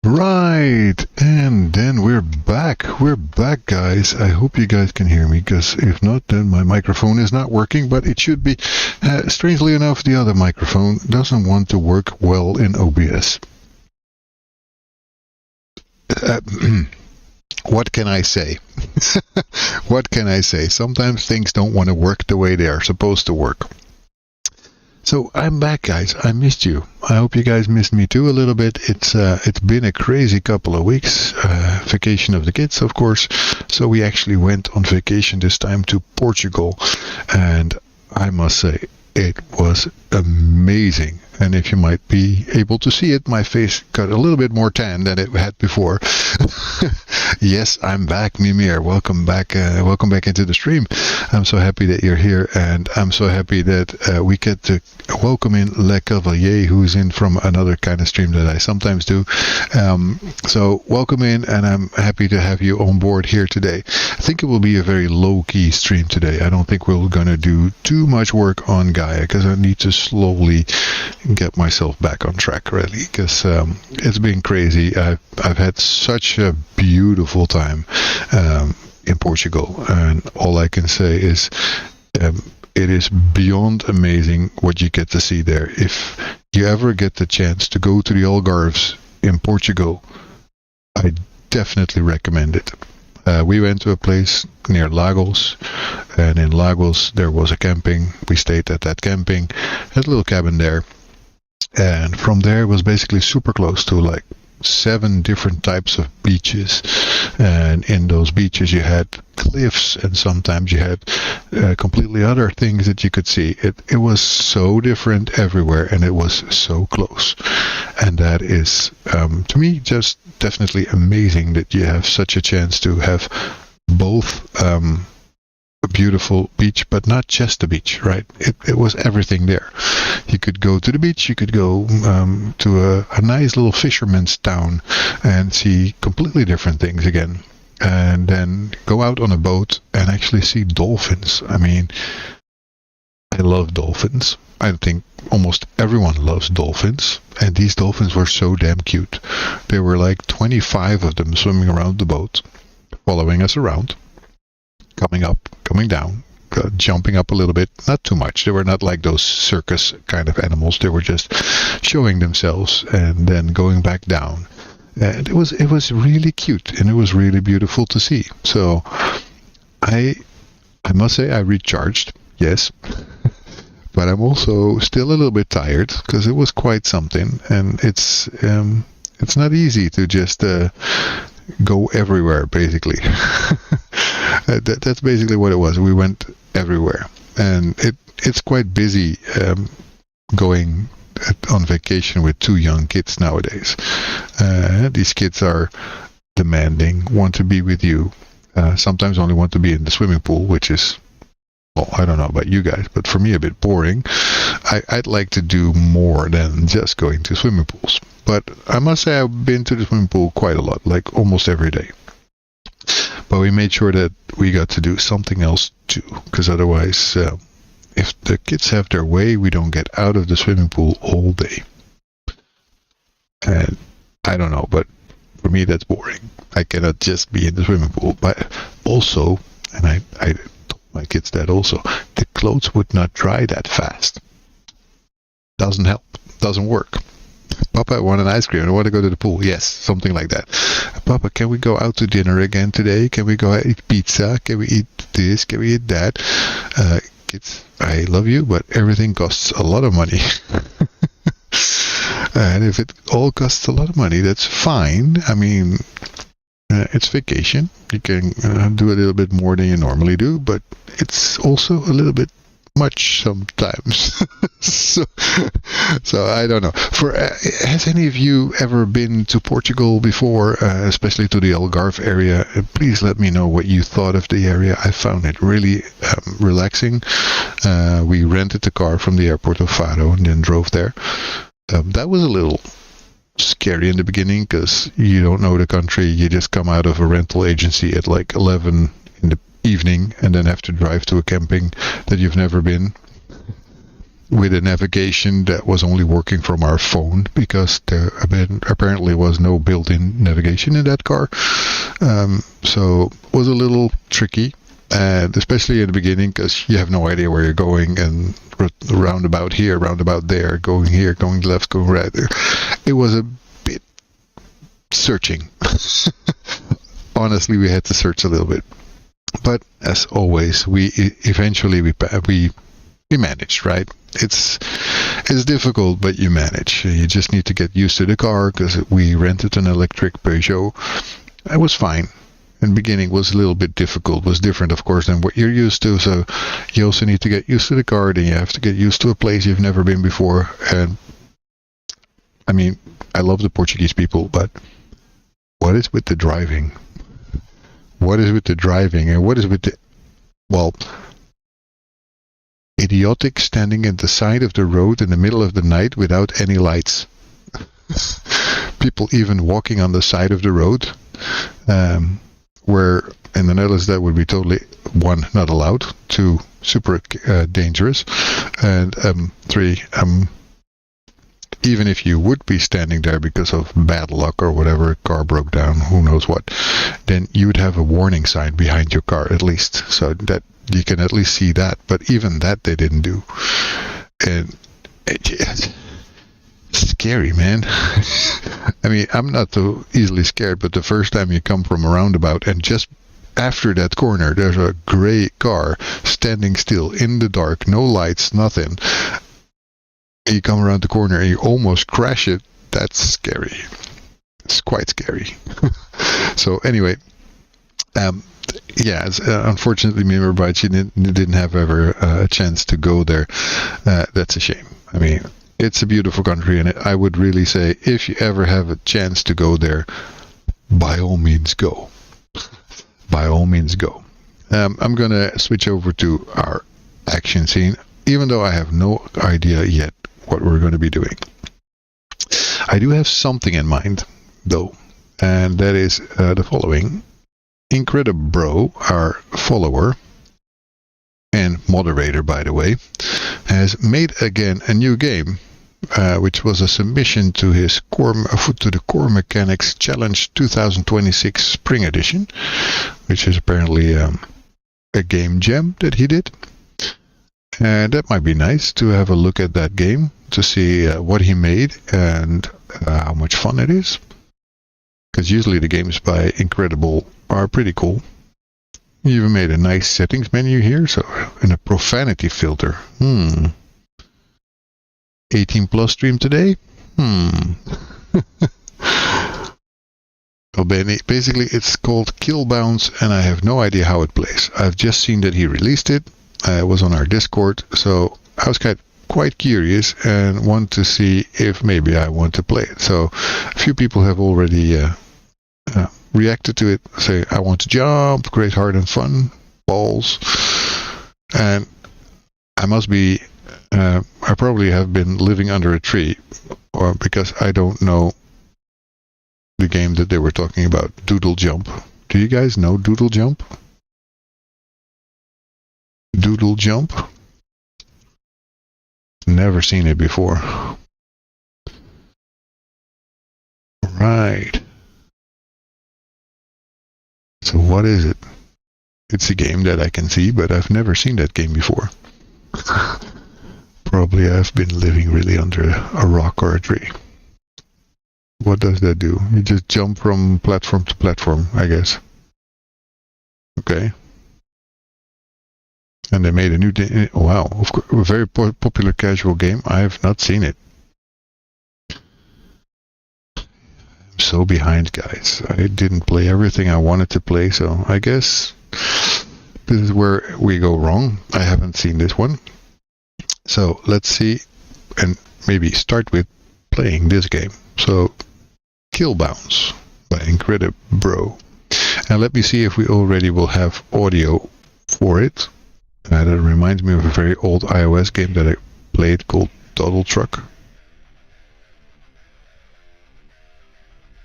Right, and then we're back. We're back, guys. I hope you guys can hear me, because if not, then my microphone is not working, but it should be. Strangely enough, the other microphone doesn't want to work well in OBS. What can I say? What can I say? Sometimes things don't want to work the way they are supposed to work. So I'm back, guys. I missed you. I hope you guys missed me too a little bit. It's been a crazy couple of weeks. Vacation of the kids, of course. So we actually went on vacation this time to Portugal, and I must say it was amazing. And if you might be able to see it, my face got a little bit more tan than it had before. Yes, I'm back, Mimir. Welcome back into the stream. I'm so happy that you're here, and I'm so happy that we get to welcome in Le Cavalier, who's in from another kind of stream that I sometimes do. So welcome in, and I'm happy to have you on board here today. I think it will be a very low-key stream today. I don't think we're going to do too much work on Gaia, because I need to slowly get myself back on track, really, because it's been crazy. I've had such a beautiful time in Portugal, and all I can say is it is beyond amazing what you get to see there. If you ever get the chance to go to the Algarves in Portugal, I definitely recommend it. We went to a place near Lagos, and in Lagos there was a camping. We stayed at that camping, had a little cabin there, and from there it was basically super close to like 7 different types of beaches, and in those beaches you had cliffs, and sometimes you had completely other things that you could see. It was so different everywhere, and it was so close, and that is to me just definitely amazing that you have such a chance to have both a beautiful beach, but not just a beach, right? It was everything there. You could go to the beach, you could go to a nice little fisherman's town and see completely different things again, and then go out on a boat and actually see dolphins. I mean, I love dolphins. I think almost everyone loves dolphins, and these dolphins were so damn cute. There were like 25 of them swimming around the boat, following us around, coming up, coming down, jumping up a little bit, not too much. They were not like those circus kind of animals. They were just showing themselves and then going back down. And it was really cute, and it was really beautiful to see. So I must say I recharged, yes. But I'm also still a little bit tired because it was quite something, and it's not easy to just go everywhere, basically. That's basically what it was. We went everywhere, and it's quite busy going on vacation with 2 young kids nowadays. These kids are demanding, want to be with you, sometimes only want to be in the swimming pool, which is, well, I don't know about you guys, but for me a bit boring. I'd like to do more than just going to swimming pools. But I must say I've been to the swimming pool quite a lot, like almost every day. But we made sure that we got to do something else too, because otherwise, if the kids have their way, we don't get out of the swimming pool all day. And I don't know, but for me that's boring. I cannot just be in the swimming pool. But also, and I told my kids that also, the clothes would not dry that fast. Doesn't help. Doesn't work. Papa, I want an ice cream. I want to go to the pool. Yes, something like that. Papa, can we go out to dinner again today? Can we go eat pizza? Can we eat this? Can we eat that? Kids, I love you, but everything costs a lot of money. And if it all costs a lot of money, that's fine. I mean, it's vacation. You can do a little bit more than you normally do, but it's also a little bit much sometimes. so I don't know. Has any of you ever been to Portugal before, especially to the Algarve area? Please let me know what you thought of the area. I found it really relaxing. We rented a car from the airport of Faro and then drove there. That was a little scary in the beginning because you don't know the country. You just come out of a rental agency at like 11 in the evening and then have to drive to a camping that you've never been, with a navigation that was only working from our phone because there apparently was no built-in navigation in that car. So it was a little tricky, and especially in the beginning because you have no idea where you're going, and roundabout here, roundabout there, going here, going left, going right. It was a bit searching. Honestly, we had to search a little bit. But as always, we eventually managed, right? It's difficult, but you manage. You just need to get used to the car because we rented an electric Peugeot. It was fine. In the beginning, it was a little bit difficult. It was different, of course, than what you're used to. So you also need to get used to the car. Then you have to get used to a place you've never been before. And I mean, I love the Portuguese people, but what is with the driving? What is with the driving, and what is with the, well, idiotic standing at the side of the road in the middle of the night without any lights? People even walking on the side of the road, where in the Netherlands that would be totally, 1, not allowed, 2, super dangerous, and 3, even if you would be standing there because of bad luck or whatever, car broke down, who knows what, then you would have a warning sign behind your car at least, so that you can at least see that. But even that they didn't do. And it's scary, man. I mean, I'm not so easily scared, but the first time you come from a roundabout and just after that corner there's a gray car standing still in the dark, no lights, nothing, and you come around the corner and you almost crash it, that's scary. It's quite scary. So anyway, yeah, unfortunately, Mirrorbytes, you didn't have ever a chance to go there. That's a shame. I mean, it's a beautiful country, and I would really say, if you ever have a chance to go there, by all means go. By all means go. I'm going to switch over to our action scene, even though I have no idea yet what we're going to be doing. I do have something in mind, though, and that is the following. Incredibro, our follower and moderator, by the way, has made again a new game, which was a submission to his the Core Mechanics Challenge 2026 Spring Edition, which is apparently a game jam that he did. And that might be nice to have a look at that game to see what he made and how much fun it is. Because usually the games by Incredible are pretty cool. He even made a nice settings menu here, so and a profanity filter. 18 plus stream today? Well, basically it's called Kill Bounce, and I have no idea how it plays. I've just seen that he released it. It was on our Discord, so I was quite curious and want to see if maybe I want to play it. So a few people have already reacted to it, say, I want to jump, great, hard and fun, balls. And I must be, I probably have been living under a tree, or because I don't know the game that they were talking about, Doodle Jump. Do you guys know Doodle Jump? Doodle Jump? Never seen it before. Right. So what is it? It's a game that I can see, but I've never seen that game before. Probably I've been living really under a rock or a tree. What does that do? You just jump from platform to platform, I guess. Okay. And they made a new... wow, of course, a very popular casual game. I have not seen it. I'm so behind, guys. I didn't play everything I wanted to play, so I guess this is where we go wrong. I haven't seen this one. So let's see, and maybe start with playing this game. So, Kill Bounce by Incredibro. And let me see if we already will have audio for it. That reminds me of a very old iOS game that I played called Total Truck.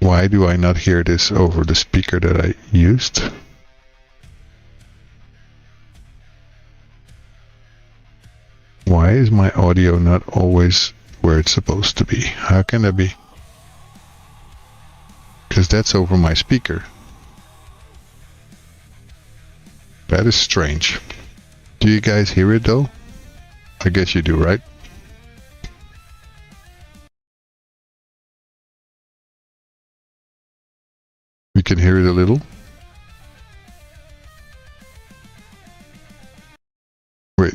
Why do I not hear this over the speaker that I used? Why is my audio not always where it's supposed to be? How can that be? Because that's over my speaker. That is strange. Do you guys hear it though? I guess you do, right? We can hear it a little. Wait.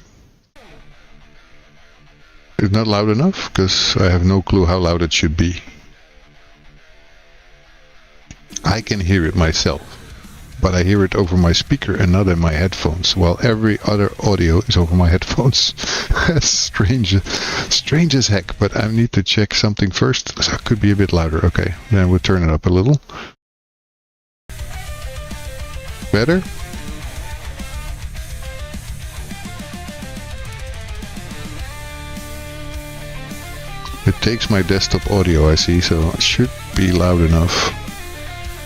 It's not loud enough? Because I have no clue how loud it should be. I can hear it myself, but I hear it over my speaker and not in my headphones, while every other audio is over my headphones. That's strange as heck, but I need to check something first, so it could be a bit louder. Okay, then we'll turn it up a little. Better? It takes my desktop audio, I see, so it should be loud enough.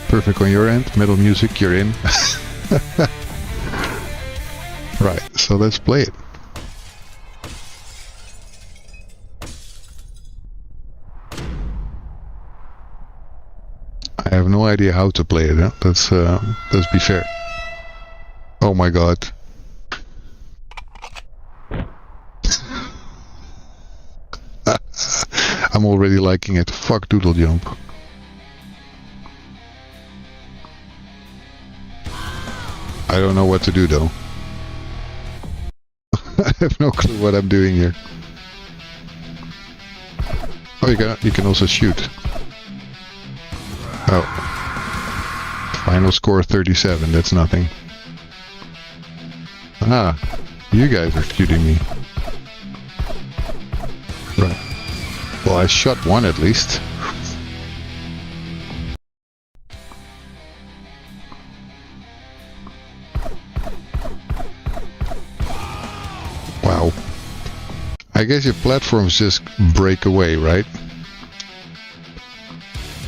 Perfect on your end. Metal music, you're in. Right, so let's play it. no idea how to play it. Huh? Let's be fair. Oh my god. I'm already liking it. Fuck doodle jump. I don't know what to do though. I have no clue what I'm doing here. Oh, you can also shoot. Oh. Final score 37, that's nothing. Ah, you guys are shooting me. Right. Well, I shot one at least. Wow. I guess your platforms just break away, right?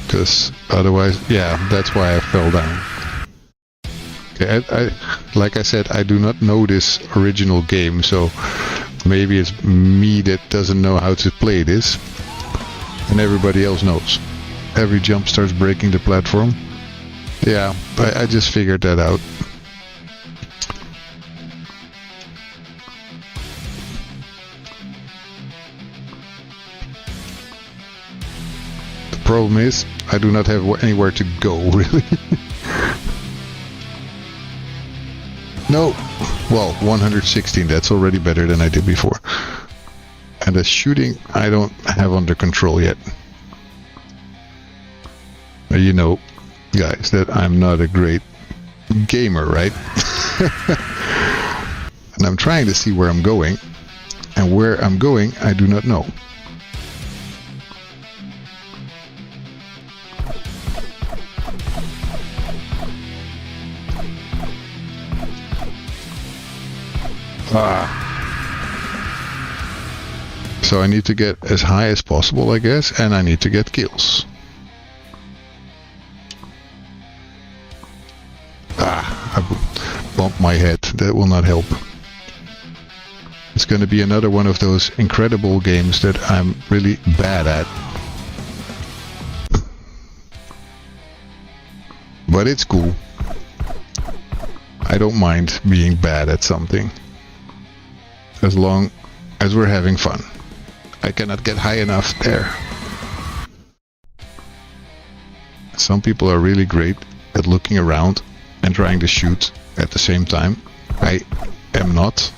Because otherwise, yeah, that's why I fell down. Okay, I like I said, I do not know this original game, so maybe it's me that doesn't know how to play this, and everybody else knows. Every jump starts breaking the platform. Yeah, I just figured that out. The problem is, I do not have anywhere to go, really. No, well, 116, that's already better than I did before. And the shooting, I don't have under control yet. You know, guys, that I'm not a great gamer, right? And I'm trying to see where I'm going. And where I'm going, I do not know. So I need to get as high as possible, I guess, and I need to get kills. I bumped my head. That will not help. It's going to be another one of those incredible games that I'm really bad at. But it's cool. I don't mind being bad at something, as long as we're having fun. I cannot get high enough there. Some people are really great at looking around and trying to shoot at the same time. I am not.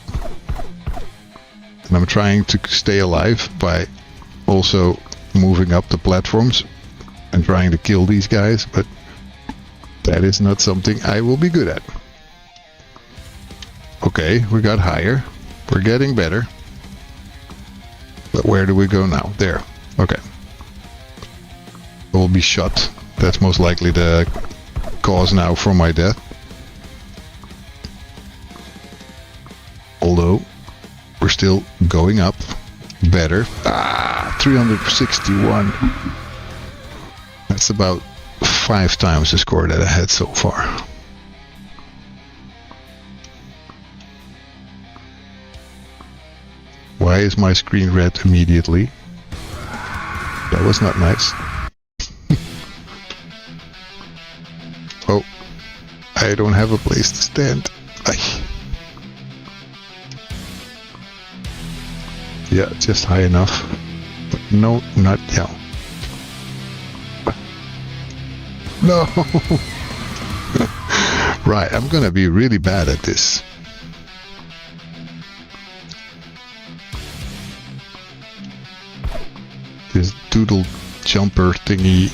And I'm trying to stay alive by also moving up the platforms and trying to kill these guys, but that is not something I will be good at. Okay, we got higher. We're getting better. But where do we go now? There. Okay. We'll be shot. That's most likely the cause now for my death. Although, we're still going up. Better. 361. That's about 5 times the score that I had so far. Why is my screen red immediately? That was not nice. Oh, I don't have a place to stand. Yeah, just high enough. But no, not now. No! Right, I'm gonna be really bad at this. This doodle jumper thingy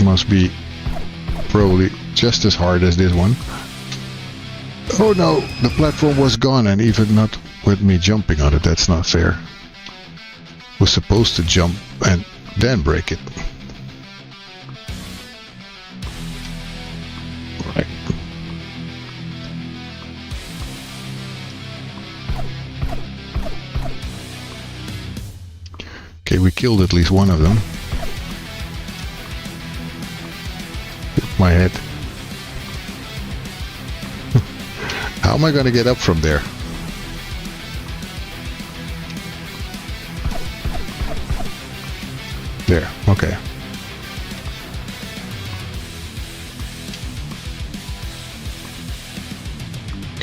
must be probably just as hard as this one. Oh no, the platform was gone, and even not with me jumping on it. That's not fair. Was supposed to jump and then break it. Right. Okay, we killed at least one of them. Hit my head. How am I going to get up from there? There, okay.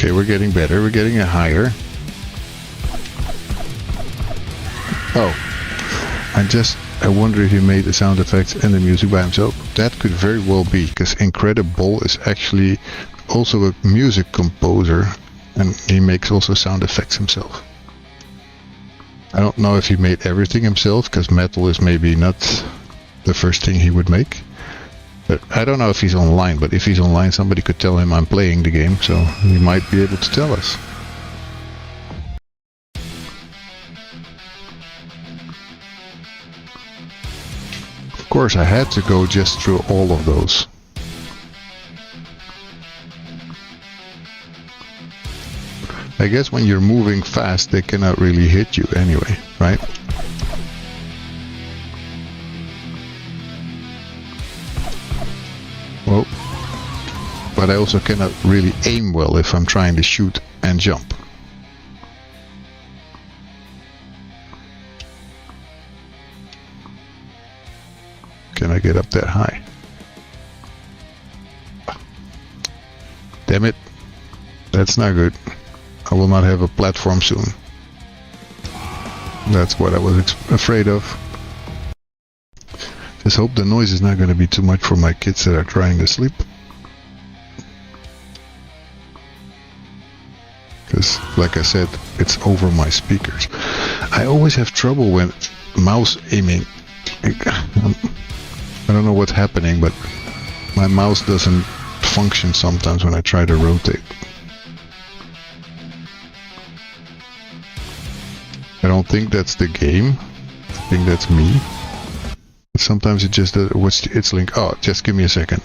Okay, we're getting better. We're getting a higher. Oh. I wonder if he made the sound effects and the music by himself. That could very well be, because Incredible is actually also a music composer, and he makes also sound effects himself. I don't know if he made everything himself, because metal is maybe not the first thing he would make. But I don't know if he's online, but if he's online, somebody could tell him I'm playing the game, so he might be able to tell us. Of course, I had to go just through all of those. I guess when you're moving fast, they cannot really hit you anyway, right? Whoa. But I also cannot really aim well if I'm trying to shoot and jump. Can I get up that high? Damn it. That's not good. I will not have a platform soon. That's what I was afraid of. Just hope the noise is not going to be too much for my kids that are trying to sleep. Because, like I said, it's over my speakers. I always have trouble when mouse aiming. I don't know what's happening, but my mouse doesn't function sometimes when I try to rotate. I don't think that's the game. I think that's me. But sometimes it just does. It's link. Oh, just give me a second.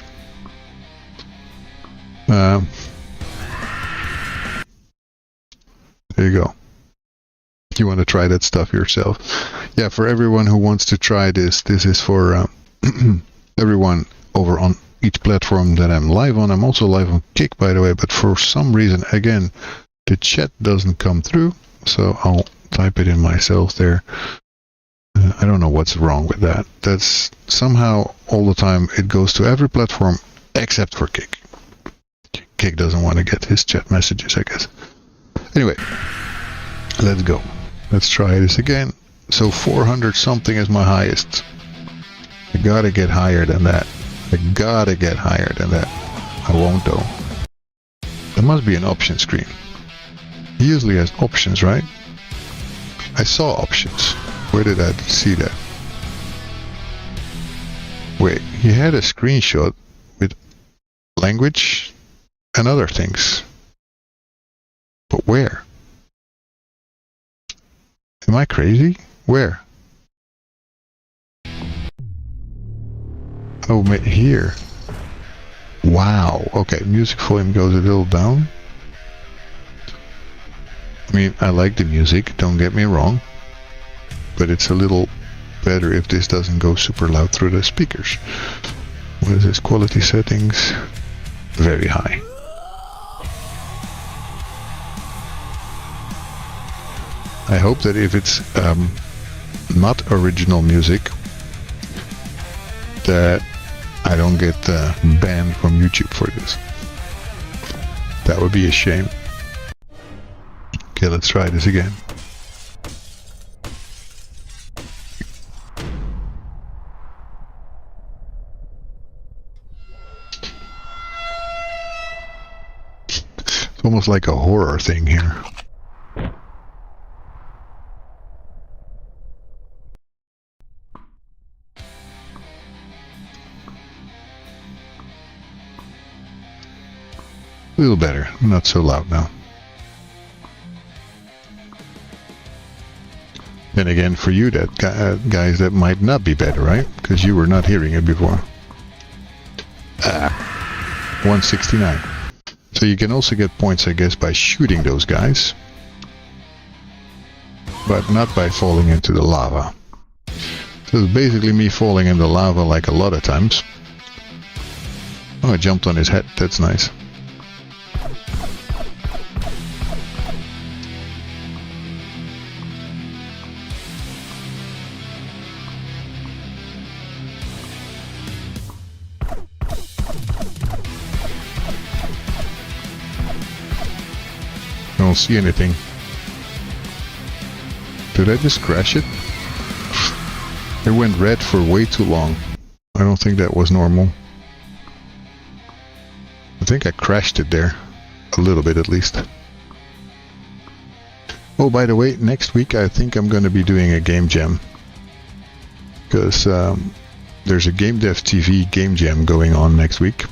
There you go. You want to try that stuff yourself? Yeah, for everyone who wants to try this, this is for everyone over on each platform that I'm live on. I'm also live on Kick, by the way, but for some reason, again, the chat doesn't come through, so I'll type it in myself there. I don't know what's wrong with that. That's somehow all the time it goes to every platform except for Kick. Kick doesn't want to get his chat messages, I guess. Anyway, let's go. Let's try this again. So 400 something is my highest. I gotta get higher than that. I gotta get higher than that. I won't though. There must be an option screen. He usually has options, right? I saw options. Where did I see that? Wait, he had a screenshot with language and other things. But where? Am I crazy? Where? Oh, here. Wow. Okay, music volume goes a little down. I mean, I like the music, don't get me wrong. But it's a little better if this doesn't go super loud through the speakers. What is this? Quality settings. Very high. I hope that if it's not original music, that I don't get banned from YouTube for this. That would be a shame. Okay, let's try this again. It's almost like a horror thing here. A little better, not so loud now. Then again, for you, that guys, that might not be better, right? Because you were not hearing it before. 169. So you can also get points, I guess, by shooting those guys, but not by falling into the lava. So it's basically me falling in the lava like a lot of times. Oh, I jumped on his head. That's nice. I don't see anything. Did I just crash it? It went red for way too long. I don't think that was normal. I think I crashed it there. A little bit at least. Oh, by the way, next week I think I'm going to be doing a game jam. Because there's a Game Dev TV game jam going on next week.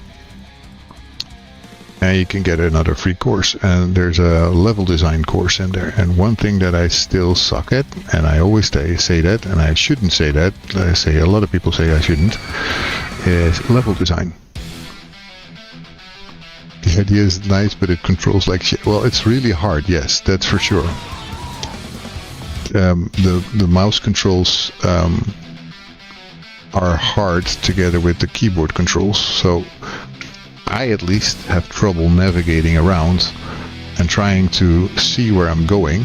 And you can get another free course, and there's a level design course in there. And one thing that I still suck at, and I always say that, and I shouldn't say that, I say a lot of people say I shouldn't, is level design. The idea is nice, but it controls like shit. Well, it's really hard, yes, that's for sure. The mouse controls are hard together with the keyboard controls, so I at least have trouble navigating around and trying to see where I'm going,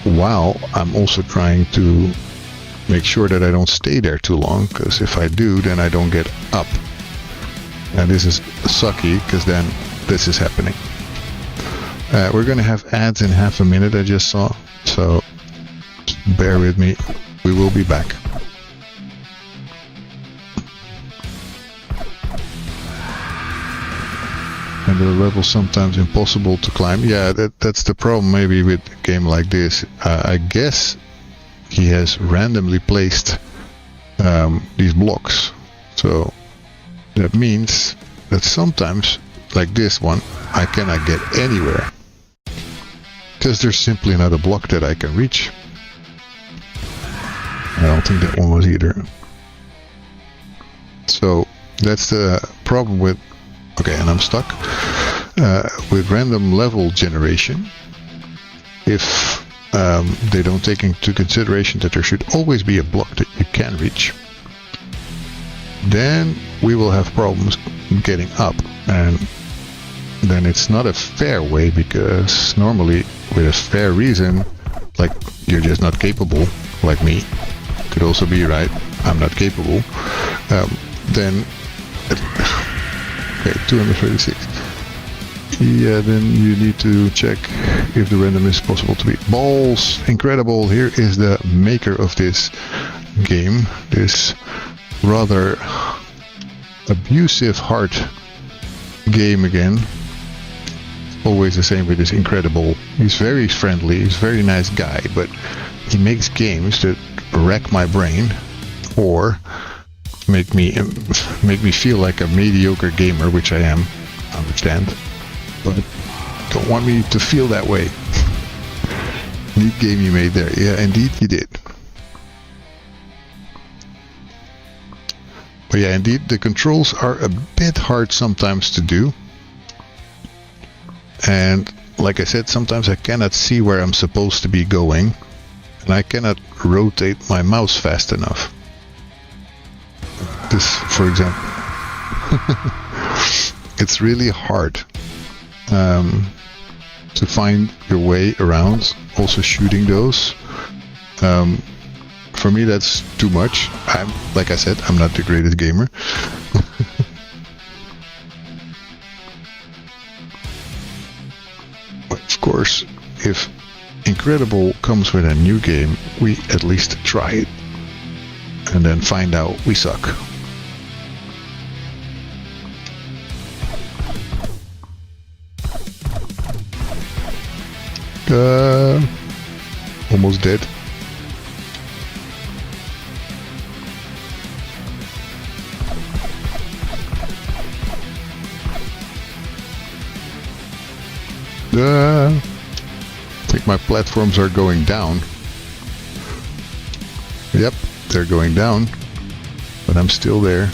while I'm also trying to make sure that I don't stay there too long, because if I do, then I don't get up. And this is sucky, because then this is happening. We're going to have ads in half a minute, I just saw, so bear with me. We will be back. And the level's sometimes impossible to climb. Yeah, that's the problem maybe with a game like this. I guess he has randomly placed these blocks. So that means that sometimes, like this one, I cannot get anywhere. Because there's simply not a block that I can reach. I don't think that one was either. So that's the problem with... Okay, and I'm stuck. With random level generation, if they don't take into consideration that there should always be a block that you can reach, then we will have problems getting up. And then it's not a fair way, because normally with a fair reason, like you're just not capable, like me, could also be right, I'm not capable, then... Okay, 236. Yeah, then you need to check if the random is possible to beat. Balls! Incredible! Here is the maker of this game. This rather abusive heart game again. Always the same with this Incredible. He's very friendly, he's a very nice guy, but he makes games that wreck my brain, or make me feel like a mediocre gamer, which I am, I understand, but don't want me to feel that way. Neat game you made there. Yeah, indeed you did. But yeah, indeed, the controls are a bit hard sometimes to do. And like I said, sometimes I cannot see where I'm supposed to be going, and I cannot rotate my mouse fast enough. This, for example. It's really hard to find your way around, also shooting those. For me, that's too much. Like I said, I'm not the greatest gamer. But of course, if Incredible comes with a new game, we at least try it and then find out we suck. Almost dead. I think my platforms are going down. Yep, they're going down, but I'm still there.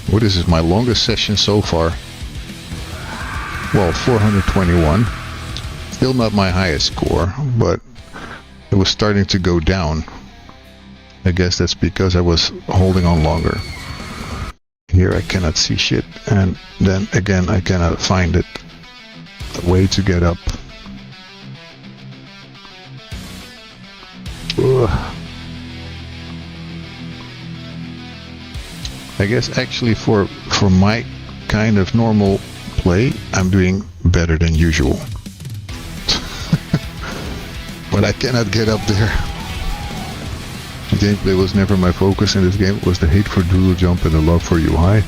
What is this, my longest session so far? Well, 421. Still not my highest score, but it was starting to go down. I guess that's because I was holding on longer. Here I cannot see shit, and then again I cannot find it. A way to get up. Ugh. I guess actually for my kind of normal play, I'm doing better than usual. But I cannot get up there. Gameplay was never my focus in this game. It was the hate for doodle jump and the love for UI.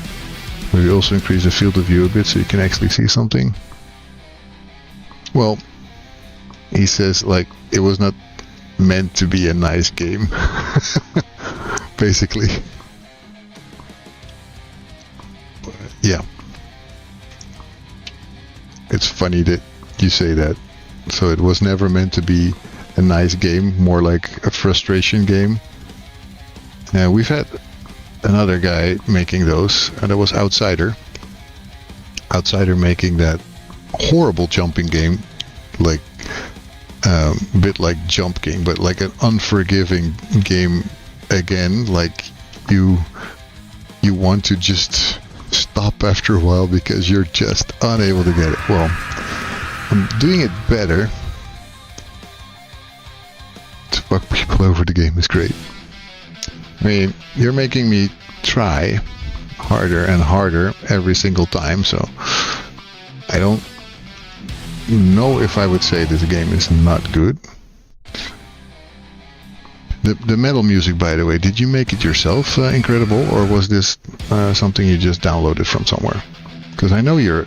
Maybe also increase the field of view a bit so you can actually see something. Well, he says like it was not meant to be a nice game. Basically. But, yeah. It's funny that you say that. So it was never meant to be a nice game, more like a frustration game. We've had another guy making those, and that was Outsider. Outsider making that horrible jumping game, like a bit like Jump Game, but like an unforgiving game again. Like you want to just stop after a while because you're just unable to get it. Well, I'm doing it better. To fuck people over the game is great. I mean, you're making me try harder and harder every single time, so I don't know if I would say this game is not good. The metal music, by the way, did you make it yourself, Incredible, or was this something you just downloaded from somewhere? Because I know you're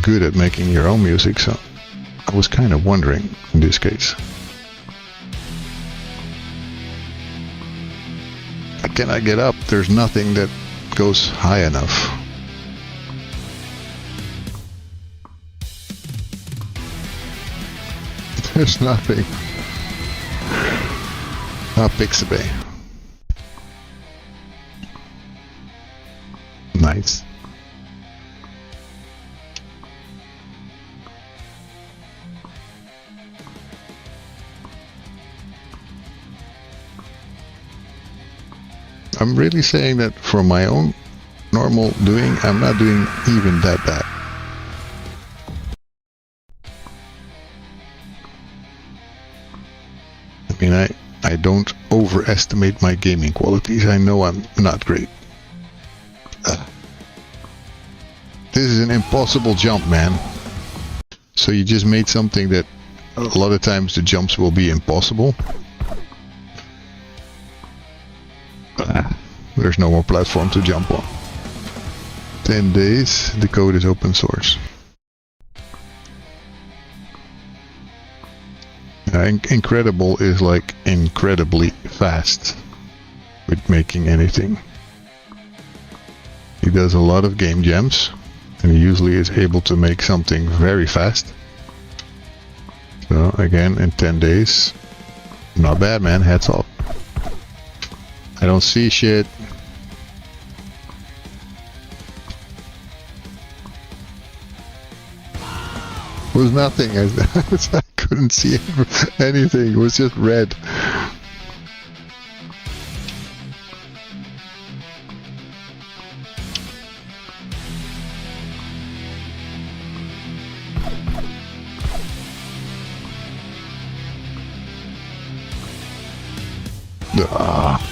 good at making your own music, so I was kind of wondering in this case. I cannot get up. There's nothing that goes high enough. There's nothing. Ah, Pixabay. Nice. I'm really saying that for my own normal doing, I'm not doing even that bad. I mean, I don't overestimate my gaming qualities. I know I'm not great. This is an impossible jump, man. So you just made something that a lot of times the jumps will be impossible. There's no more platform to jump on. 10 days, the code is open source. Incredible is like incredibly fast with making anything. He does a lot of game jams, and he usually is able to make something very fast. So again, in 10 days, not bad, man, hats off. I don't see shit. It was nothing. I couldn't see anything. It was just red. Ah.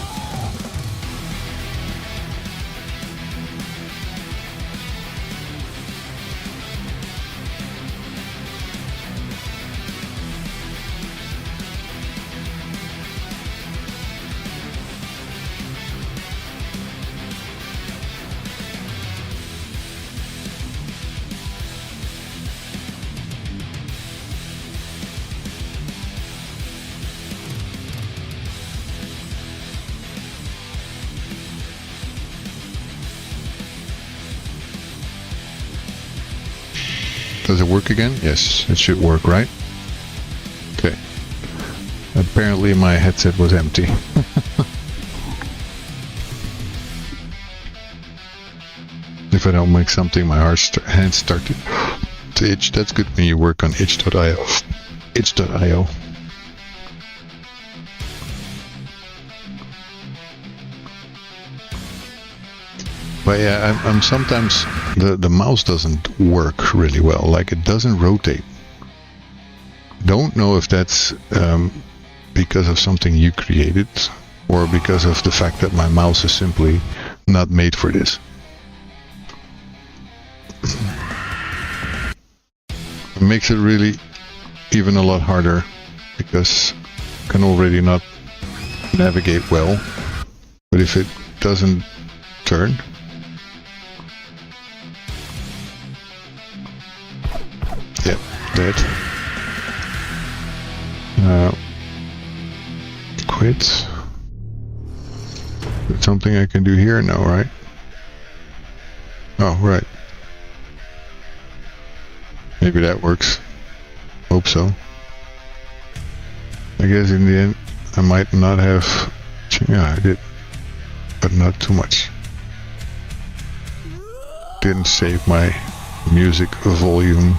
Does it work again? Yes, it should work, right? Okay. Apparently my headset was empty. If I don't make something, my hands start to itch. That's good when you work on itch.io. Itch.io. But yeah, I'm sometimes the mouse doesn't work really well. Like it doesn't rotate. Don't know if that's because of something you created or because of the fact that my mouse is simply not made for this. It makes it really even a lot harder because I can already not navigate well. But if it doesn't turn, yeah, dead. Quit. There's something I can do here? No, right? Oh, right. Maybe that works. Hope so. I guess in the end I might not have... Yeah, I did. But not too much. Didn't save my music volume.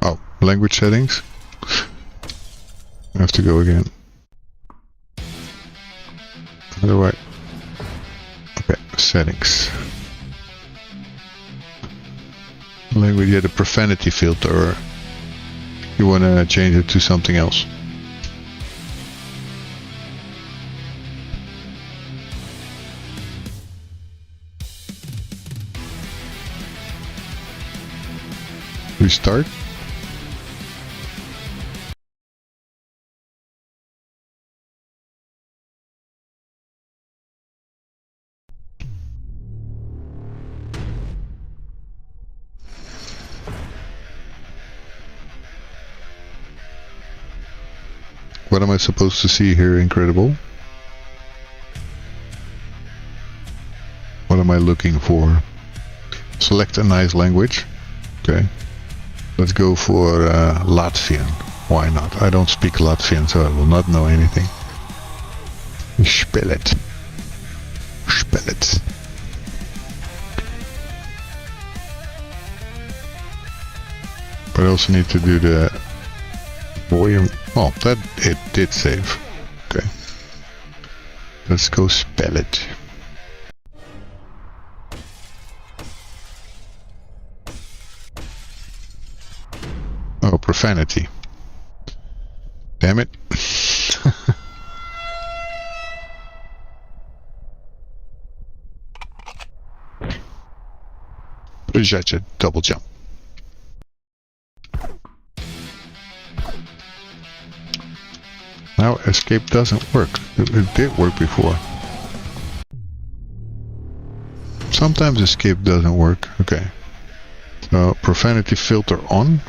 Oh, language settings. I have to go again. How do I... Okay, settings. Language, yeah, the profanity filter, or you want to change it to something else. Restart. What am I supposed to see here? Incredible. What am I looking for? Select a nice language. Okay. Let's go for Latvian. Why not? I don't speak Latvian, so I will not know anything. Spell it. Spell it. But I also need to do the volume. Oh, that it did save. Okay. Let's go spell it. Oh, profanity. Damn it. Projected double jump. Now escape doesn't work. It did work before. Sometimes escape doesn't work. Okay. So profanity filter on.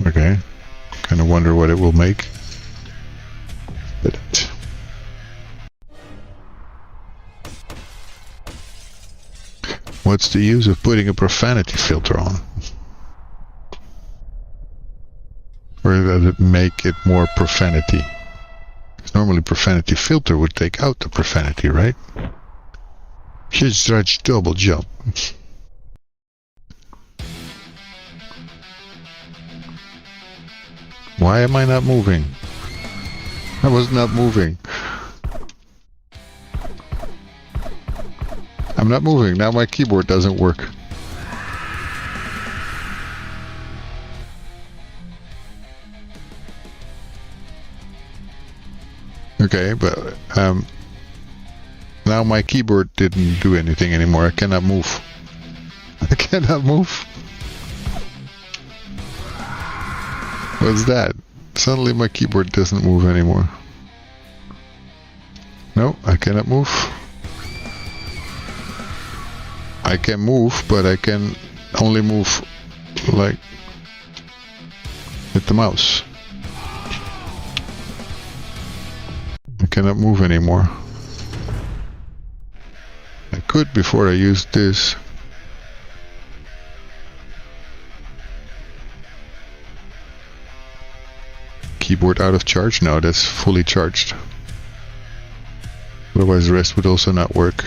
Okay. Kind of wonder what it will make. Did it. What's the use of putting a profanity filter on? Or does it make it more profanity? Because normally profanity filter would take out the profanity, right? Huge stretch double jump. Why am I not moving? I was not moving. I'm not moving. Now my keyboard doesn't work. Okay, but now my keyboard didn't do anything anymore. I cannot move. I cannot move. What's that? Suddenly my keyboard doesn't move anymore. No, I cannot move. I can move, but I can only move like with the mouse. I cannot move anymore. I could before I used this. Keyboard out of charge? No, that's fully charged. Otherwise the rest would also not work.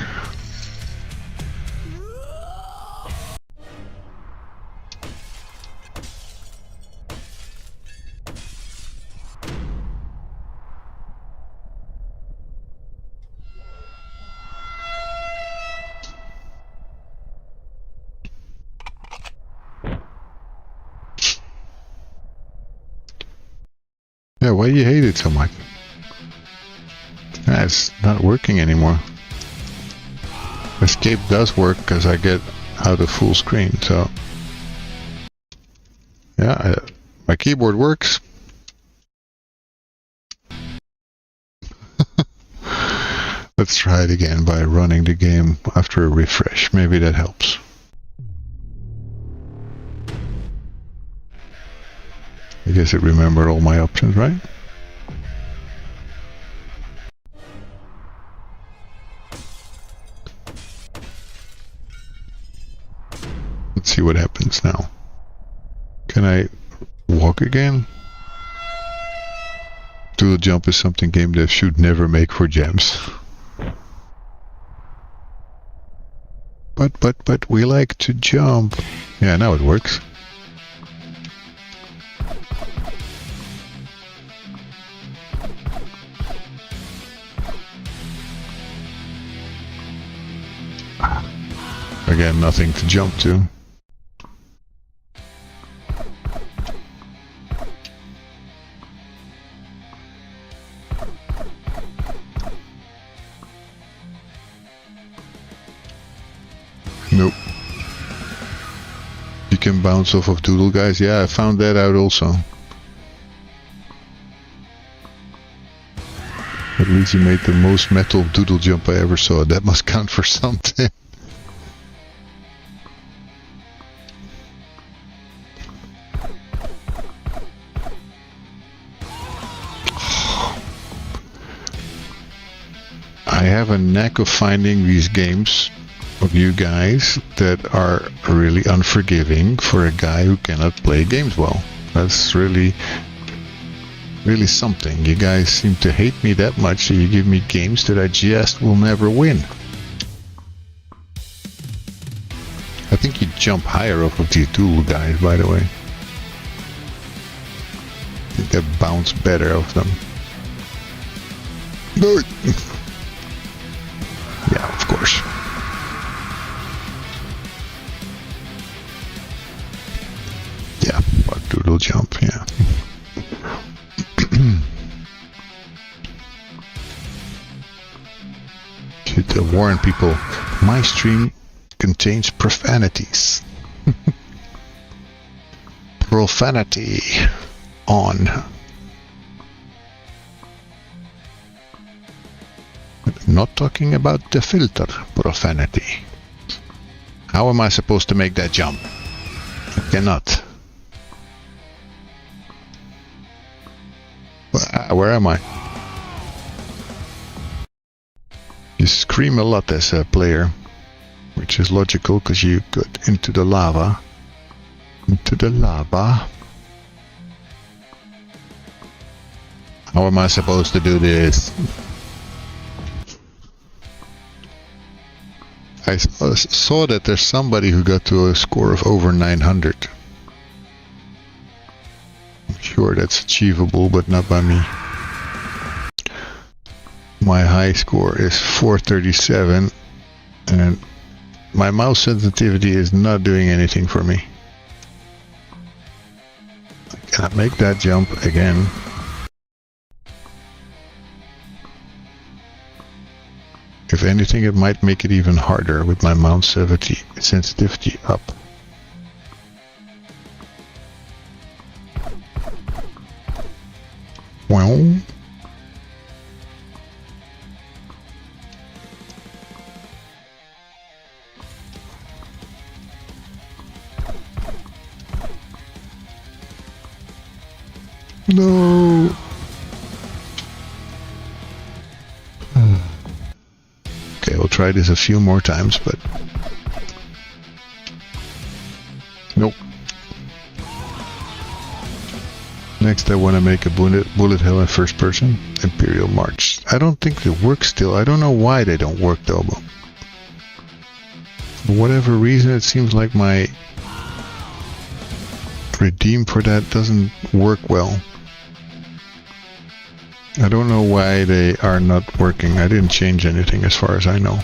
Yeah, why do you hate it so much? Ah, it's not working anymore. Escape does work because I get out of full screen, so... Yeah, my keyboard works. Let's try it again by running the game after a refresh. Maybe that helps. I guess it remembered all my options, right? Let's see what happens now. Can I walk again? Dual jump is something game devs should never make for gems. But we like to jump. Yeah, now it works. Again, nothing to jump to. Nope. You can bounce off of doodle guys. Yeah, I found that out also. At least you made the most metal doodle jump I ever saw. That must count for something. I have a knack of finding these games of you guys that are really unforgiving for a guy who cannot play games well. That's really something. You guys seem to hate me that much that you give me games that I just will never win. I think you jump higher off of these dual guys, by the way. I think I bounce better off them. No. Yeah, of course. Yeah, but doodle jump, yeah. Should warn people, my stream contains profanities. Profanity on. Not talking about the filter profanity. How am I supposed to make that jump? I cannot. Where am I? You scream a lot as a player, which is logical because you got into the lava. Into the lava. How am I supposed to do this? I saw that there's somebody who got to a score of over 900. I'm sure that's achievable, but not by me. My high score is 437, and my mouse sensitivity is not doing anything for me. I cannot make that jump again. If anything, it might make it even harder with my mouse sensitivity up. Well. No. Okay, we'll try this a few more times, but nope. Next, I want to make a bullet hell in first person, Imperial March. I don't think it works still. I don't know why they don't work though, but for whatever reason, it seems like my redeem for that doesn't work well. I don't know why they are not working. I didn't change anything as far as I know.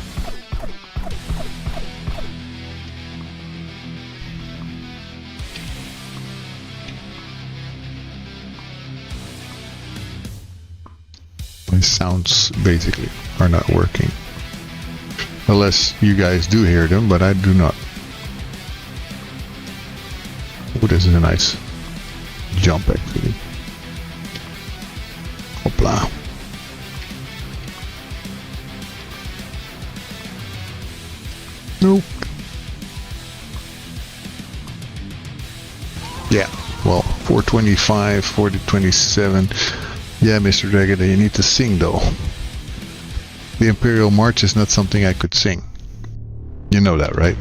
My sounds basically are not working. Unless you guys do hear them, but I do not. Oh, this is a nice jump actually. Hopla. Nope. Yeah, well, 425, 427. Yeah, Mr. Dragon, you need to sing though. The Imperial March is not something I could sing. You know that, right?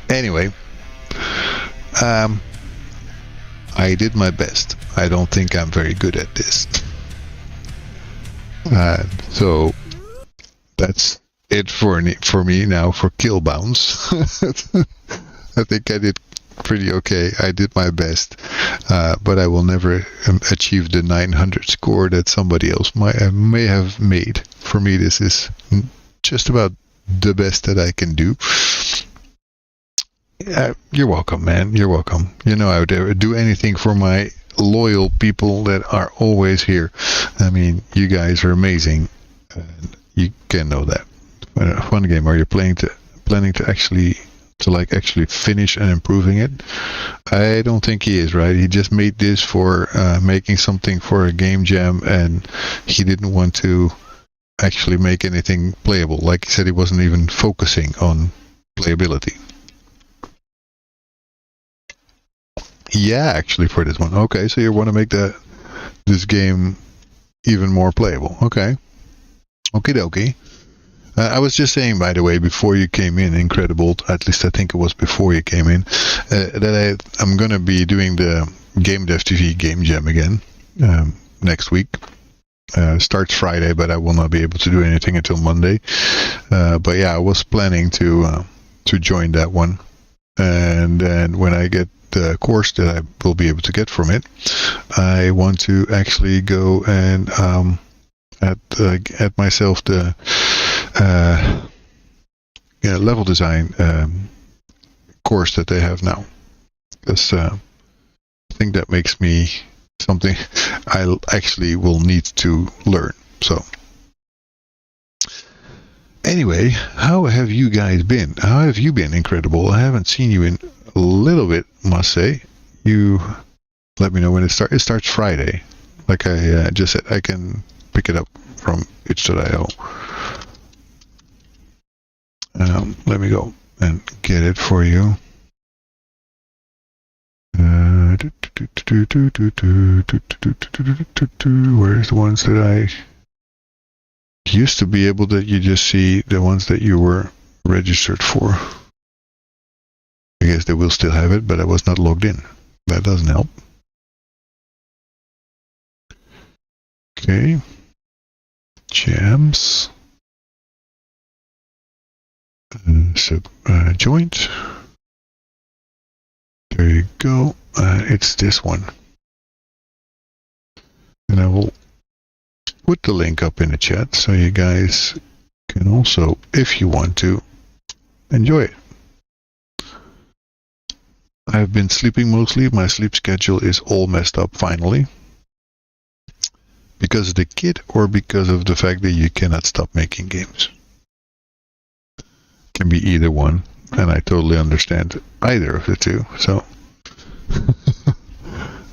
Anyway, I did my best. I don't think I'm very good at this. So that's it for me now for kill bounce. I think I did pretty okay. I did my best, but I will never achieve the 900 score that somebody else may have made. For me, this is just about the best that I can do. You're welcome, man. You're welcome. You know I would do anything for my loyal people that are always here. I mean, you guys are amazing. You can know that. Fun game. Are you planning to actually finish and improving it? I don't think he is, right? He just made this for making something for a game jam, and he didn't want to actually make anything playable. Like he said, he wasn't even focusing on playability. Yeah, actually, for this one. Okay, so you want to make this game even more playable. Okay. Okie dokie. I was just saying, by the way, before you came in, Incredible, at least I think it was before you came in, that I'm going to be doing the Game Dev TV Game Jam again next week. Starts Friday, but I will not be able to do anything until Monday. But yeah, I was planning to join that one. And then when I get the course that I will be able to get from it, I want to actually go and add myself the level design course that they have now, because I think that makes me something I actually will need to learn. So anyway, how have you guys been? How have you been, Incredible? I haven't seen you in a little bit, must say. You let me know when it starts. It starts Friday. Like I just said, I can pick it up from itch.io. Let me go and get it for you. Where's the ones that I used to be able to you just see the ones that you were registered for? I guess they will still have it, but I was not logged in. That doesn't help. Okay. Jams. Joint. There you go. It's this one. And I will put the link up in the chat so you guys can also, if you want to, enjoy it. I've been sleeping mostly. My sleep schedule is all messed up finally. Because of the kid or because of the fact that you cannot stop making games? Can be either one, and I totally understand either of the two. So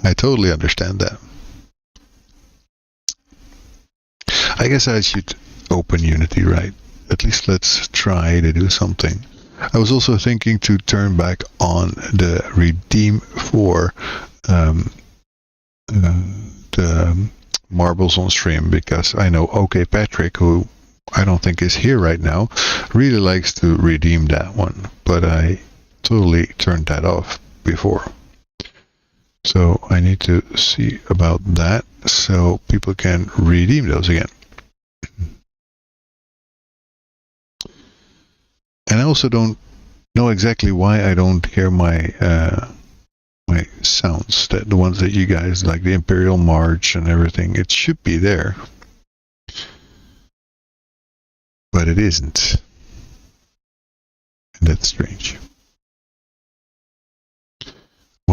I totally understand that. I guess I should open Unity, right? At least let's try to do something. I was also thinking to turn back on the redeem for the marbles on stream, because I know OK Patrick, who I don't think is here right now, really likes to redeem that one, but I totally turned that off before. So I need to see about that so people can redeem those again. And I also don't know exactly why I don't hear my my sounds, that the ones that you guys like, the Imperial March and everything. It should be there, but it isn't. And that's strange.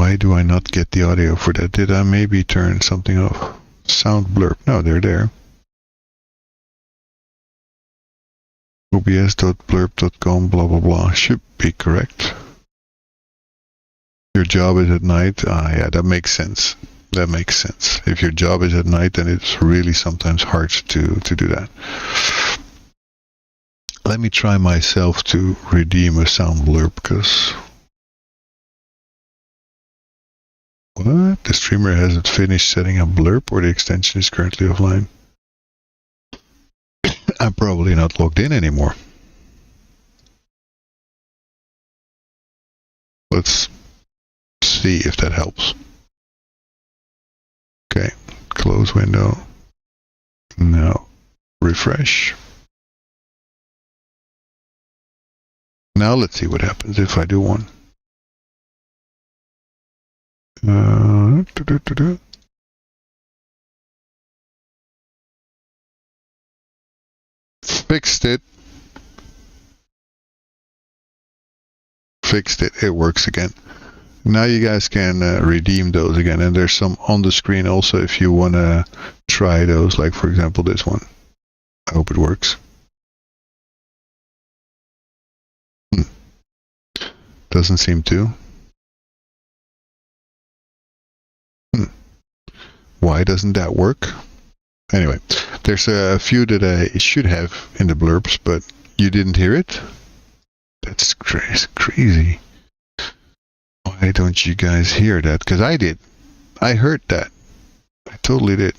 Why do I not get the audio for that? Did I maybe turn something off? Sound blurb. No, they're there. obs.blurb.com, blah, blah, blah. Should be correct. Your job is at night. Yeah, that makes sense. That makes sense. If your job is at night, then it's really sometimes hard to do that. Let me try myself to redeem a sound blurb, because... What? The streamer hasn't finished setting up blurb, or the extension is currently offline. I'm probably not logged in anymore. Let's see if that helps. Okay, close window. Now, refresh. Now let's see what happens if I do one. Fixed it. Fixed it. It works again. Now you guys can redeem those again, and there's some on the screen also if you want to try those, like for example this one. I hope it works. Doesn't seem to. Why doesn't that work? Anyway, there's a few that I should have in the blurbs, but you didn't hear it? That's crazy. Why don't you guys hear that? Because I did. I heard that. I totally did.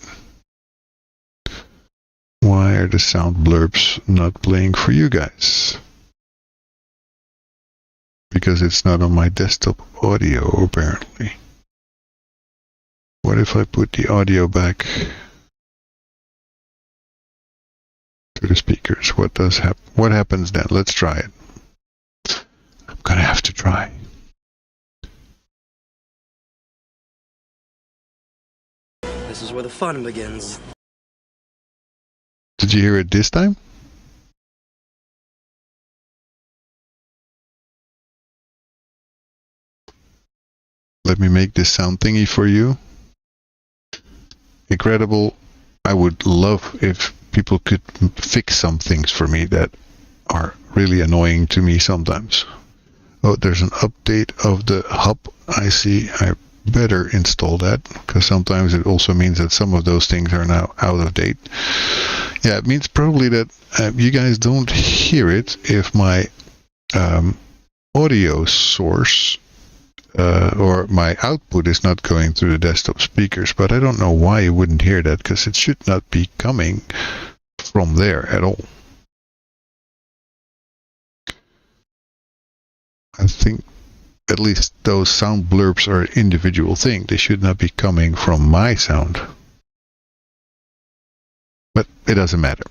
Why are the sound blurbs not playing for you guys? Because it's not on my desktop audio, apparently. What if I put the audio back to the speakers? What happens then? Let's try it. I'm gonna have to try. This is where the fun begins. Did you hear it this time? Let me make this sound thingy for you. Incredible. I would love if people could fix some things for me that are really annoying to me sometimes. Oh, there's an update of the hub. I see. I better install that, because sometimes it also means that some of those things are now out of date. Yeah, it means probably that you guys don't hear it if my audio source or my output is not going through the desktop speakers, but I don't know why you wouldn't hear that, because it should not be coming from there at all. I think at least those sound blurbs are an individual thing. They should not be coming from my sound. But it doesn't matter.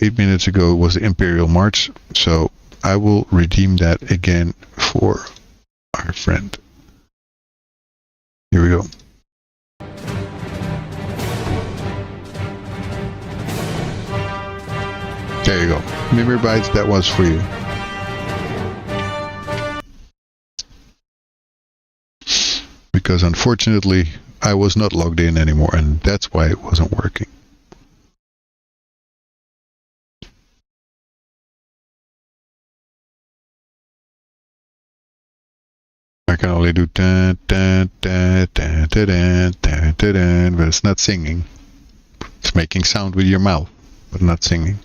8 minutes ago was the Imperial March, so I will redeem that again for our friend. Here we go. There you go. Mimir Bytes, that was for you. Because unfortunately, I was not logged in anymore, and that's why it wasn't working. I can only do dun, dun, dun, dun, dun, dun, dun, dun, dun, but it's not singing. It's making sound with your mouth, but not singing.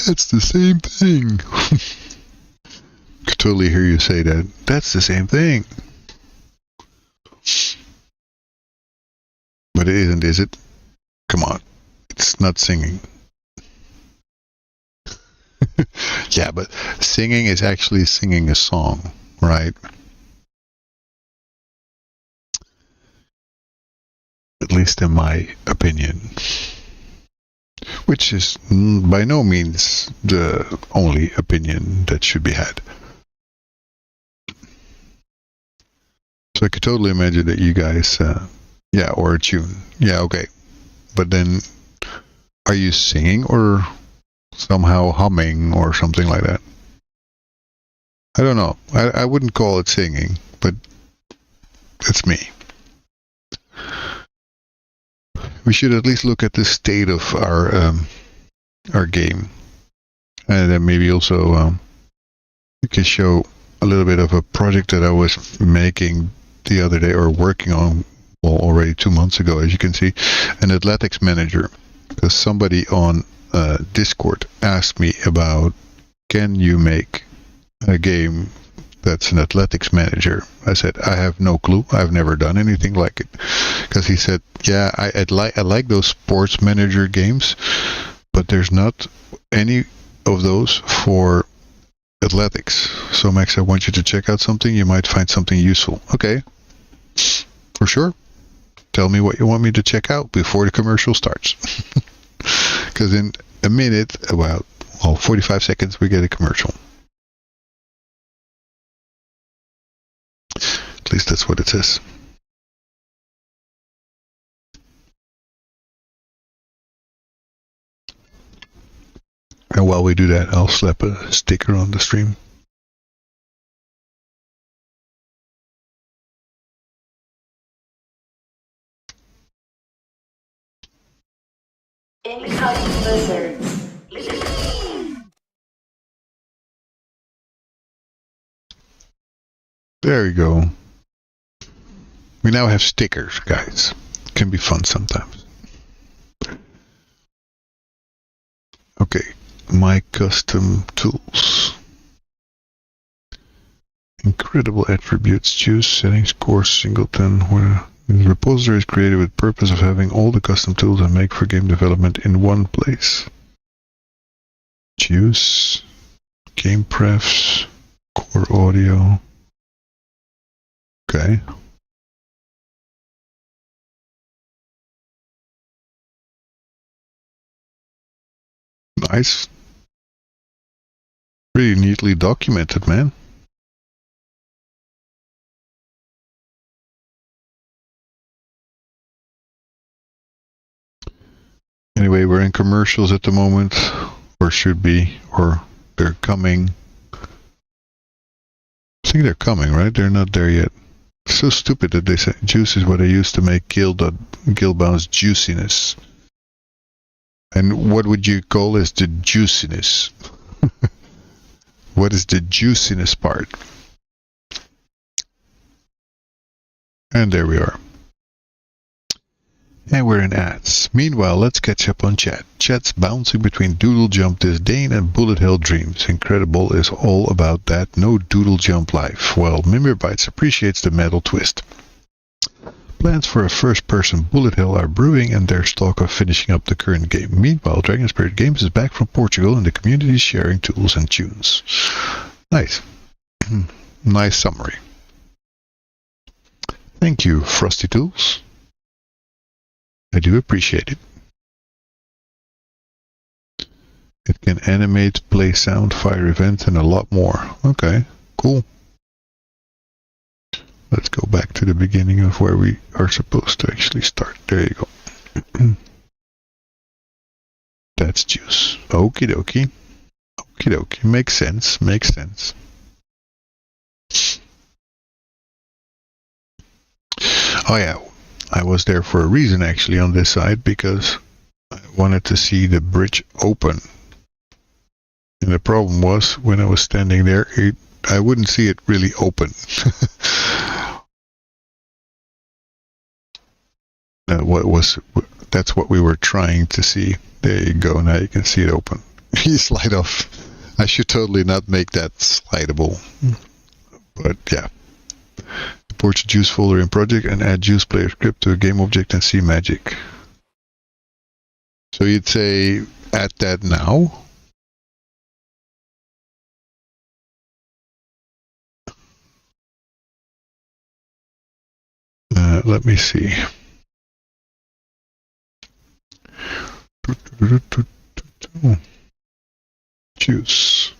That's the same thing. I could totally hear you say that. That's the same thing. But it isn't, is it? Come on. It's not singing. Yeah, but singing is actually singing a song, right? At least in my opinion. Which is by no means the only opinion that should be had. So I could totally imagine that you guys, yeah, or a tune. Yeah, okay. But then, are you singing or somehow humming or something like that? I don't know. I wouldn't call it singing, but it's me. We should at least look at the state of our game, and then maybe also you can show a little bit of a project that I was making the other day, or working on, well, already 2 months ago, as you can see, an athletics manager. Because somebody on Discord asked me about, can you make a game that's an athletics manager? I said, I have no clue. I've never done anything like it. Because he said, yeah, I like those sports manager games, but there's not any of those for athletics. So Max, I want you to check out something. You might find something useful. Okay, for sure. Tell me what you want me to check out before the commercial starts. Because in a minute, about 45 seconds, we get a commercial. At least that's what it says. And while we do that, I'll slap a sticker on the stream. Incoming lizards. There we go. We now have stickers, guys. It can be fun sometimes. Okay, my custom tools. Incredible attributes. Choose settings, course, singleton. Where the repository is created with purpose of having all the custom tools I make for game development in one place. Choose game prefs, core audio. Okay. Nice. Pretty neatly documented, man. Anyway, we're in commercials at the moment, or should be, or they're coming. I think they're coming, right? They're not there yet. It's so stupid that they say juice is what I used to make Guildbound's juiciness. And what would you call is the juiciness? What is the juiciness part? And there we are. And we're in ads. Meanwhile, let's catch up on chat. Chat's bouncing between Doodle Jump Disdain and Bullet Hell Dreams. Incredible is all about that. No Doodle Jump life. Well, Mimberbites appreciates the metal twist. Plans for a first-person Bullet Hell are brewing, and there's talk of finishing up the current game. Meanwhile, Dragonspirit Games is back from Portugal, and the community is sharing tools and tunes. Nice. Nice summary. Thank you, Frosty Tools. I do appreciate it. It can animate, play sound, fire events, and a lot more. Okay, cool. Let's go back to the beginning of where we are supposed to actually start. There you go. That's juice. Okie dokie. Okie dokie. Makes sense. Makes sense. Oh yeah. I was there for a reason actually on this side, because I wanted to see the bridge open. And the problem was, when I was standing there, I wouldn't see it really open. That's what we were trying to see. There you go, now you can see it open. You slide off. I should totally not make that slidable. But yeah. Import the juice folder in project and add juice player script to a game object and see magic. So you'd say add that now. Let me see. Juice.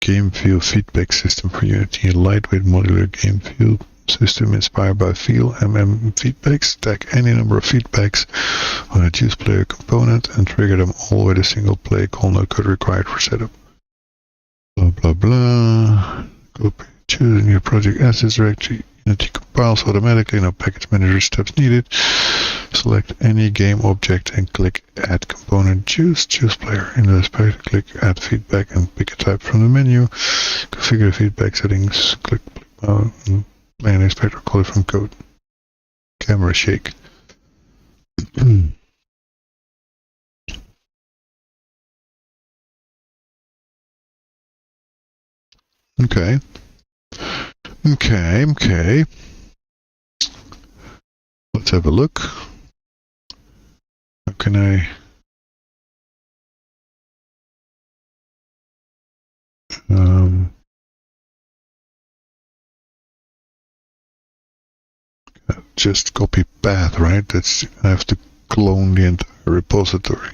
Game feel feedback system for Unity. A lightweight modular game feel system inspired by feel feedbacks. Stack any number of feedbacks on a juice player component and trigger them all with a single play call, no code required for setup. blah blah. Copy. Choosing your project assets directory. Unity compiles automatically. No package manager steps needed. Select any game object and click Add Component. Choose Player. In the space, click Add Feedback and pick a type from the menu. Configure the feedback settings. Click and play an inspector. Call it from code. Camera shake. Okay. Okay. Let's have a look. How can I... just copy path, right? That's, I have to clone the entire repository.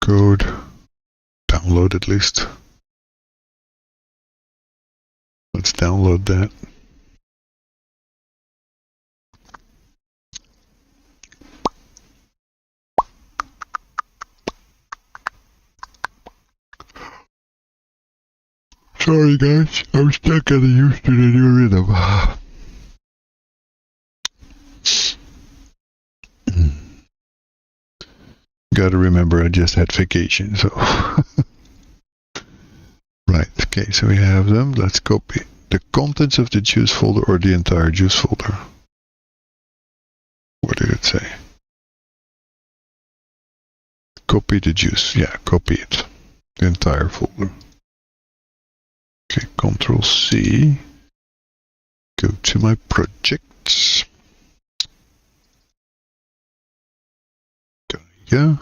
Code. Download at least. Let's download that. Sorry guys, I'm stuck getting used to the new rhythm. Gotta remember I just had vacation, so... Right, okay, so we have them. Let's copy the contents of the juice folder or the entire juice folder. What did it say? Copy the juice. Yeah, copy it. The entire folder. Okay, Control C. Go to my projects. Gaia.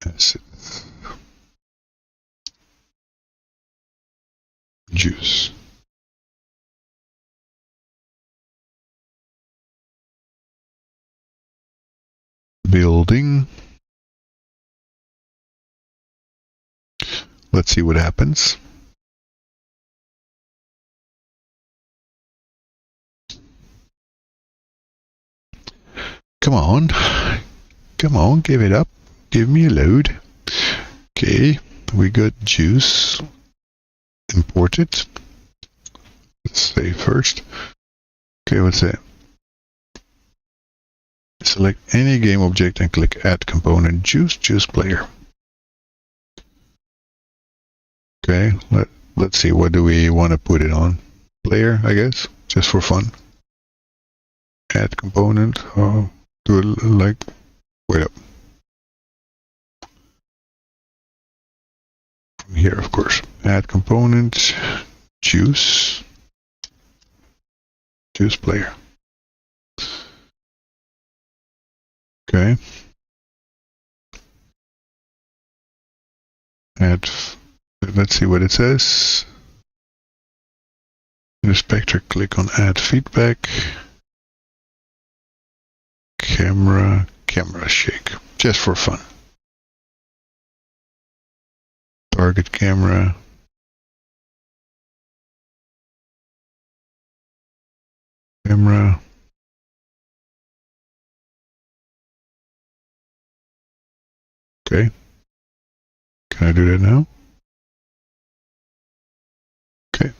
Assets. Juice. Building. Let's see what happens. Come on. Come on, give it up. Give me a load. Okay, we got juice imported. Let's save first. Okay, what's that? Select any game object and click Add Component. Juice Player. Okay, let's see, what do we want to put it on? Player, I guess, just for fun. Add Component. Oh, do it like, wait up. From here, of course. Add Component. Juice Player. Okay. Add, let's see what it says. Inspector, click on Add Feedback. Camera shake, just for fun. Target camera. Okay. Can I do that now? Okay.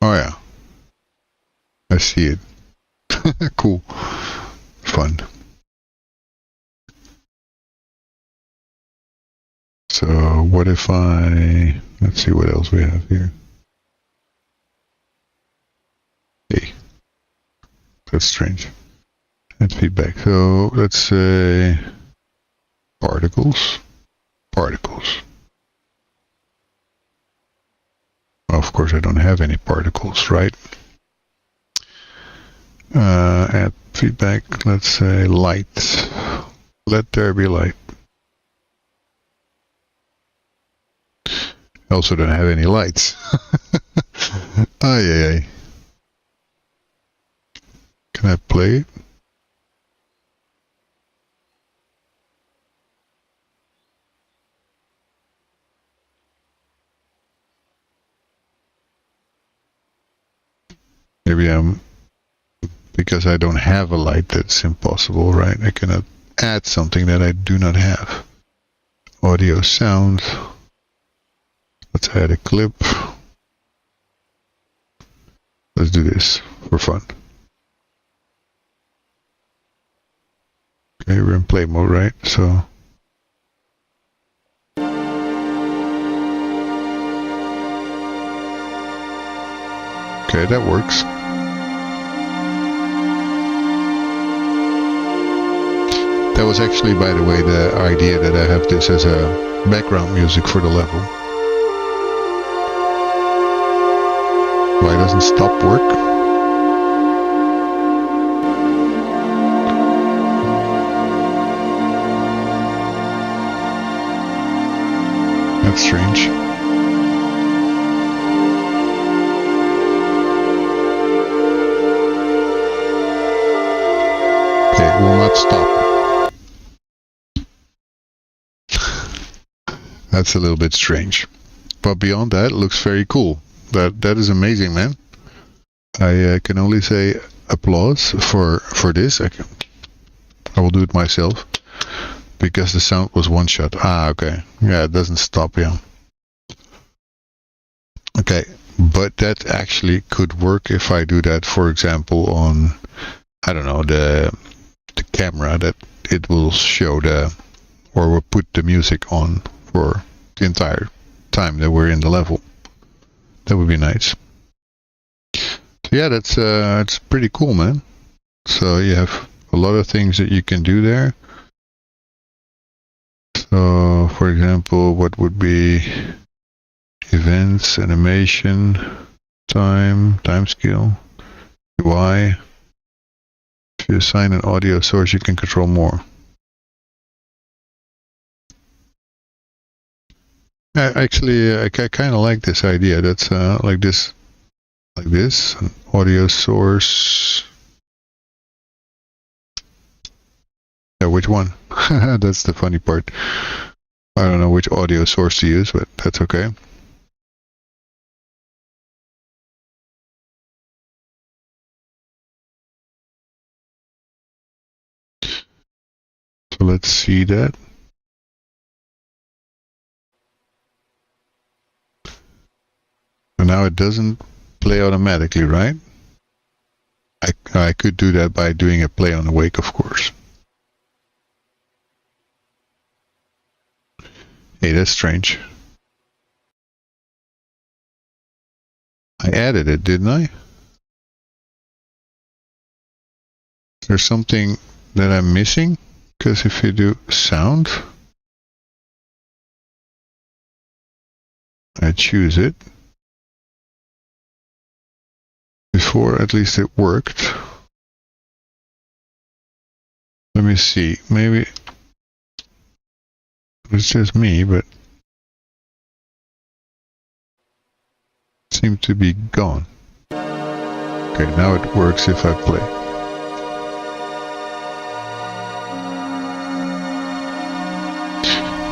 Oh yeah. I see it. Cool. Fun. So what if let's see what else we have here. Hey. That's strange. Add feedback. So let's say particles. Of course, I don't have any particles, right? Add feedback. Let's say light. Let there be light. I also don't have any lights. Ay. Can I play it? Maybe because I don't have a light, that's impossible, right? I cannot add something that I do not have. Audio sound. Let's add a clip. Let's do this for fun. Okay, we're in play mode, right? So okay, that works. That was actually, by the way, the idea that I have this as a background music for the level. Why doesn't stop work? That's strange. Okay, it will not stop. That's a little bit strange. But beyond that, it looks very cool. That is amazing, man. I can only say applause for this. I will do it myself. Because the sound was one shot. Ah, okay. Yeah, it doesn't stop, yeah. Okay, but that actually could work if I do that, for example, on, I don't know, the camera, that it will show or will put the music on for the entire time that we're in the level. That would be nice. So yeah, it's pretty cool, man. So you have a lot of things that you can do there. So, for example, what would be events, animation, time scale, UI. If you assign an audio source, you can control more. Actually, I kind of like this idea. That's like this, an audio source. Yeah, which one? That's the funny part. I don't know which audio source to use, but that's okay. So let's see that. And now it doesn't play automatically, right? I could do that by doing a play on awake, of course. Hey, that's strange. I added it, didn't I? There's something that I'm missing, because if you do sound, I choose it. Before, at least it worked. Let me see, maybe it's just me, but it seemed to be gone. Okay, now it works if I play.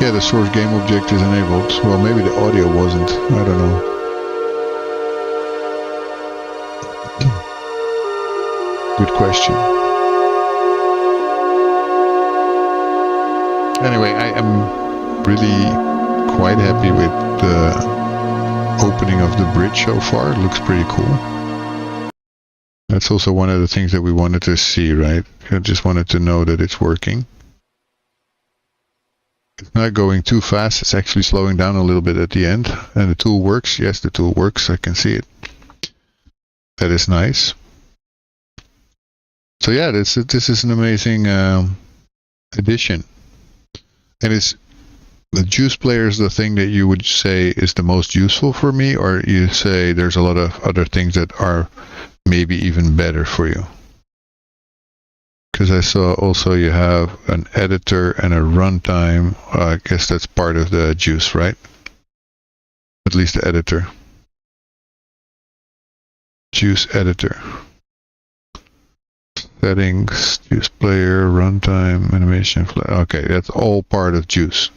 Yeah, the source game object is enabled. Well, maybe the audio wasn't. I don't know. Good question. Anyway, I am really quite happy with the opening of the bridge so far. It looks pretty cool. That's also one of the things that we wanted to see, right? I just wanted to know that it's working. It's not going too fast. It's actually slowing down a little bit at the end. And the tool works. Yes, the tool works. I can see it. That is nice. So yeah, this is an amazing addition. And is the juice player is the thing that you would say is the most useful for me, or you say there's a lot of other things that are maybe even better for you? Because I saw also you have an editor and a runtime. I guess that's part of the juice, right? At least the editor. Juice editor. Settings, juice player, runtime, animation. Okay, that's all part of juice.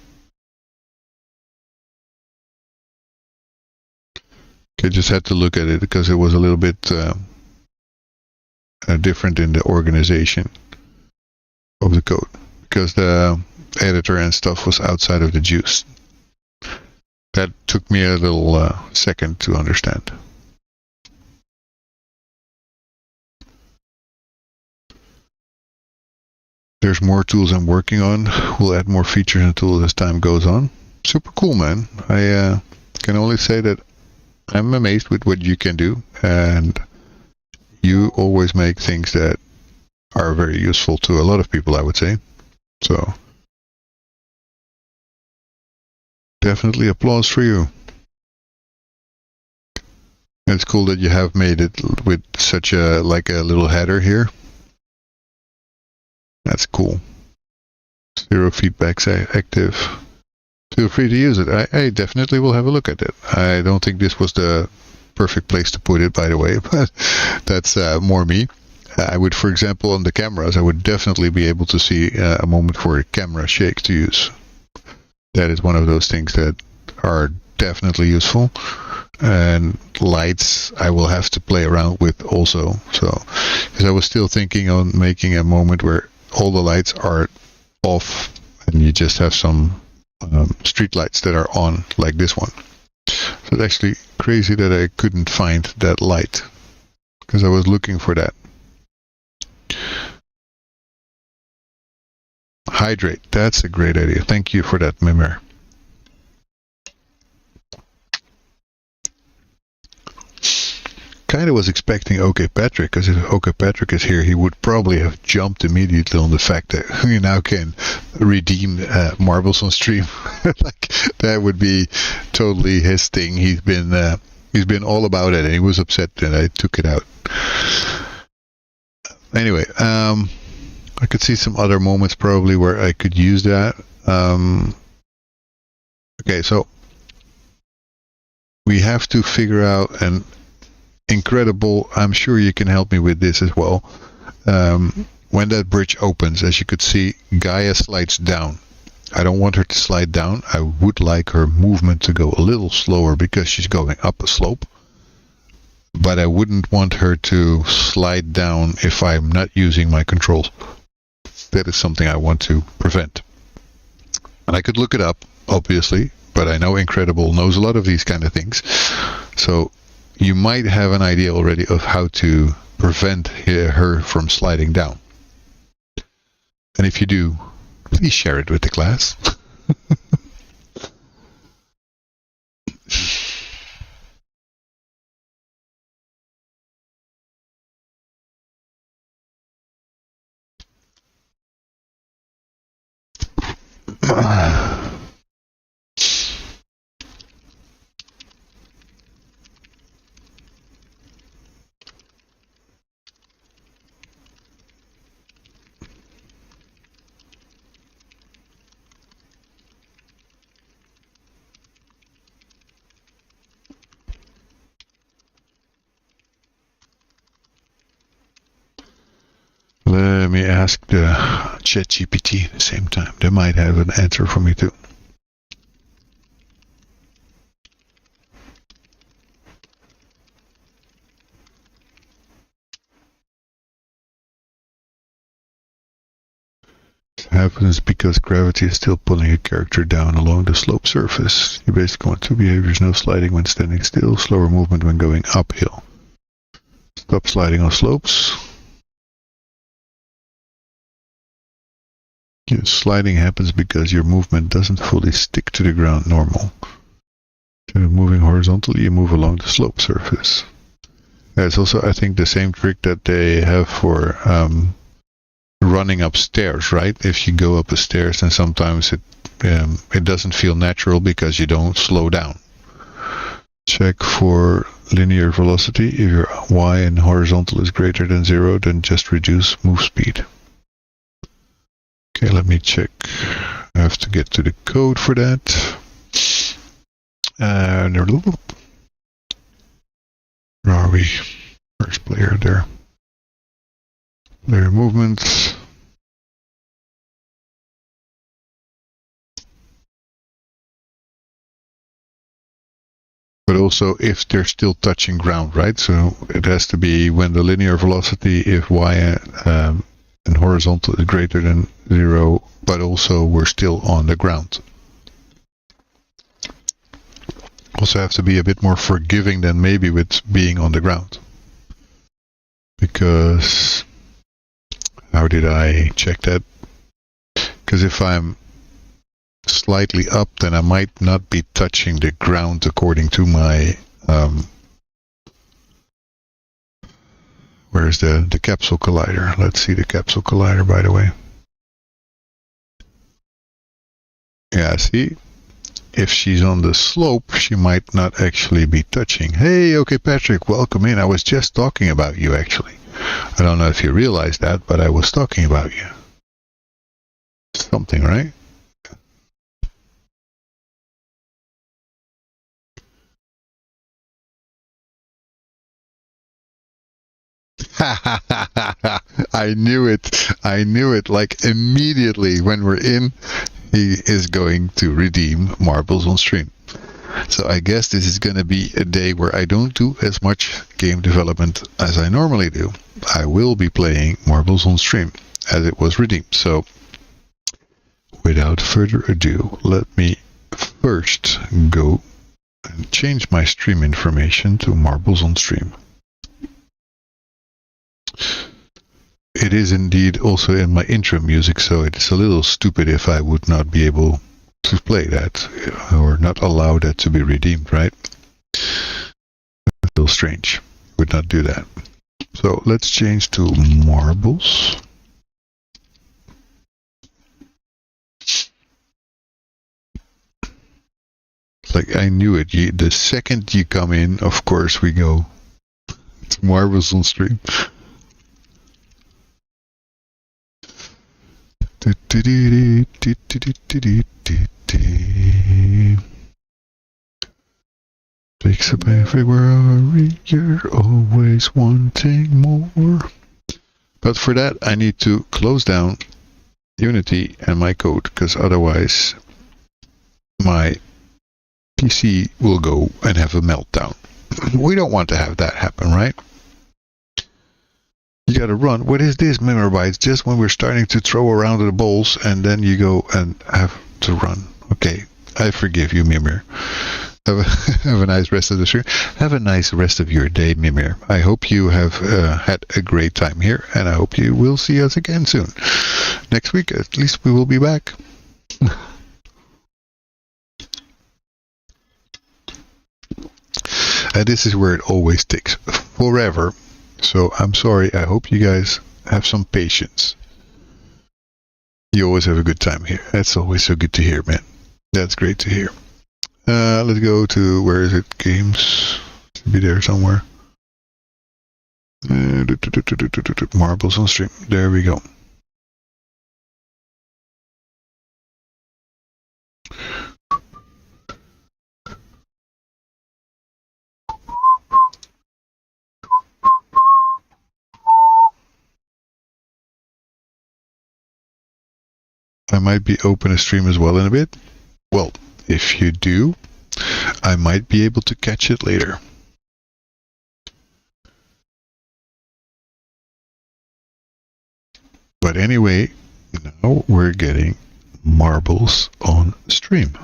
Okay, just had to look at it because it was a little bit different in the organization of the code, because the editor and stuff was outside of the juice. That took me a little second to understand. There's more tools I'm working on. We'll add more features and tools as time goes on. Super cool, man. I can only say that I'm amazed with what you can do, and you always make things that are very useful to a lot of people, I would say. So, definitely applause for you. And it's cool that you have made it with such a, like a little header here. That's cool. 0 feedbacks active. Feel free to use it. I definitely will have a look at it. I don't think this was the perfect place to put it, by the way, but that's more me. I would, for example, on the cameras, I would definitely be able to see a moment for a camera shake to use. That is one of those things that are definitely useful. And lights, I will have to play around with also. So, because I was still thinking on making a moment where all the lights are off and you just have some street lights that are on, like this one. So it's actually crazy that I couldn't find that light, because I was looking for that. Hydrate, that's a great idea. Thank you for that, Mimir. Kind of was expecting OK Patrick, because if OK Patrick is here, he would probably have jumped immediately on the fact that we now can redeem marbles on stream. Like, that would be totally his thing. He's been all about it, and he was upset that I took it out. Anyway, I could see some other moments probably where I could use that. Okay, so we have to figure out an incredible, I'm sure you can help me with this as well. When that bridge opens, as you could see, Gaia slides down. I don't want her to slide down. I would like her movement to go a little slower because she's going up a slope. But I wouldn't want her to slide down if I'm not using my controls. That is something I want to prevent. And I could look it up, obviously, but I know Incredible knows a lot of these kind of things. So you might have an idea already of how to prevent her from sliding down. And if you do, please share it with the class. Let me ask the ChatGPT at the same time. They might have an answer for me too. It happens because gravity is still pulling a character down along the slope surface. You basically want two behaviors: no sliding when standing still, slower movement when going uphill. Stop sliding on slopes. Sliding happens because your movement doesn't fully stick to the ground normal. So moving horizontally, you move along the slope surface. It's also, I think, the same trick that they have for running upstairs, right? If you go up the stairs, then sometimes it doesn't feel natural because you don't slow down. Check for linear velocity. If your y in horizontal is greater than 0, then just reduce move speed. Okay, let me check. I have to get to the code for that. Where are we? First player there. Player movements. But also if they're still touching ground, right? So it has to be when the linear velocity, if y and horizontal is greater than 0, but also we're still on the ground. Also have to be a bit more forgiving than maybe with being on the ground. Because, how did I check that? Because if I'm slightly up, then I might not be touching the ground according to my where's the capsule collider? Let's see the capsule collider, by the way. Yeah, see? If she's on the slope, she might not actually be touching. Hey, okay, Patrick, welcome in. I was just talking about you, actually. I don't know if you realize that, but I was talking about you. Something, right? I knew it. I knew it. Like immediately when we're in, he is going to redeem marbles on stream. So I guess this is going to be a day where I don't do as much game development as I normally do. I will be playing marbles on stream as it was redeemed. So without further ado, let me first go and change my stream information to marbles on stream. It is indeed also in my intro music, so it's a little stupid if I would not be able to play that, or not allow that to be redeemed, right? A little strange. Would not do that. So let's change to marbles. Like I knew it. The second you come in, of course, we go to marbles on stream. Takes up every warrior, always wanting more. But for that, I need to close down Unity and my code, because otherwise my PC will go and have a meltdown. We don't want to have that happen, right? You gotta run. What is this, Mimmerbytes? Just when we're starting to throw around the balls, and then you go and have to run. Okay, I forgive you, Mimir. Have a nice rest of the stream. Have a nice rest of your day, Mimir. I hope you have had a great time here, and I hope you will see us again soon. Next week, at least we will be back. And this is where it always takes forever. So I'm sorry. I hope you guys have some patience. You always have a good time here. That's always so good to hear, man. That's great to hear. Let's go to, where is it? Games. Should be there somewhere. Marbles on stream. There we go. I might be open a stream as well in a bit. Well, if you do, I might be able to catch it later. But anyway, now we're getting marbles on stream.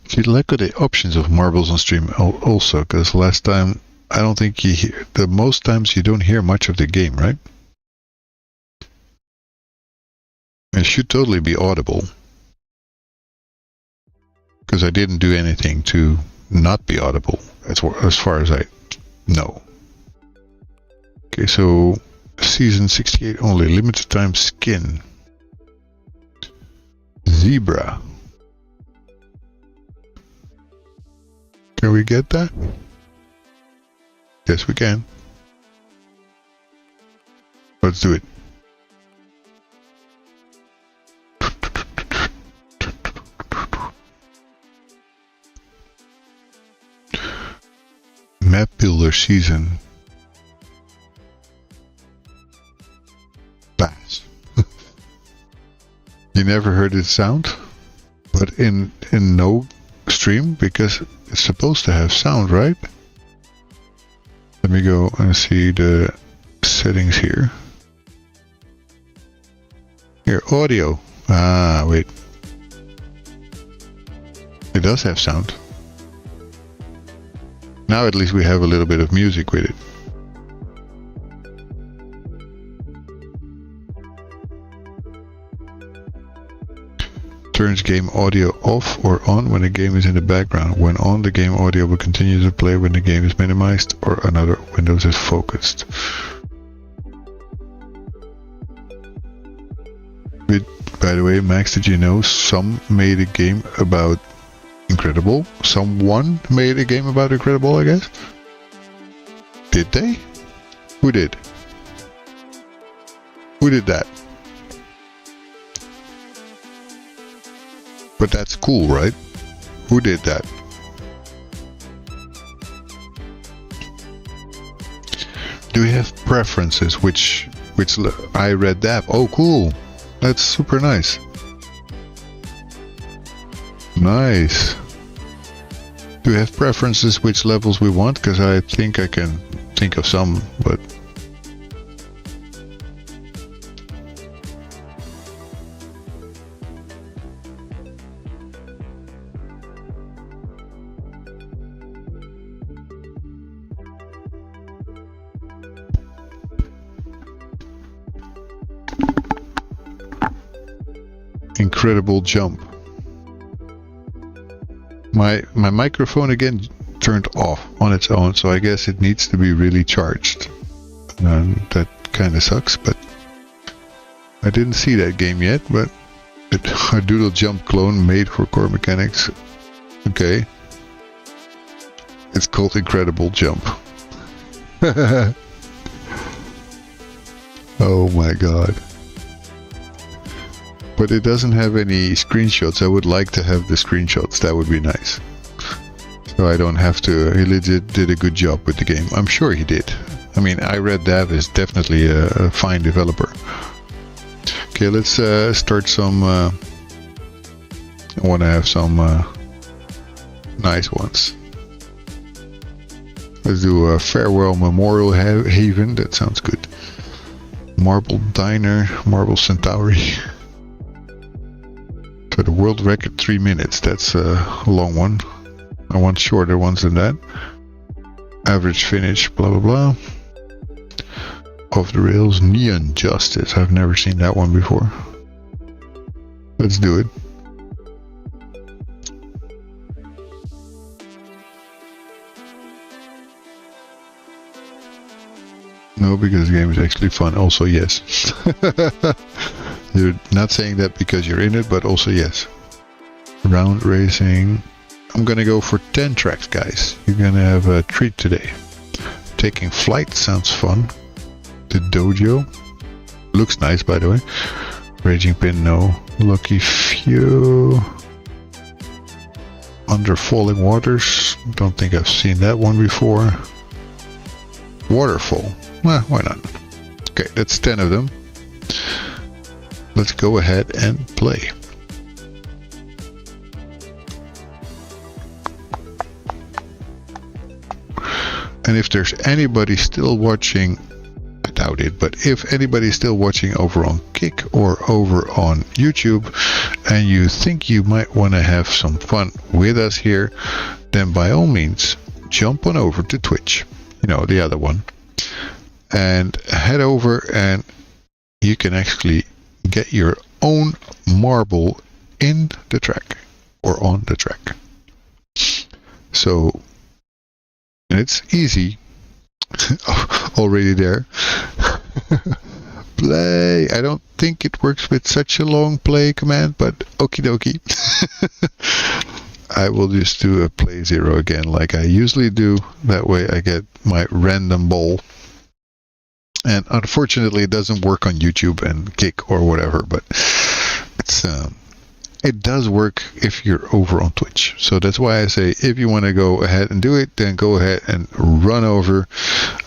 If you look at the options of marbles on stream also, because last time, I don't think you hear, the most times you don't hear much of the game, right? It should totally be audible. Because I didn't do anything to not be audible, as far as I know. Okay, so season 68 only, limited time skin. Zebra. Can we get that? Yes, we can. Let's do it. Map builder season. Bass. You never heard it sound? But in no stream because it's supposed to have sound, right? Let me go and see the settings here. Here, audio. Ah, wait. It does have sound. Now at least we have a little bit of music with it. Turns game audio off or on when the game is in the background. When on, the game audio will continue to play when the game is minimized or another window is focused. By the way, Max, did you know some made a game about Incredible? Someone made a game about Incredible, I guess? Did they? Who did? Who did that? But that's cool, right? Who did that? Do you have preferences? Which I read that. Oh, cool. That's super nice. Nice. Do you have preferences which levels we want? Because I think I can think of some, but... Incredible jump. My microphone again turned off on its own, so I guess it needs to be really charged. That kind of sucks, but I didn't see that game yet. But a doodle jump clone made for core mechanics. Okay, it's called Incredible Jump. Oh my god. But it doesn't have any screenshots. I would like to have the screenshots. That would be nice. So I don't have to... He legit did a good job with the game. I'm sure he did. I mean, I read Dav is definitely a fine developer. Okay, let's start some... I want to have some nice ones. Let's do a Farewell Memorial Haven. That sounds good. Marble Diner. Marble Centauri. So the world record 3 minutes, that's a long one. I want shorter ones than that. Average finish, blah blah blah. Off the rails, Neon Justice. I've never seen that one before. Let's do it. No, because the game is actually fun. Also, yes. You're not saying that because you're in it, but also yes. Round racing. I'm gonna go for 10 tracks, guys. You're gonna have a treat today. Taking Flight sounds fun. The Dojo. Looks nice, by the way. Raging Pin, no. Lucky Few. Under Falling Waters. Don't think I've seen that one before. Waterfall. Well, why not? Okay, that's 10 of them. Let's go ahead and play. And if there's anybody still watching, I doubt it, but if anybody's still watching over on Kick or over on YouTube and you think you might want to have some fun with us here, then by all means jump on over to Twitch, you know, the other one, and head over and you can actually get your own marble in the track or on the track. So it's easy. Already there. Play. I don't think it works with such a long play command, but okie dokie. I will just do a play 0 again like I usually do. That way I get my random ball. And unfortunately it doesn't work on YouTube and Kick or whatever, but it's it does work if you're over on Twitch. So that's why I say if you want to go ahead and do it, then go ahead and run over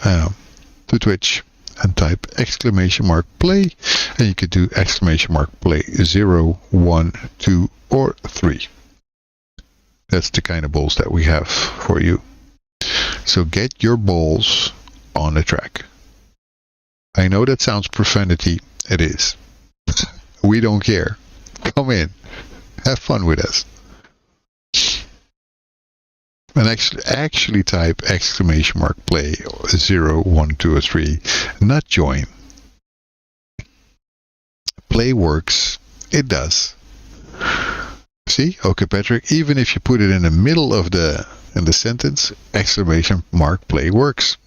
to Twitch and type !play, and you could do !play 0, 1, 2 or 3. That's the kind of balls that we have for you. So get your balls on the track. I know that sounds profanity. It is. We don't care. Come in. Have fun with us. And actually type !play 0, 1, 2, or 3. Not join. Play works. It does. See? Okay, Patrick. Even if you put it in the middle of the sentence, !play works.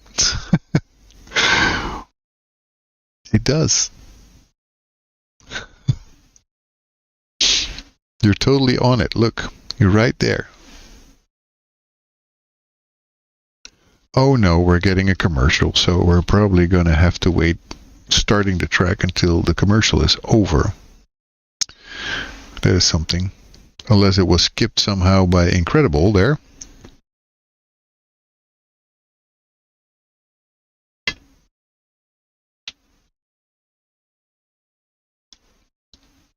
It does. You're totally on it. Look, you're right there. Oh no, we're getting a commercial, so we're probably going to have to wait starting the track until the commercial is over. That is something. Unless it was skipped somehow by Incredible there.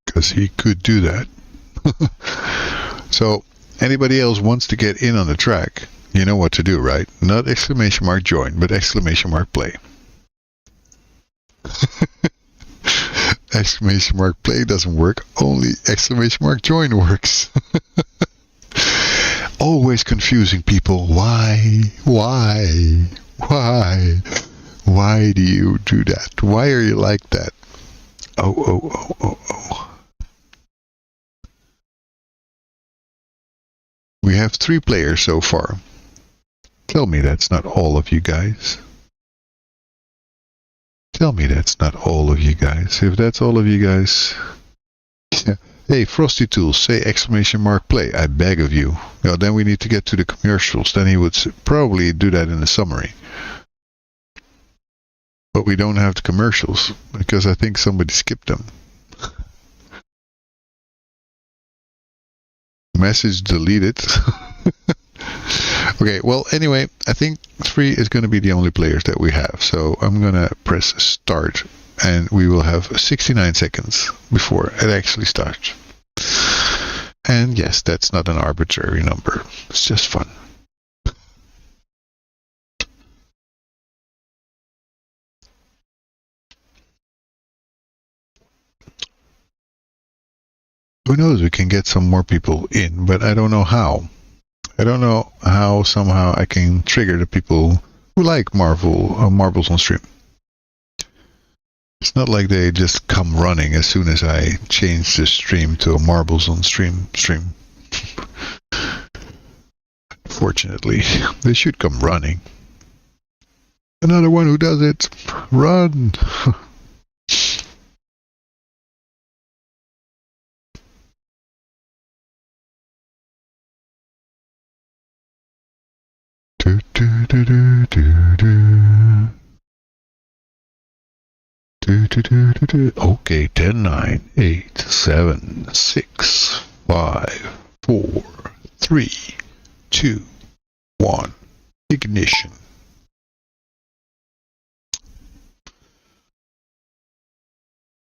Because he could do that. So, anybody else wants to get in on the track, you know what to do, right? Not !join, but !play. !play doesn't work, only !join works. Always confusing people. Why? Why do you do that? Why are you like that? Oh. We have 3 players so far. Tell me that's not all of you guys. Tell me that's not all of you guys. If that's all of you guys... Yeah. Hey, Frosty Tools, say !play. I beg of you. Well, then we need to get to the commercials. Then he would probably do that in the summary. But we don't have the commercials, because I think somebody skipped them. Message deleted. Okay, well, anyway, I think 3 is going to be the only players that we have. So I'm going to press start, and we will have 69 seconds before it actually starts. And yes, that's not an arbitrary number. It's just fun. Who knows, we can get some more people in, but I don't know how. I don't know how somehow I can trigger the people who like marbles on stream. It's not like they just come running as soon as I change the stream to a marbles on stream. Fortunately, they should come running. Another one who does it. Run! Okay, 10, 9, 8, 7, 6, 5, 4, 3, 2, 1. Ignition.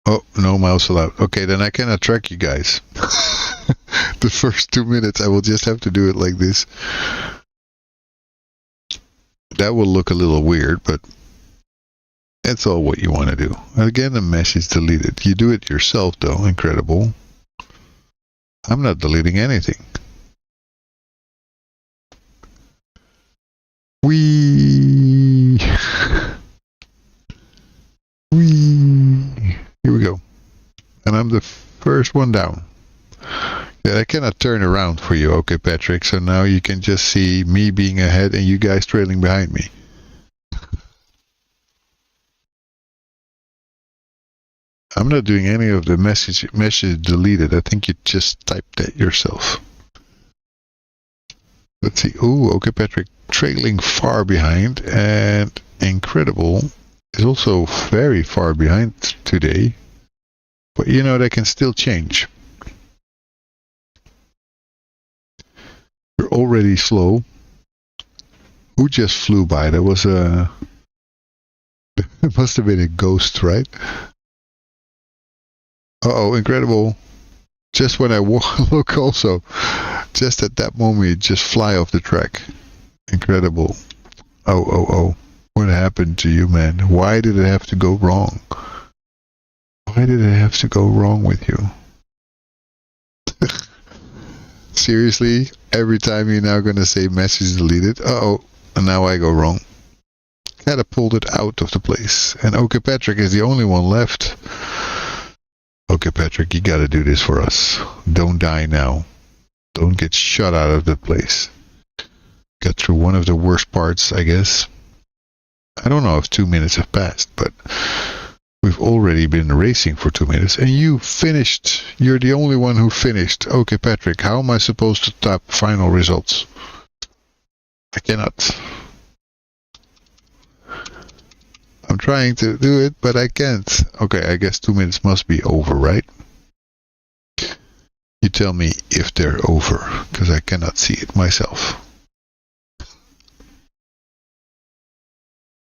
Oh, no mouse allowed. Okay, then I cannot track you guys. The first 2 minutes I will just have to do it like this. That will look a little weird, but that's all what you want to do. Again, the message deleted. You do it yourself, though. Incredible. I'm not deleting anything. Whee! Whee! Here we go. And I'm the first one down. Yeah, I cannot turn around for you, okay, Patrick? So now you can just see me being ahead and you guys trailing behind me. I'm not doing any of the message deleted. I think you just typed that yourself. Let's see. Oh, okay, Patrick. Trailing far behind, and Incredible is also very far behind today. But you know, that can still change. You're already slow. Who just flew by? That was a... It must have been a ghost, right? Uh-oh, Incredible. Just when I look also, just at that moment, you just fly off the track. Incredible. Oh. What happened to you, man? Why did it have to go wrong? Why did it have to go wrong with you? Seriously? Every time you're now going to say message deleted? Uh-oh. And now I go wrong. Catapulted out of the place. And OK Patrick is the only one left. OK Patrick, you gotta do this for us. Don't die now. Don't get shot out of the place. Got through one of the worst parts, I guess. I don't know if 2 minutes have passed, but we've already been racing for 2 minutes, and you finished. You're the only one who finished. OK Patrick, how am I supposed to tap final results? I cannot. I'm trying to do it, but I can't. Okay, I guess 2 minutes must be over, right? You tell me if they're over, because I cannot see it myself.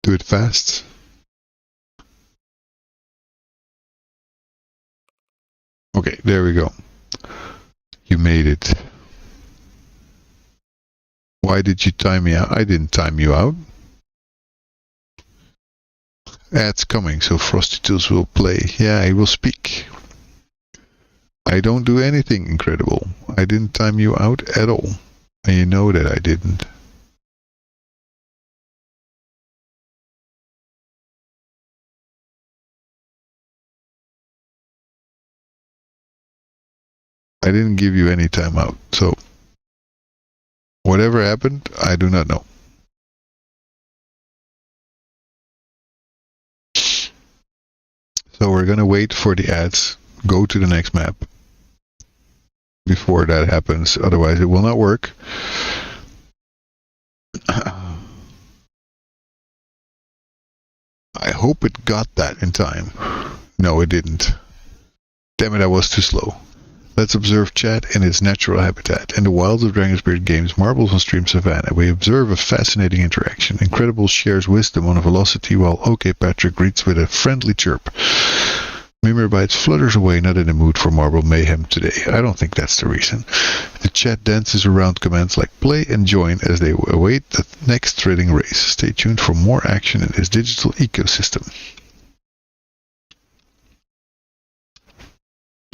Do it fast. Okay, there we go. You made it. Why did you time me out? I didn't time you out. Ads coming, so Frosty Tools will play. Yeah, he will speak. I don't do anything incredible. I didn't time you out at all. And you know that I didn't. I didn't give you any time out. So, whatever happened, I do not know. So we're gonna wait for the ads, go to the next map before that happens, otherwise it will not work. I hope it got that in time. No, it didn't. Damn it, I was too slow. Let's observe chat in its natural habitat. In the wilds of Dragonspirit Games, marbles on stream savannah, we observe a fascinating interaction. Incredible shares wisdom on a velocity, while OK Patrick greets with a friendly chirp. Mimirbites flutters away, not in the mood for marble mayhem today. I don't think that's the reason. The chat dances around commands like play and join as they await the next thrilling race. Stay tuned for more action in this digital ecosystem.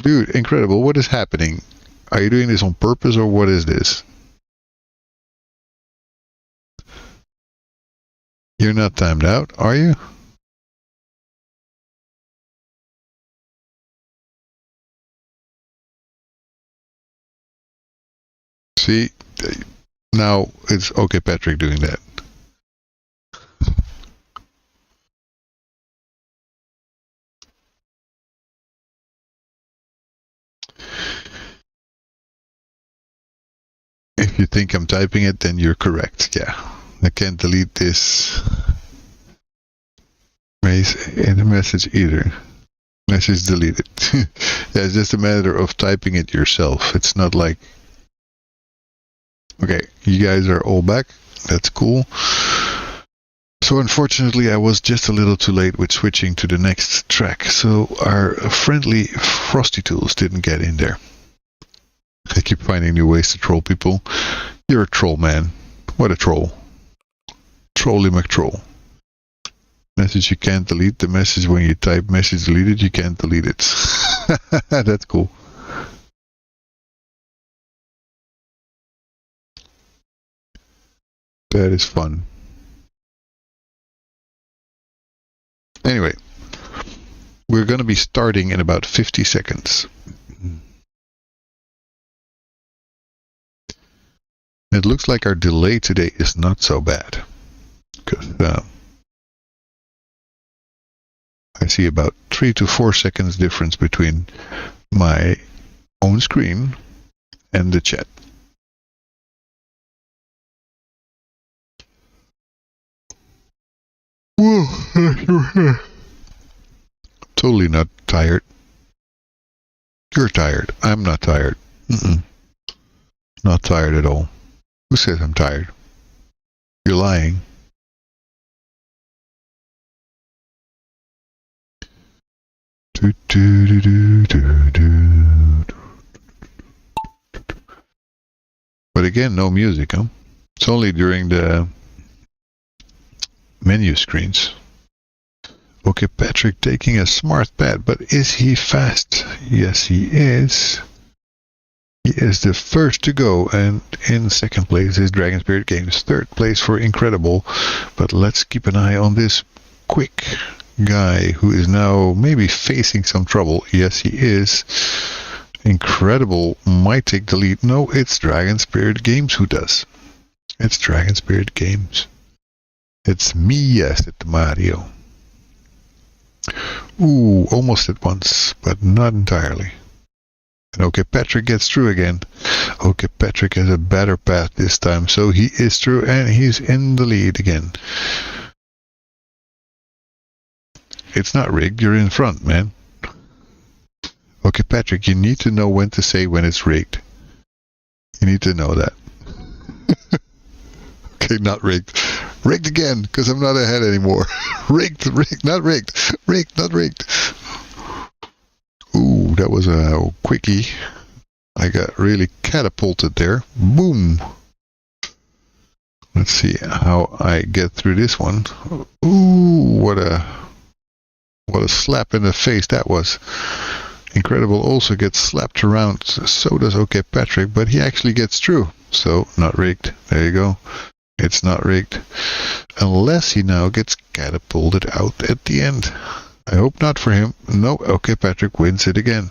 Dude, incredible. What is happening? Are you doing this on purpose or what is this? You're not timed out, are you? See? Now it's OK Patrick doing that. If you think I'm typing it, then you're correct. Yeah. I can't delete this race in the message either. Message deleted. Yeah, it's just a matter of typing it yourself. It's not like... Okay, you guys are all back. That's cool. So unfortunately, I was just a little too late with switching to the next track. So our friendly Frosty Tools didn't get in there. I keep finding new ways to troll people. You're a troll, man. What a troll. Trolly McTroll. Message you can't delete. The message when you type message deleted, you can't delete it. That's cool. That is fun. Anyway, we're going to be starting in about 50 seconds. It looks like our delay today is not so bad. Because I see about 3 to 4 seconds difference between my own screen and the chat. Whoa. Totally not tired. You're tired. I'm not tired. Not tired at all. Who says I'm tired? You're lying. Do, do, do, do, do, do. But again, no music, huh? It's only during the menu screens. Okay, Patrick taking a smart bet, but is he fast? Yes, he is. He is the first to go, and in second place is Dragonspirit Games. Third place for Incredible, but let's keep an eye on this quick guy who is now maybe facing some trouble. Yes, he is. Incredible might take the lead. No, it's Dragonspirit Games who does. It's Dragonspirit Games. It's me, yes, at Mario. Ooh, almost at once, but not entirely. And okay, Patrick gets through again. Okay, Patrick has a better path this time, so he is through and he's in the lead again. It's not rigged, you're in front, man. Okay, Patrick, you need to know when to say when it's rigged. You need to know that. Okay, not rigged. Rigged again, because I'm not ahead anymore. Rigged, not rigged. Rigged, not rigged. Ooh, that was a quickie. I got really catapulted there. Boom. Let's see how I get through this one. Ooh, what a slap in the face that was. Incredible also gets slapped around. So does OK Patrick, but he actually gets through. So, not rigged. There you go. It's not rigged. Unless he now gets catapulted out at the end. I hope not for him. No, OK Patrick wins it again.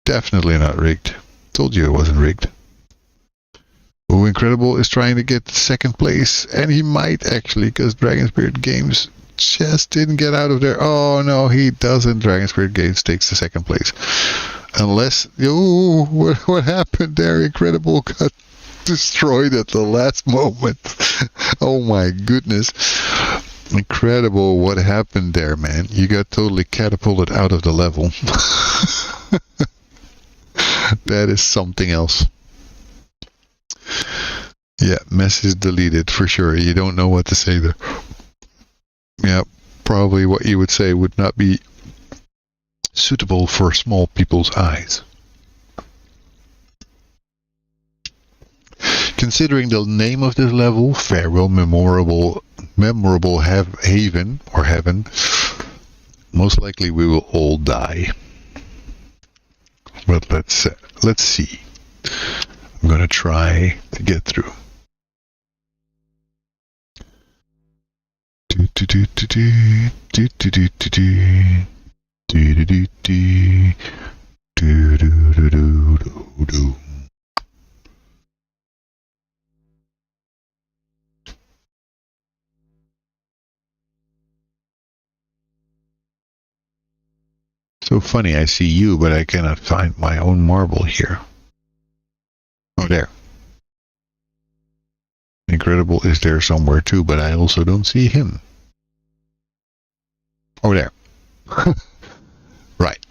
Definitely not rigged. Told you it wasn't rigged. Oh, Incredible is trying to get second place. And he might actually, because Dragonspirit Games just didn't get out of there. Oh no, he doesn't. Dragonspirit Games takes the second place. Unless... Oh, what happened there? Incredible got destroyed at the last moment. Oh my goodness. Incredible what happened there, man. You got totally catapulted out of the level. That is something else. Yeah, message deleted for sure. You don't know what to say there. Yeah, probably what you would say would not be suitable for small people's eyes. Considering the name of this level, Farewell Memorable Haven, or Heaven, most likely we will all die. But let's see. I'm gonna try to get through. So funny, I see you, but I cannot find my own marble here. Oh, there. Incredible is there somewhere too, but I also don't see him. Oh, there. Right.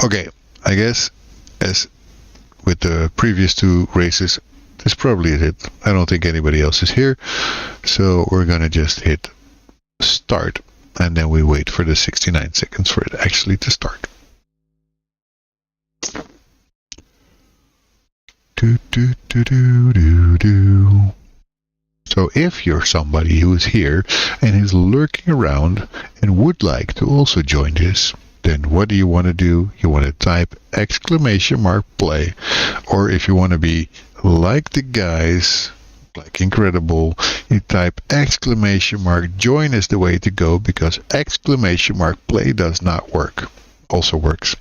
Okay, I guess, as with the previous two races, this probably is it. I don't think anybody else is here, so we're gonna just hit start, and then we wait for the 69 seconds for it actually to start. So if you're somebody who is here and is lurking around and would like to also join this, then what do you want to do? You want to type !play, or if you want to be like the guys, like Incredible, you type !join is the way to go, because !play does not work. Also works.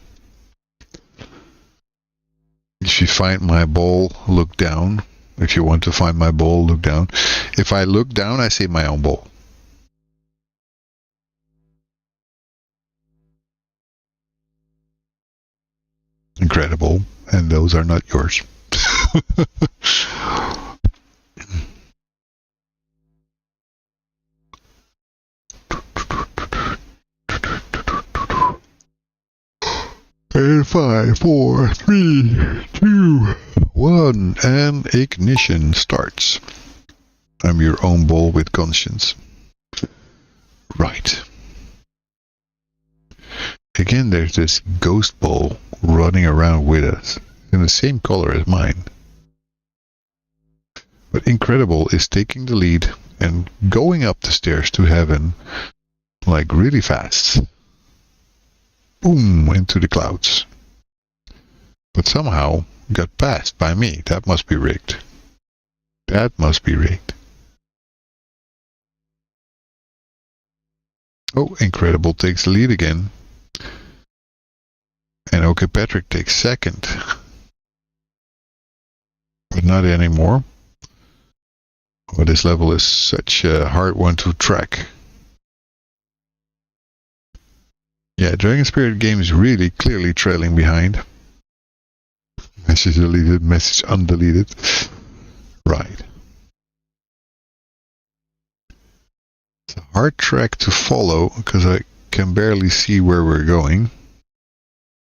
If you find my ball, look down. If you want to find my ball, look down. If I look down, I see my own ball. Incredible. And those are not yours. And 5, 4, 3, 2, 1, and ignition starts. I'm your own ball with conscience. Right. Again, there's this ghost ball running around with us, in the same color as mine. But Incredible is taking the lead and going up the stairs to heaven like really fast. Boom, into the clouds. But somehow got passed by me. That must be rigged. That must be rigged. Oh, Incredible takes the lead again. And OK Patrick takes second. But not anymore. Oh, this level is such a hard one to track. Yeah, Dragonspirit Games really clearly trailing behind. Message deleted, message undeleted. Right. It's a hard track to follow because I can barely see where we're going.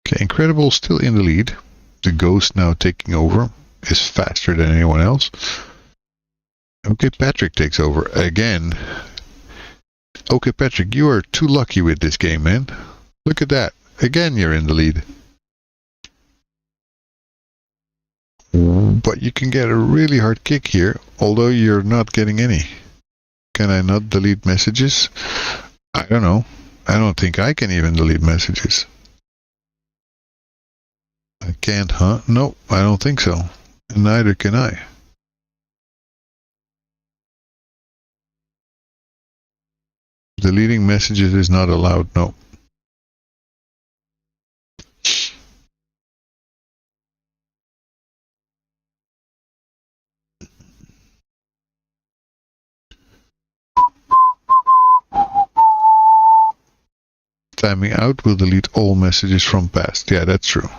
Okay, Incredible still in the lead. The Ghost now taking over. Is faster than anyone else. Okay, Patrick takes over again. Okay, Patrick, you are too lucky with this game, man. Look at that. Again, you're in the lead. But you can get a really hard kick here, although you're not getting any. Can I not delete messages? I don't know. I don't think I can even delete messages. I can't, huh? No, I don't think so. And neither can I. Deleting messages is not allowed, no. Timing out will delete all messages from past. Yeah, that's true.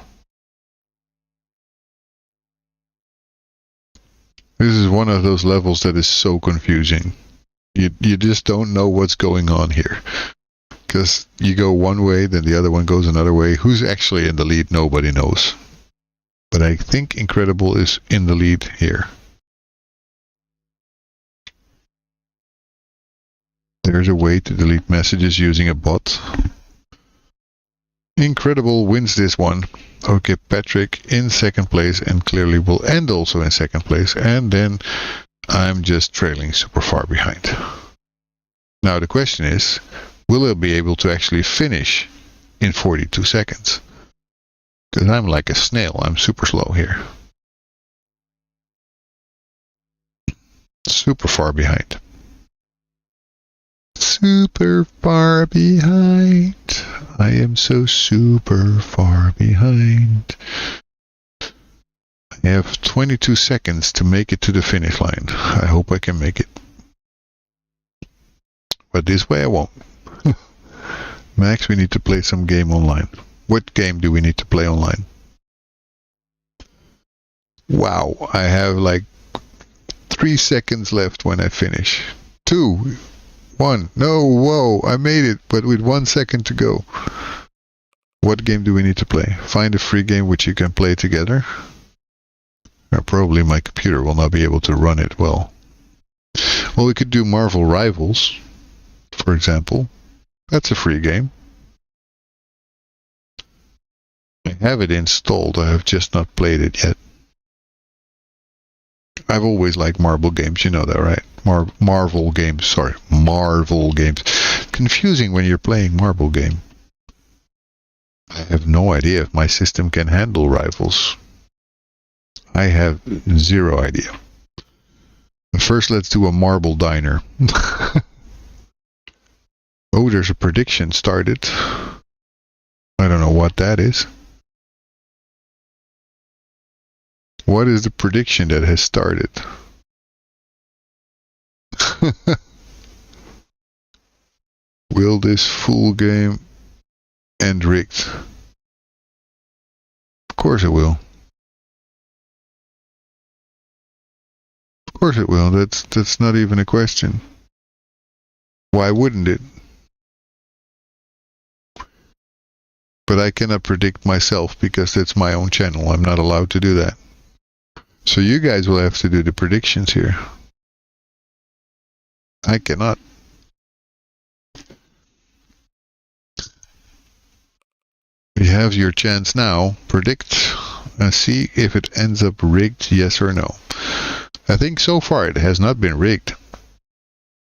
This is one of those levels that is so confusing. You just don't know what's going on here. Because you go one way, then the other one goes another way. Who's actually in the lead, nobody knows. But I think Incredible is in the lead here. There's a way to delete messages using a bot. Incredible wins this one. Okay, Patrick in second place and clearly will end also in second place. And then I'm just trailing super far behind. Now the question is, will I be able to actually finish in 42 seconds? Because I'm like a snail. I'm super slow here. Super far behind. Super far behind. I am so super far behind. I have 22 seconds to make it to the finish line. I hope I can make it. But this way I won't. Max, we need to play some game online. What game do we need to play online? Wow, I have like 3 seconds left when I finish. 2, 1. No, whoa, I made it, but with 1 second to go. What game do we need to play? Find a free game which you can play together. Probably my computer will not be able to run it well. Well, we could do Marvel Rivals, for example. That's a free game. I have it installed, I have just not played it yet. I've always liked Marvel games, you know that, right? Marvel games, sorry. Marvel games. Confusing when you're playing Marvel game. I have no idea if my system can handle Rivals. I have zero idea. But first, let's do a marble diner. Oh, there's a prediction started. I don't know what that is. What is the prediction that has started? Will this full game end rigged? Of course it will. Of course it will. That's not even a question. Why wouldn't it? But I cannot predict myself because that's my own channel. I'm not allowed to do that. So you guys will have to do the predictions here. I cannot. You have your chance now. Predict and see if it ends up rigged, yes or no. I think so far it has not been rigged.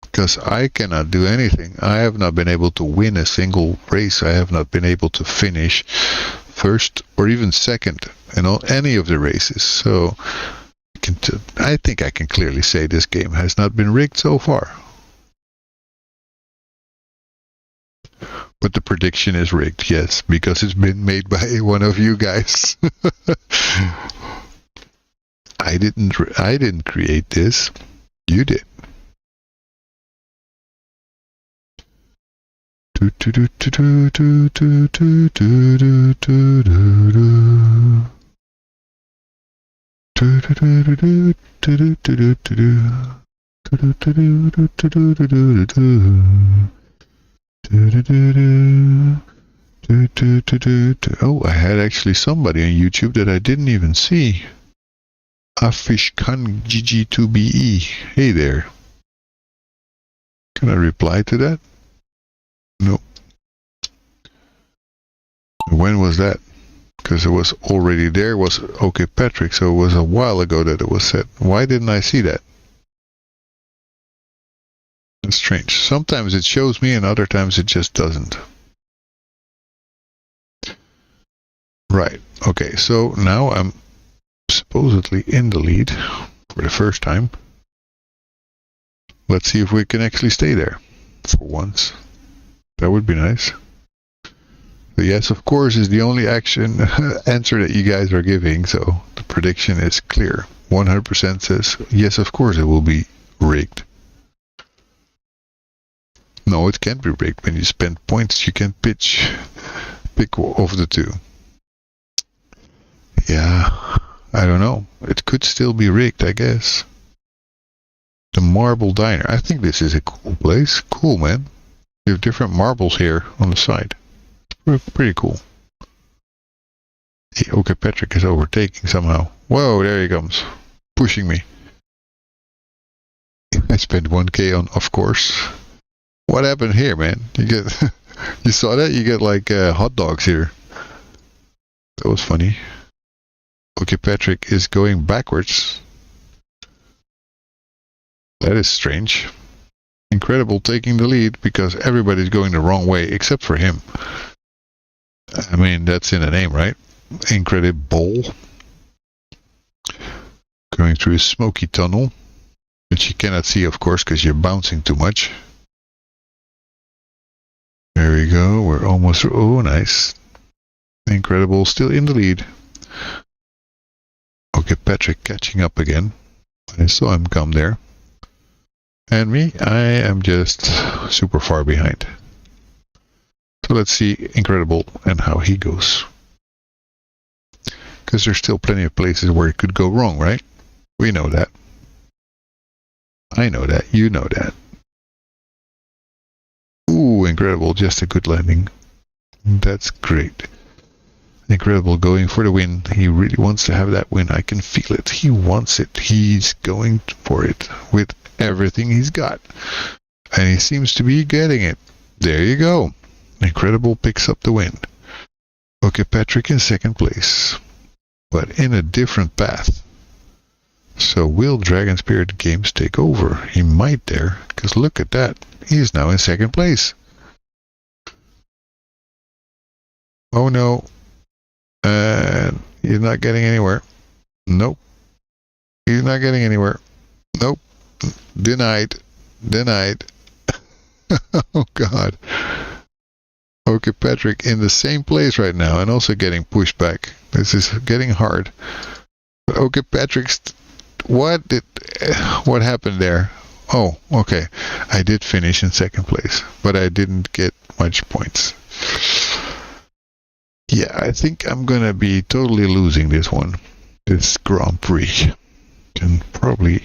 Because I cannot do anything. I have not been able to win a single race. I have not been able to finish first or even second in any of the races. So I think I can clearly say this game has not been rigged so far. But the prediction is rigged, yes, because it's been made by one of you guys. I didn't create this. You did. Oh, I had actually somebody on YouTube that I didn't even see. Afishkan GG2BE. Hey there. Can I reply to that? No. When was that? Because it was already there. Was okay, Patrick. So it was a while ago that it was set. Why didn't I see that? That's strange. Sometimes it shows me and other times it just doesn't. Right. Okay, so now I'm supposedly in the lead for the first time. Let's see if we can actually stay there for once. That would be nice. The yes, of course, is the only answer that you guys are giving, so the prediction is clear. 100% says, yes, of course, it will be rigged. No, it can't be rigged. When you spend points, you can pick of the two. Yeah, I don't know. It could still be rigged, I guess. The Marble Diner. I think this is a cool place. Cool, man. You have different marbles here on the side. Pretty cool. Hey, okay, Patrick is overtaking somehow. Whoa, there he comes. Pushing me. I spent 1k on, of course. What happened here, man? You get... you saw that? You get like hot dogs here. That was funny. Okay, Patrick is going backwards. That is strange. Incredible taking the lead because everybody's going the wrong way except for him. I mean, that's in the name, right? Incredible. Going through a smoky tunnel, which you cannot see, of course, because you're bouncing too much. There we go. We're almost... Oh, nice. Incredible. Still in the lead. Okay, Patrick catching up again. I saw him come there. And me, I am just super far behind. So let's see Incredible and how he goes. Because there's still plenty of places where it could go wrong, right? We know that. I know that. You know that. Ooh, Incredible. Just a good landing. That's great. Incredible going for the win. He really wants to have that win. I can feel it. He wants it. He's going for it with everything he's got. And he seems to be getting it. There you go. Incredible picks up the win. Okay, Patrick in second place. But in a different path. So will Dragonspirit Games take over? He might there. Because look at that. He's now in second place. Oh no. He's not getting anywhere. Nope. He's not getting anywhere. Nope. Denied. Denied. Oh God. Okay, Patrick in the same place right now and also getting pushed back. This is getting hard. Okay, Patrick's... What happened there? Oh, okay. I did finish in second place, but I didn't get much points. Yeah, I think I'm gonna be totally losing this one. This Grand Prix. Can probably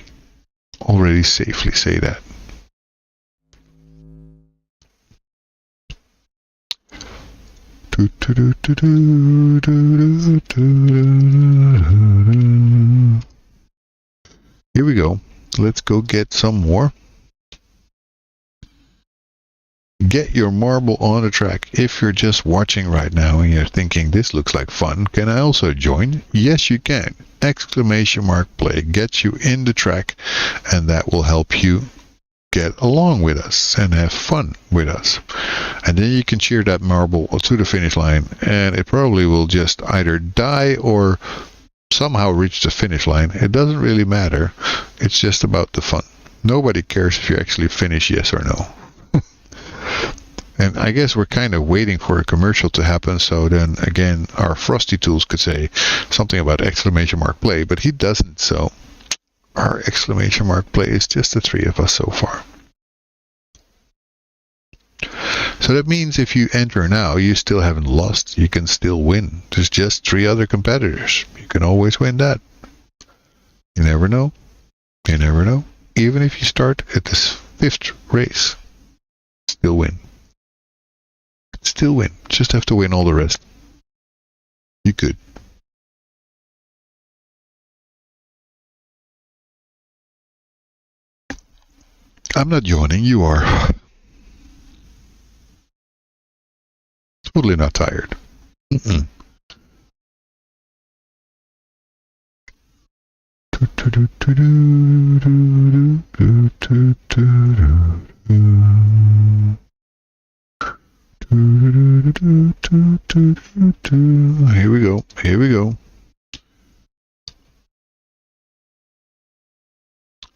already safely say that. Here we go. Let's go get some more. Get your marble on the track. If you're just watching right now and you're thinking, this looks like fun, can I also join? Yes, you can. Exclamation mark play gets you in the track, and that will help you get along with us and have fun with us. And then you can cheer that marble to the finish line, and it probably will just either die or somehow reach the finish line. It doesn't really matter. It's just about the fun. Nobody cares if you actually finish, yes or no. And I guess we're kind of waiting for a commercial to happen, so then again our Frosty Tools could say something about exclamation mark play, but he doesn't, so our exclamation mark play is just the three of us so far. So that means if you enter now, you still haven't lost. You can still win. There's just 3 other competitors. You can always win that. You never know. You never know. Even if you start at this 5th race, still win. Still win. Just have to win all the rest. You could. I'm not joining, you are. Totally not tired. Mm-mm. Here we go. Here we go.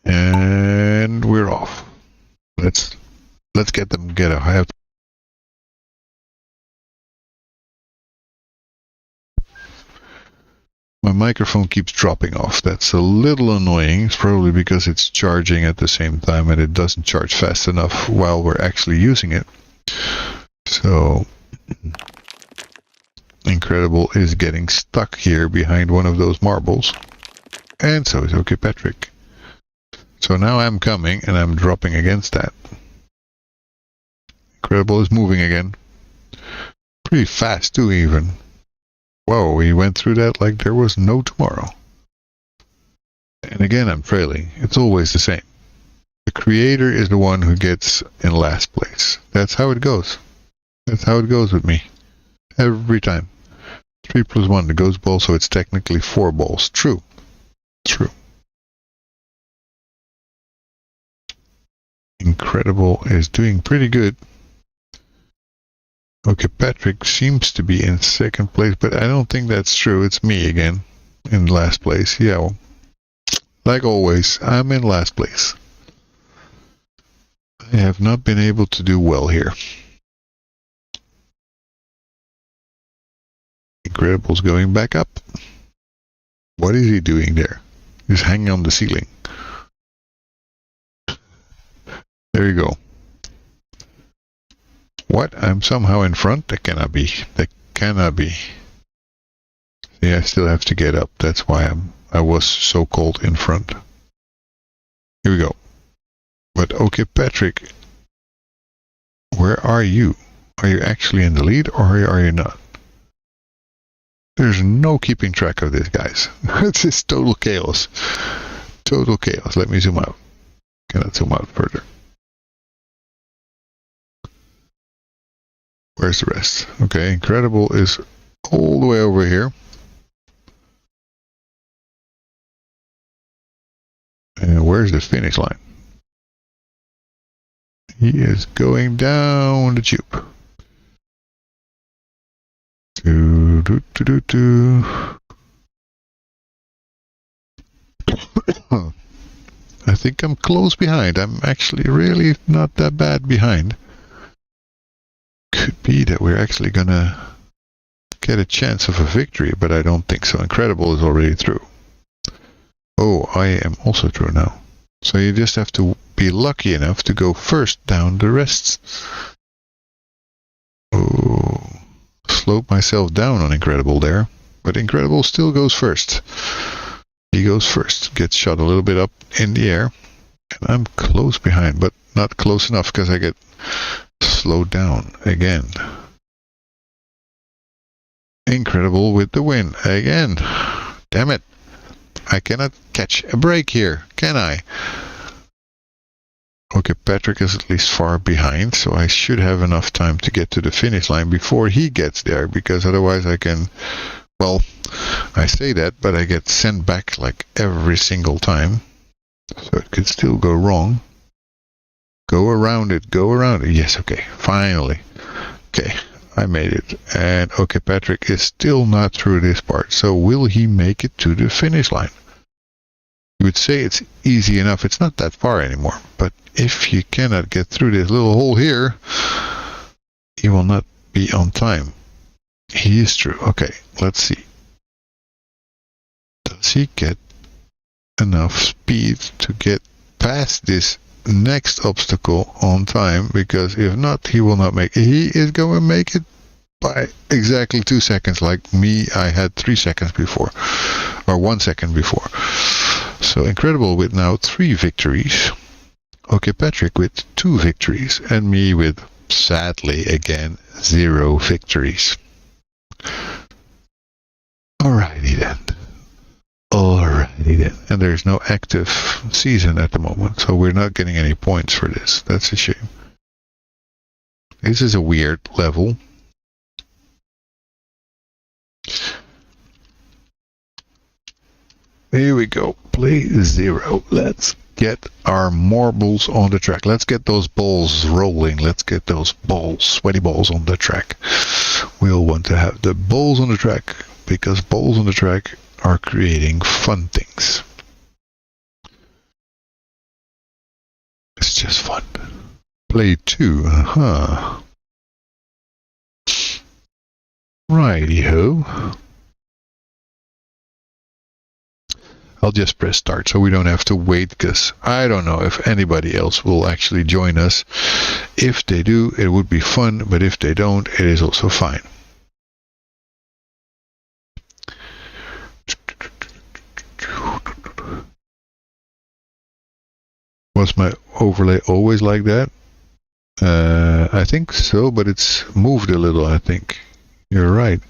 And we're off. Let's get them get a. My microphone keeps dropping off. That's a little annoying. It's probably because it's charging at the same time and it doesn't charge fast enough while we're actually using it. So, Incredible is getting stuck here behind one of those marbles. And so is OK Patrick. So now I'm coming and I'm dropping against that. Incredible is moving again. Pretty fast too, even. Whoa, we went through that like there was no tomorrow. And again, I'm trailing. It's always the same. The creator is the one who gets in last place. That's how it goes. That's how it goes with me. Every time. 3 plus 1, the ghost ball, so it's technically 4 balls. True. True. Incredible is doing pretty good. Okay, Patrick seems to be in 2nd place, but I don't think that's true. It's me again in last place. Yeah, well, like always, I'm in last place. I have not been able to do well here. Incredible's going back up. What is he doing there? He's hanging on the ceiling. There you go. What? I'm somehow in front? That cannot be. That cannot be. See, I still have to get up. That's why I was so cold in front. Here we go. But okay, Patrick, where are you? Are you actually in the lead or are you not? There's no keeping track of this, guys. It's just total chaos. Total chaos. Let me zoom out. Cannot zoom out further. Where's the rest? Okay, Incredible is all the way over here. And where's the finish line? He is going down the tube. I think I'm close behind. I'm actually really not that bad behind. Could be that we're actually gonna get a chance of a victory, but I don't think so. Incredible is already through. Oh, I am also through now. So you just have to be lucky enough to go first down the rest. Oh, slowed myself down on Incredible there, but Incredible still goes first. He goes first, gets shot a little bit up in the air, and I'm close behind, but not close enough because I get slowed down again. Incredible with the win again. Damn it. I cannot catch a break here, can I? Okay, Patrick is at least far behind, so I should have enough time to get to the finish line before he gets there, because otherwise I can... Well, I say that, but I get sent back like every single time. So it could still go wrong. Go around it, go around it. Yes, okay, finally. Okay, I made it. And okay, Patrick is still not through this part. So will he make it to the finish line? You would say it's easy enough. It's not that far anymore. But if you cannot get through this little hole here, you will not be on time. He is true. Okay, let's see. Does he get enough speed to get past this next obstacle on time? Because if not, he will not make it. He is going to make it by exactly 2 seconds. Like me, I had 3 seconds before. Or 1 second before. So incredible with now 3 victories. Okay, Patrick with 2 victories. And me with, sadly, again, 0 victories. Alrighty then. Alrighty then. And there's no active season at the moment, so we're not getting any points for this. That's a shame. This is a weird level. Here we go. Play 0. Let's get our marbles on the track. Let's get those balls rolling. Let's get those balls, sweaty balls on the track. We'll want to have the balls on the track, because balls on the track are creating fun things. It's just fun. Play 2, Righty-ho. I'll just press start so we don't have to wait, because I don't know if anybody else will actually join us. If they do, it would be fun, but if they don't, it is also fine. Was my overlay always like that? I think so, but it's moved a little, I think. You're right.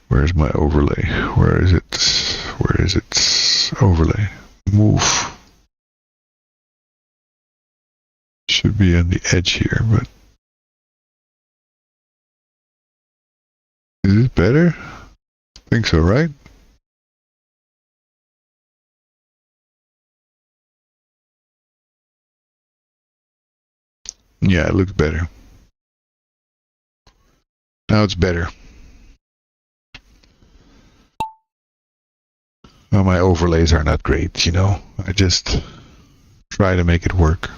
Where's my overlay? Where is it? Where is it? Overlay. Move. Should be on the edge here, but... Is it better? I think so, right? Yeah, it looks better. Now it's better. Well, my overlays are not great, you know. I just try to make it work.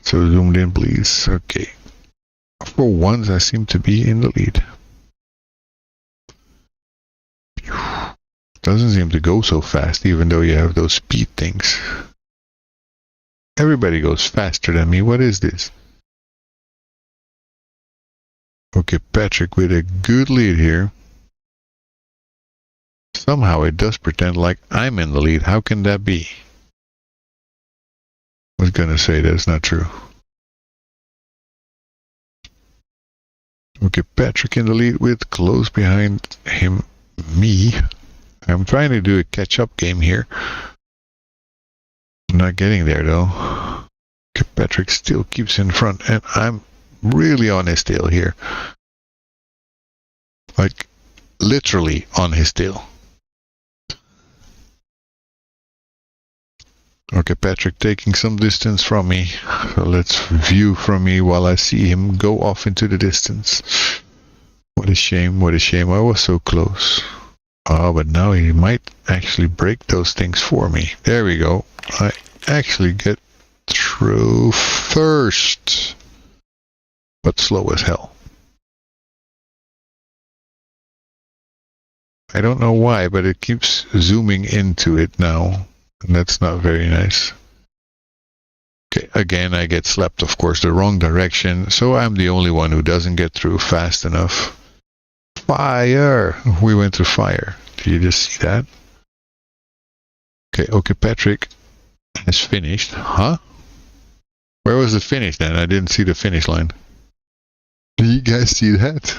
So zoomed in, please. Okay. For once, I seem to be in the lead. Doesn't seem to go so fast, even though you have those speed things. Everybody goes faster than me. What is this? Okay, Patrick with a good lead here. Somehow it does pretend like I'm in the lead. How can that be? I was gonna say that's not true. Okay, Patrick in the lead with close behind him, me. I'm trying to do a catch-up game here. I'm not getting there though. Okay, Patrick still keeps in front, and I'm really on his tail here. Like, literally on his tail. Okay, Patrick taking some distance from me. So let's view from me while I see him go off into the distance. What a shame, what a shame. I was so close. Oh, but now he might actually break those things for me. There we go. I actually get through first. But slow as hell. I don't know why, but it keeps zooming into it now. And that's not very nice. Okay, again I get slapped, of course, the wrong direction. So I'm the only one who doesn't get through fast enough. Fire! We went through fire. Did you just see that? Okay, Patrick has finished. Huh? Where was the finish then? I didn't see the finish line. Do you guys see that?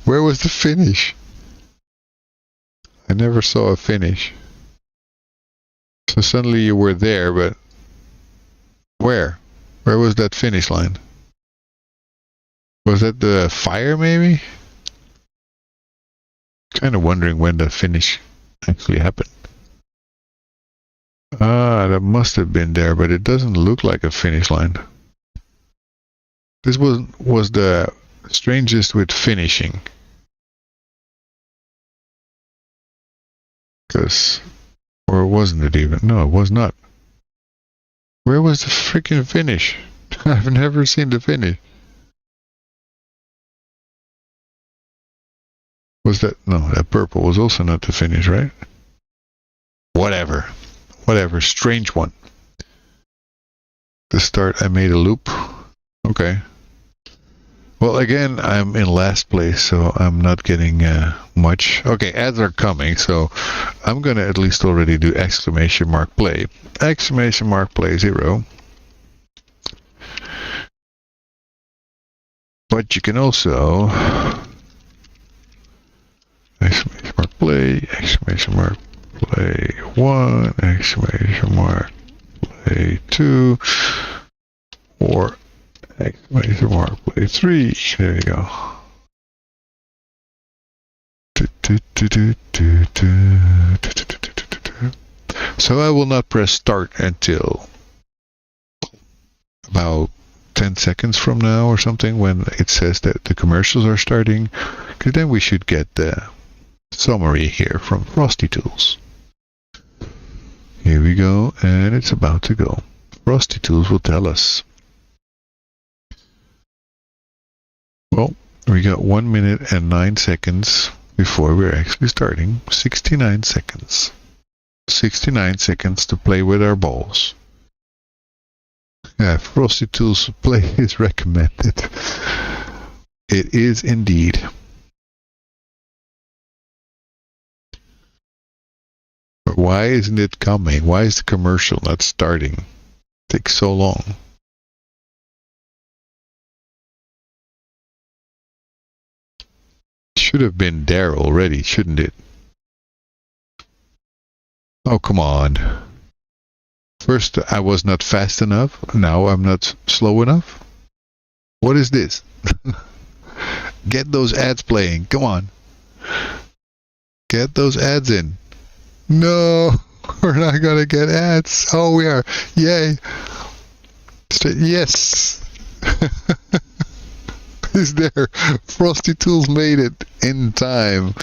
Where was the finish? I never saw a finish. So suddenly you were there, but where? Where was that finish line? Was that the fire maybe? Kind of wondering when the finish actually happened. Ah, that must have been there, but it doesn't look like a finish line. This was the strangest with finishing. Or wasn't it even? No, it was not. Where was the freaking finish? I've never seen the finish. Was that... No, that purple was also not the finish, right? Whatever. Whatever. Strange one. The start, I made a loop. Okay. Well, again, I'm in last place, so I'm not getting much. Okay, ads are coming, so I'm going to at least already do exclamation mark play. Exclamation mark play 0. But you can also... exclamation mark play 1, exclamation mark play 2, or exclamation mark play 3. There you go. So I will not press start until about 10 seconds from now or something, when it says that the commercials are starting, because then we should get the summary here from Frosty Tools. Here we go, and it's about to go. Frosty Tools will tell us. Well, we got 1 minute and 9 seconds before we're actually starting. 69 seconds. 69 seconds to play with our balls. Yeah, Frosty Tools play is recommended. It is indeed. But why isn't it coming? Why is the commercial not starting? It takes so long. Should have been there already, shouldn't it? Oh, come on. First, I was not fast enough. Now I'm not slow enough. What is this? Get those ads playing. Come on. Get those ads in. No, we're not going to get ads. Oh, we are. Yay. Yes. Is there. Frosty Tools made it in time.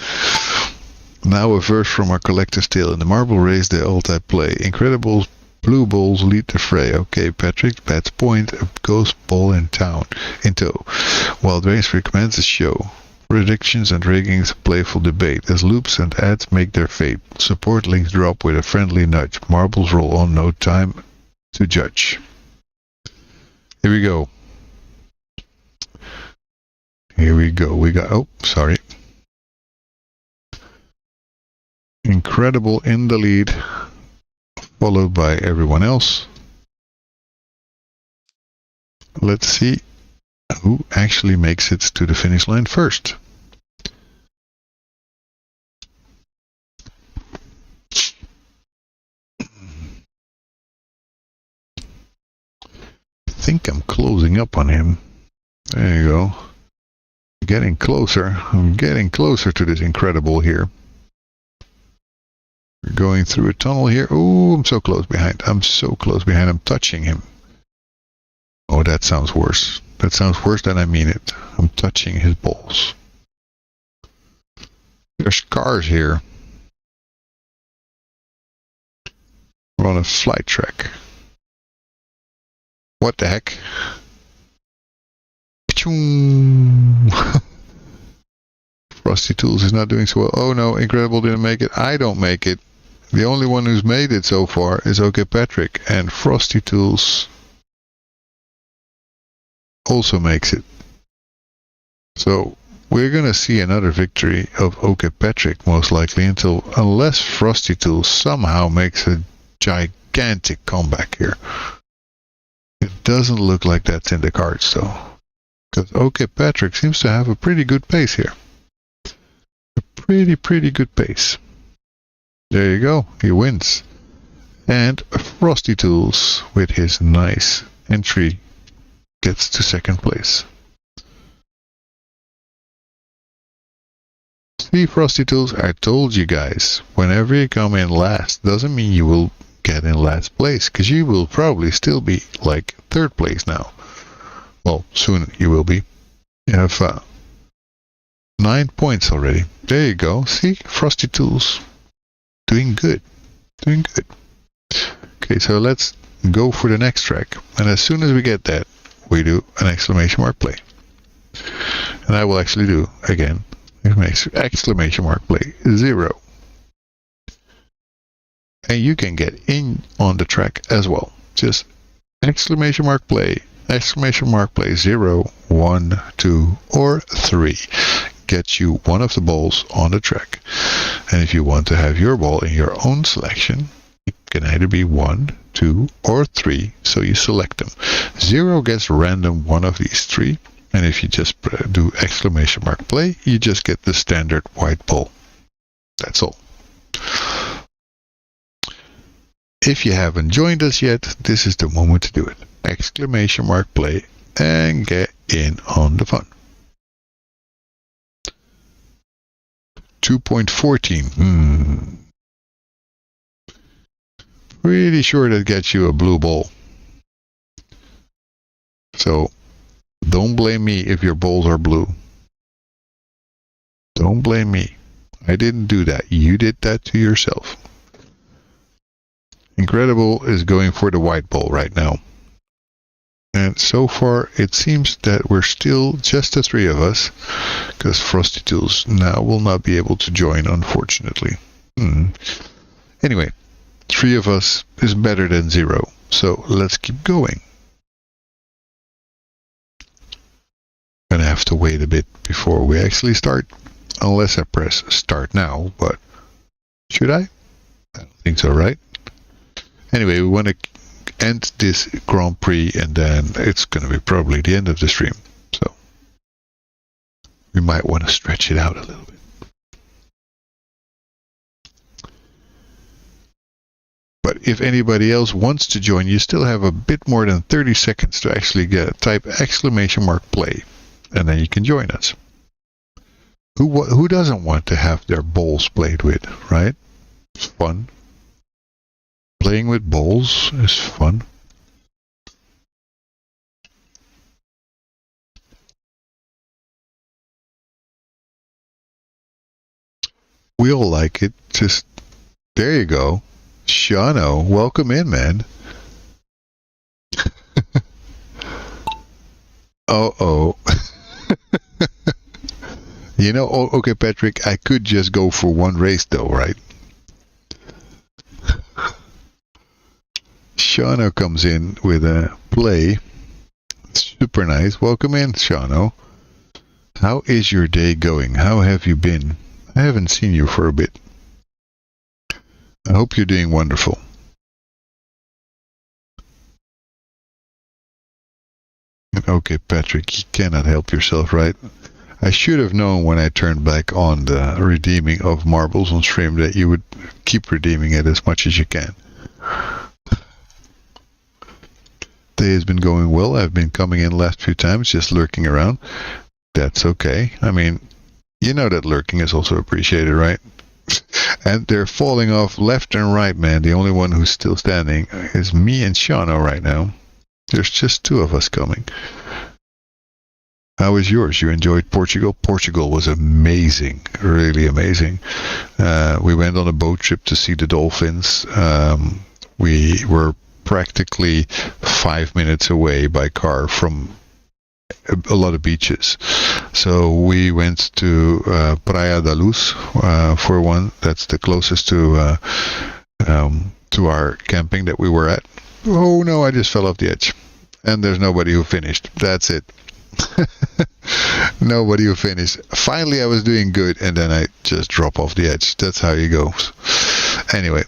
Now a verse from our collector's tale. In the marble race they all type play. Incredible blue balls lead the fray. Okay, Patrick bats point a ghost ball in tow. While Dragonspirit commences the show. Predictions and riggings, playful debate. As loops and ads make their fate. Support links drop with a friendly nudge. Marbles roll on, no time to judge. Here we go. Here we go. We got... Oh, sorry. Incredible in the lead, followed by everyone else. Let's see who actually makes it to the finish line first. I think I'm closing up on him. There you go. Getting closer. I'm getting closer to this incredible here. We're going through a tunnel here. Oh, I'm so close behind. I'm so close behind. I'm touching him. Oh, that sounds worse. That sounds worse than I mean it. I'm touching his balls. There's cars here. We're on a flight track. What the heck? Frosty Tools is not doing so well. Oh no, Incredible didn't make it. I don't make it. The only one who's made it so far is OK Patrick, and Frosty Tools also makes it. So we're going to see another victory of OK Patrick, most likely, unless Frosty Tools somehow makes a gigantic comeback here. It doesn't look like that's in the cards, though. Because OK Patrick seems to have a pretty good pace here. A pretty good pace. There you go. He wins. And Frosty Tools, with his nice entry, gets to second place. See, Frosty Tools, I told you guys, whenever you come in last, doesn't mean you will get in last place, because you will probably still be like third place now. Well, soon you will be. You have 9 points already. There you go. See, Frosty Tools, doing good. Doing good. Okay, so let's go for the next track. And as soon as we get that, we do an exclamation mark play. And I will actually do, again, exclamation mark play 0. And you can get in on the track as well. Just exclamation mark play 0, 1, 2, or 3. Get you one of the balls on the track. And if you want to have your ball in your own selection, it can either be 1, 2, or 3, so you select them. 0 gets random one of these 3, and if you just do exclamation mark play, you just get the standard white ball. That's all. If you haven't joined us yet, this is the moment to do it. Exclamation mark play and get in on the fun. 2.14. Pretty sure that gets you a blue ball. So, don't blame me if your balls are blue. Don't blame me. I didn't do that. You did that to yourself. Incredible is going for the white ball right now. And so far, it seems that we're still just the 3 of us, because Frosty Tools now will not be able to join, unfortunately. Anyway, 3 of us is better than 0, so let's keep going. Gonna have to wait a bit before we actually start, unless I press start now, but should I? I don't think so, right? Anyway, we want to end this Grand Prix, and then it's going to be probably the end of the stream. So we might want to stretch it out a little bit. But if anybody else wants to join, you still have a bit more than 30 seconds to actually type exclamation mark play, and then you can join us. Who doesn't want to have their balls played with, right? It's fun. Playing with balls is fun. We all like it. Just, there you go. Shano, welcome in, man. Uh-oh. You know, okay, Patrick, I could just go for one race though, right? Shano comes in with a play. Super nice. Welcome in, Shano. How is your day going? How have you been? I haven't seen you for a bit. I hope you're doing wonderful. Okay, Patrick, you cannot help yourself, right? I should have known when I turned back on the redeeming of marbles on stream that you would keep redeeming it as much as you can. Day has been going well. I've been coming in last few times, just lurking around. That's okay. I mean, you know that lurking is also appreciated, right? And they're falling off left and right, man. The only one who's still standing is me and Shano right now. There's just 2 of us coming. How was yours? You enjoyed Portugal? Portugal was amazing. Really amazing. We went on a boat trip to see the dolphins. We were practically 5 minutes away by car from a lot of beaches. So we went to Praia da Luz for one. That's the closest to our camping that we were at. Oh no, I just fell off the edge. And there's nobody who finished. That's it. Nobody will finish. Finally, I was doing good, and then I just drop off the edge. That's how it goes. Anyway.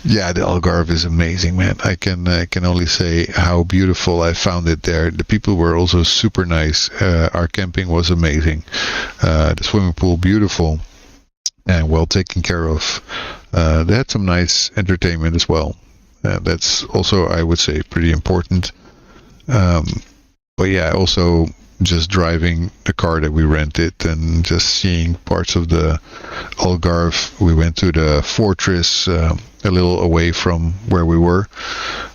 Yeah, the Algarve is amazing, man. I can only say how beautiful I found it there. The people were also super nice. Our camping was amazing. The swimming pool, beautiful and well taken care of. They had some nice entertainment as well. That's also, I would say, pretty important. But yeah, also just driving the car that we rented and just seeing parts of the Algarve. We went to the fortress a little away from where we were,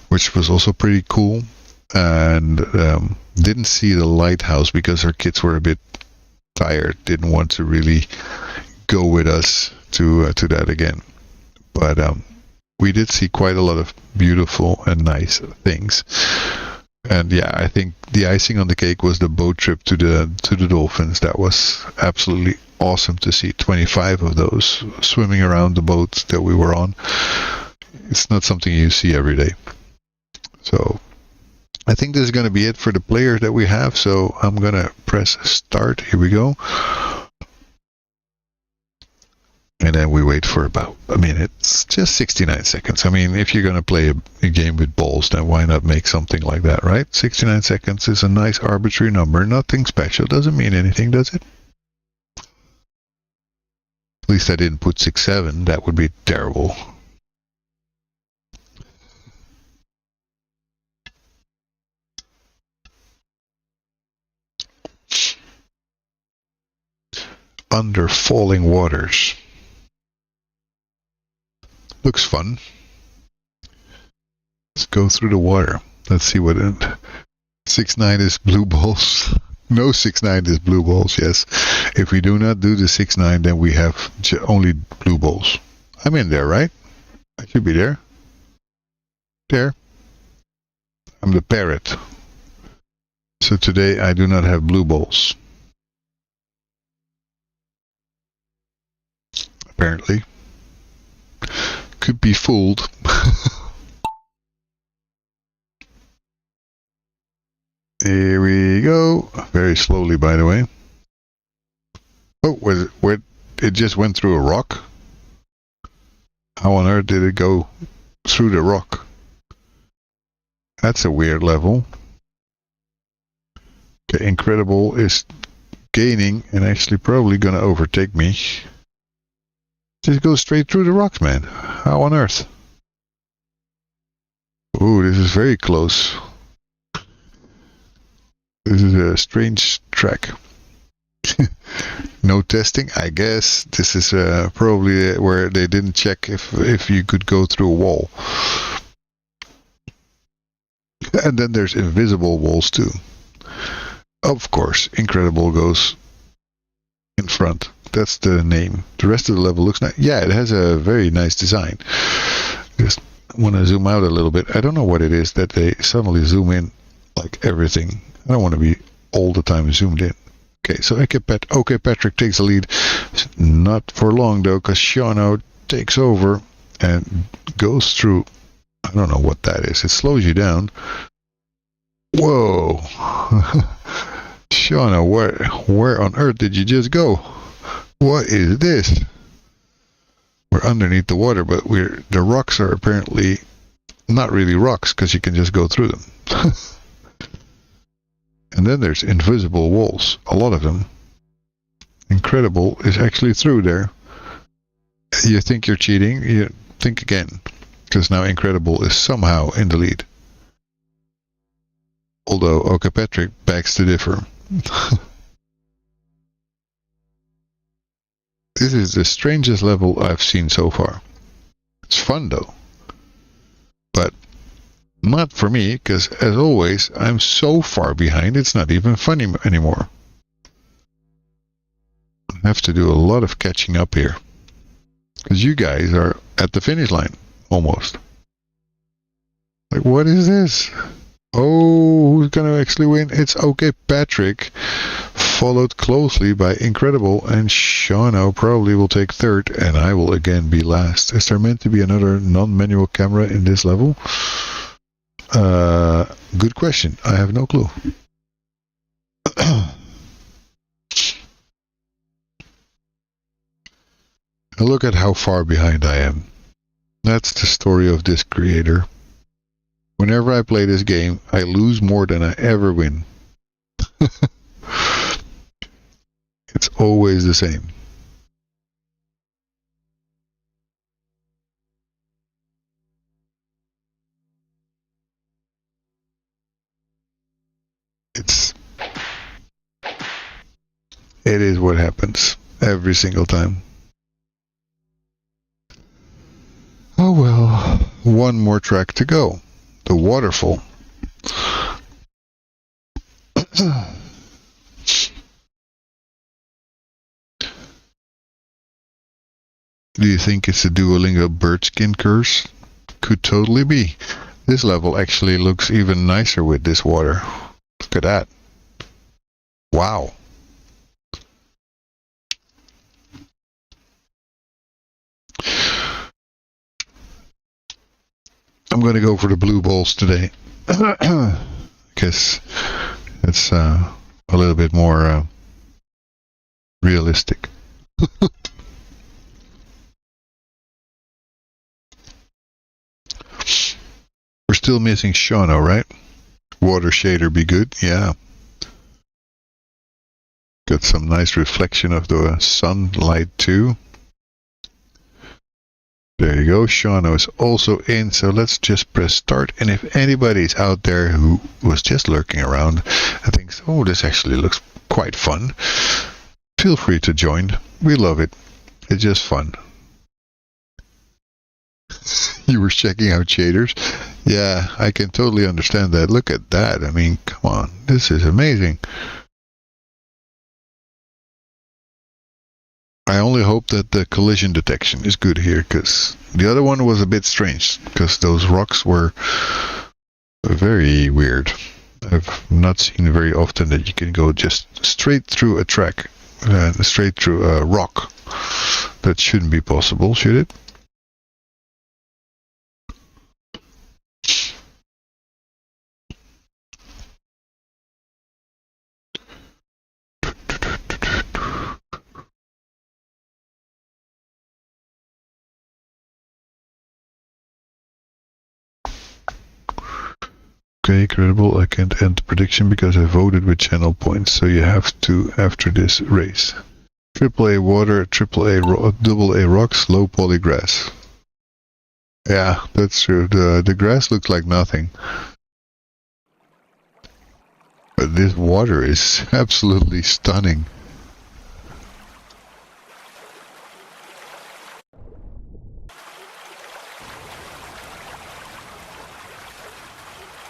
which was also pretty cool. And didn't see the lighthouse because our kids were a bit tired, didn't want to really go with us to that again. But we did see quite a lot of beautiful and nice things. And yeah, I think the icing on the cake was the boat trip to the dolphins. That was absolutely awesome to see 25 of those swimming around the boat that we were on. It's not something you see every day. So I think this is going to be it for the players that we have. So I'm going to press start. Here we go. And then we wait for about a minute. It's just 69 seconds. I mean, if you're going to play a game with balls, then why not make something like that, right? 69 seconds is a nice arbitrary number. Nothing special. Doesn't mean anything, does it? At least I didn't put 6-7. That would be terrible. Under falling waters. Looks fun. Let's go through the water. Let's see what it... 6-9 is blue balls. No, 6-9 is blue balls, yes. If we do not do the 6-9, then we have only blue balls. I'm in there, right? I should be there. There. I'm the parrot. So today I do not have blue balls. Apparently. Could be fooled. Here we go. Very slowly, by the way. Oh, where it just went through a rock? How on earth did it go through the rock? That's a weird level. Okay, Incredible is gaining and actually probably gonna overtake me. Just go straight through the rocks, man. How on earth? Ooh, this is very close. This is a strange track. No testing, I guess. This is probably where they didn't check if you could go through a wall. And then there's invisible walls too. Of course, Incredible goes in front. That's the name. The rest of the level looks nice. Yeah, it has a very nice design. Just want to zoom out a little bit. I don't know what it is that they suddenly zoom in like everything. I don't want to be all the time zoomed in. Okay, so OK Patrick takes the lead. Not for long though, because Shano takes over and goes through. I don't know what that is. It slows you down. Whoa. Shano, where on earth did you just go? What is this? We're underneath the water, but the rocks are apparently not really rocks because you can just go through them. And then there's invisible walls, a lot of them. Incredible is actually through there. You think you're cheating? You think again, because now Incredible is somehow in the lead. Although OK Patrick begs to differ. This is the strangest level I've seen so far. It's fun though. But not for me, because as always, I'm so far behind it's not even funny anymore. I have to do a lot of catching up here. Because you guys are at the finish line, almost. Like, what is this? Oh, who's going to actually win? It's OK Patrick. Followed closely by Incredible, and Shano probably will take third, and I will again be last. Is there meant to be another non-manual camera in this level? Good question. I have no clue. Look at how far behind I am. That's the story of this creator. Whenever I play this game, I lose more than I ever win. It's always the same. It is what happens every single time. Oh well, one more track to go. The waterfall. Do you think it's a Duolingo bird skin curse? Could totally be. This level actually looks even nicer with this water. Look at that. Wow. I'm going to go for the blue balls today. Because it's a little bit more realistic. We're still missing Shauno, right? Water shader be good, yeah. Got some nice reflection of the sunlight too. There you go, Shauno is also in, so let's just press start. And if anybody's out there who was just lurking around and thinks, oh, this actually looks quite fun, feel free to join. We love it. It's just fun. You were checking out shaders? Yeah, I can totally understand that. Look at that. I mean, come on. This is amazing. I only hope that the collision detection is good here, because the other one was a bit strange, because those rocks were very weird. I've not seen very often that you can go just straight through a track, straight through a rock. That shouldn't be possible, should it? Okay, credible. I can't end the prediction because I voted with channel points, so you have to after this race. AAA water, double A rocks, low poly grass. Yeah, that's true. The grass looks like nothing. But this water is absolutely stunning.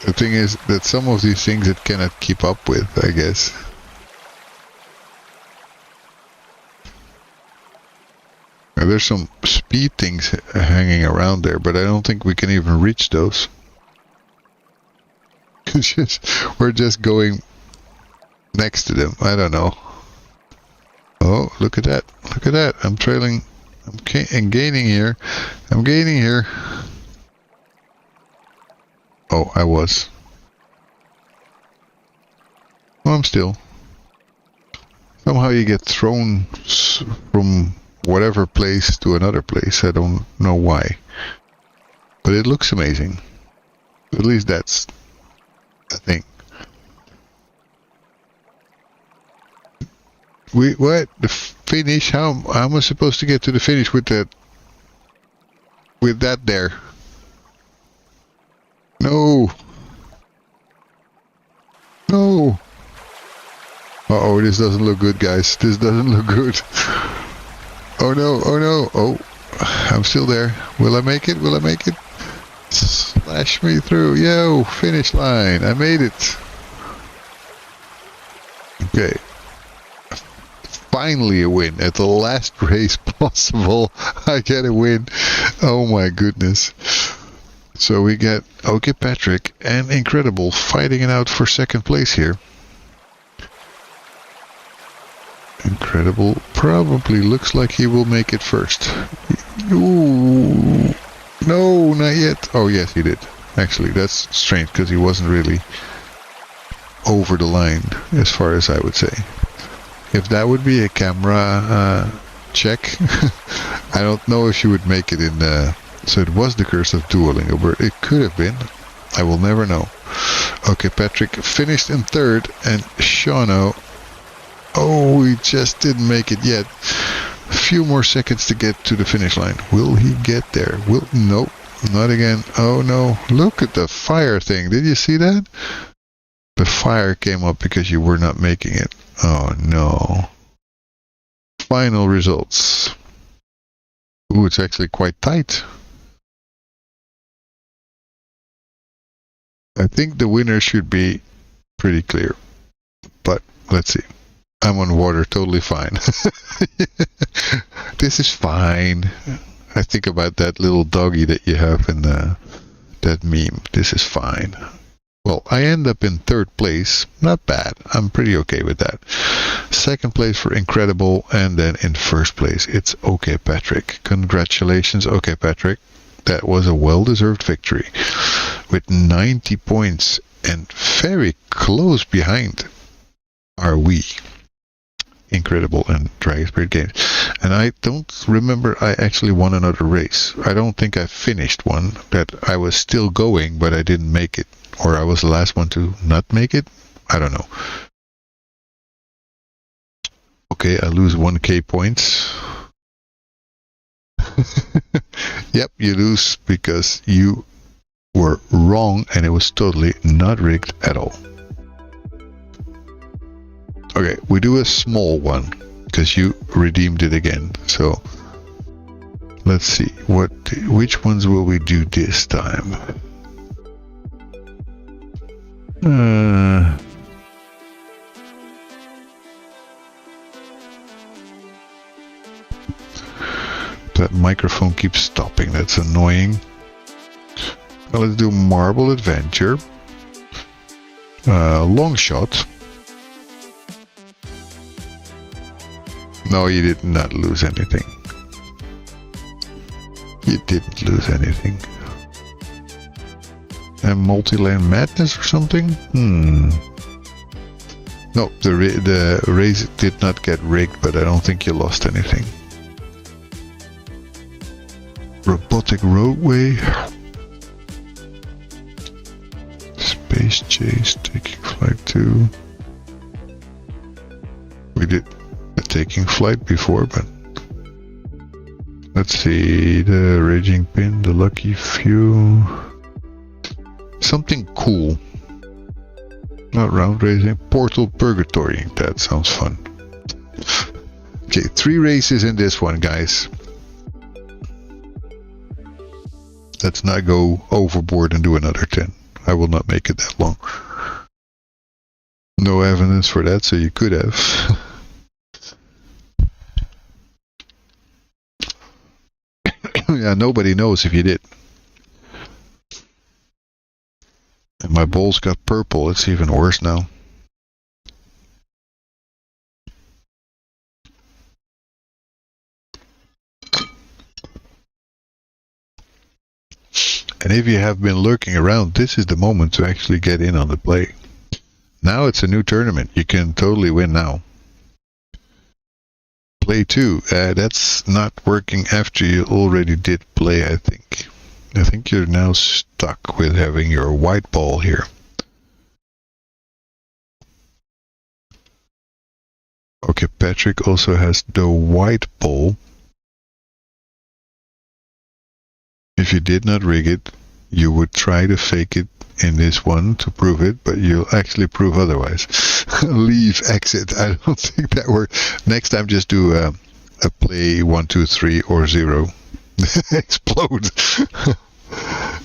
The thing is that some of these things it cannot keep up with, I guess. Now, there's some speed things hanging around there, but I don't think we can even reach those. We're just going next to them. I don't know. Oh, look at that. Look at that. I'm trailing. I'm gaining here. I'm gaining here. Oh, I was. Well, I'm still. Somehow you get thrown from whatever place to another place. I don't know why. But it looks amazing. At least that's a thing. What? The finish? How am I supposed to get to the finish with that? With that there? No. No. Uh-oh, this doesn't look good, guys. This doesn't look good. Oh no, oh no. Oh, I'm still there. Will I make it? Will I make it? Slash me through. Yo, finish line. I made it. Okay. Finally a win. At the last race possible, I get a win. Oh my goodness. So we get OK Patrick and Incredible fighting it out for second place here. Incredible probably looks like he will make it first. Ooh. No, not yet. Oh yes, he did. Actually, that's strange because he wasn't really over the line, as far as I would say. If that would be a camera check, I don't know if she would make it in the... So it was the Curse of Duolingo, but it could have been. I will never know. Okay, Patrick finished in third, and Shauno... Oh, he just didn't make it yet. A few more seconds to get to the finish line. Will he get there? Nope, not again. Oh no, look at the fire thing. Did you see that? The fire came up because you were not making it. Oh no. Final results. Ooh, it's actually quite tight. I think the winner should be pretty clear. But let's see. I'm on water, totally fine. This is fine. I think about that little doggy that you have in that meme. This is fine. Well, I end up in third place. Not bad. I'm pretty okay with that. Second place for Incredible, and then in first place, it's OK Patrick. Congratulations, OK Patrick. That was a well-deserved victory. With 90 points, and very close behind are we. Incredible and Dragonspirit Games. And I don't remember I actually won another race. I don't think I finished one. That I was still going, but I didn't make it. Or I was the last one to not make it. I don't know. Okay, I lose 1k points. Yep, you lose because you were wrong and it was totally not rigged at all. Okay, we do a small one because you redeemed it again. So let's see which ones will we do this time. That microphone keeps stopping. That's annoying. Now let's do Marble Adventure. Long shot. No, you did not lose anything. You didn't lose anything. And Multi-Land Madness or something? No, the race did not get rigged, but I don't think you lost anything. Robotic Roadway. Space Chase, Taking Flight 2. We did a Taking Flight before, but let's see, the Raging Pin, the Lucky Few. Something cool. Not round racing. Portal Purgatory. That sounds fun. Okay, 3 races in this one, guys. Let's not go overboard and do another 10. I will not make it that long. No evidence for that, so you could have. Yeah, nobody knows if you did. And my bowls got purple. It's even worse now. And if you have been lurking around, this is the moment to actually get in on the play. Now it's a new tournament. You can totally win now. Play 2. That's not working after you already did play, I think. I think you're now stuck with having your white ball here. Okay, Patrick also has the white ball. If you did not rig it, you would try to fake it in this one to prove it, but you'll actually prove otherwise. Leave, exit. I don't think that works. Next time just do a play 1, 2, 3 or 0. Explode.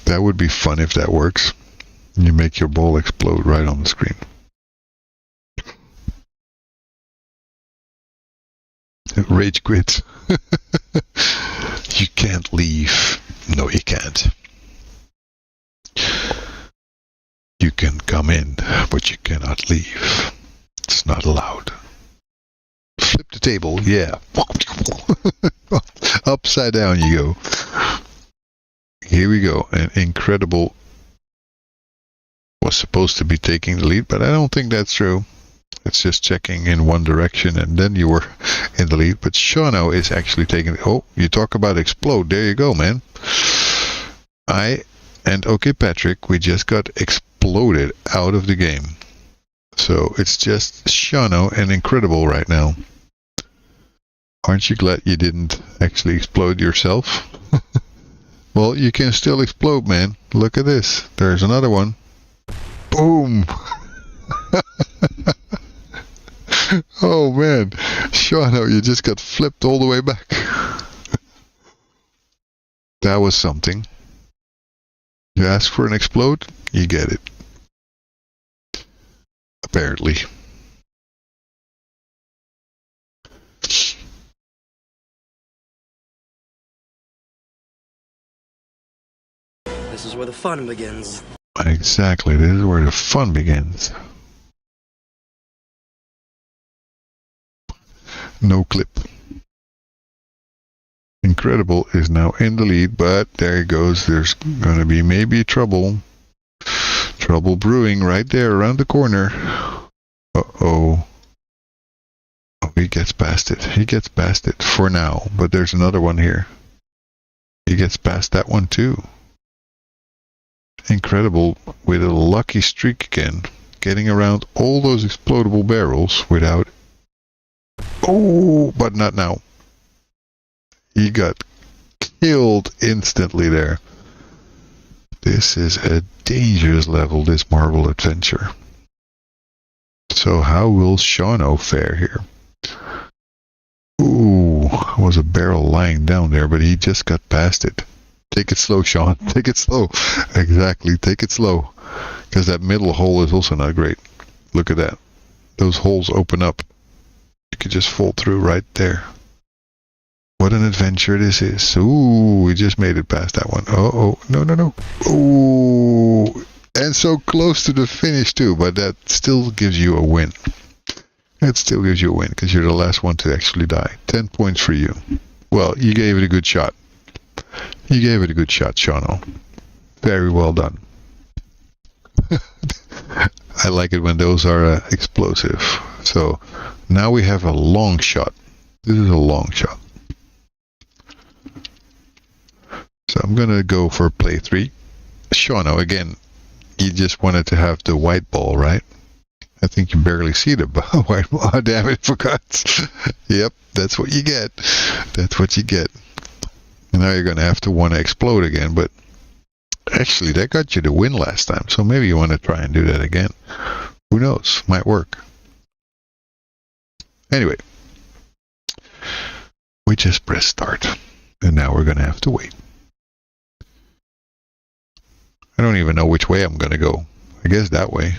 That would be fun if that works. You make your ball explode right on the screen. Rage quit. You can't leave. No, you can't. You can come in, but you cannot leave. It's not allowed. Flip the table, yeah. Upside down you go. Here we go, an incredible was supposed to be taking the lead, but I don't think that's true. It's just checking in one direction and then you were in the lead. But Shano is actually taking... Oh, you talk about explode. There you go, man. I and OK Patrick, we just got exploded out of the game. So it's just Shano and Incredible right now. Aren't you glad you didn't actually explode yourself? Well, you can still explode, man. Look at this. There's another one. Boom! Oh man, Shano, you just got flipped all the way back. That was something. You ask for an explode, you get it. Apparently. This is where the fun begins. Exactly, this is where the fun begins. No clip. Incredible is now in the lead, but there he goes. There's going to be maybe trouble. Trouble brewing right there around the corner. Uh-oh. Oh, he gets past it. He gets past it for now, but there's another one here. He gets past that one too. Incredible with a lucky streak again. Getting around all those explodable barrels without... Oh, but not now. He got killed instantly there. This is a dangerous level, this Marble Adventure. So how will Shano fare here? Ooh, was a barrel lying down there, but he just got past it. Take it slow, Sean. Take it slow. Exactly, take it slow. Because that middle hole is also not great. Look at that. Those holes open up. You could just fall through right there. What an adventure this is. Ooh, we just made it past that one. Uh-oh. No, no, no. Ooh. And so close to the finish too, but that still gives you a win. That still gives you a win, because you're the last one to actually die. 10 points for you. Well, you gave it a good shot. You gave it a good shot, Shano. Very well done. I like it when those are explosive. So, now we have a long shot. This is a long shot. So I'm going to go for play 3. Shano, again, you just wanted to have the white ball, right? I think you barely see the white ball. Oh, damn it, forgot. Yep, that's what you get. That's what you get. And now you're going to have to want to explode again, but actually that got you the win last time, so maybe you want to try and do that again. Who knows? Might work. Anyway, we just press start, and now we're going to have to wait. I don't even know which way I'm going to go. I guess that way.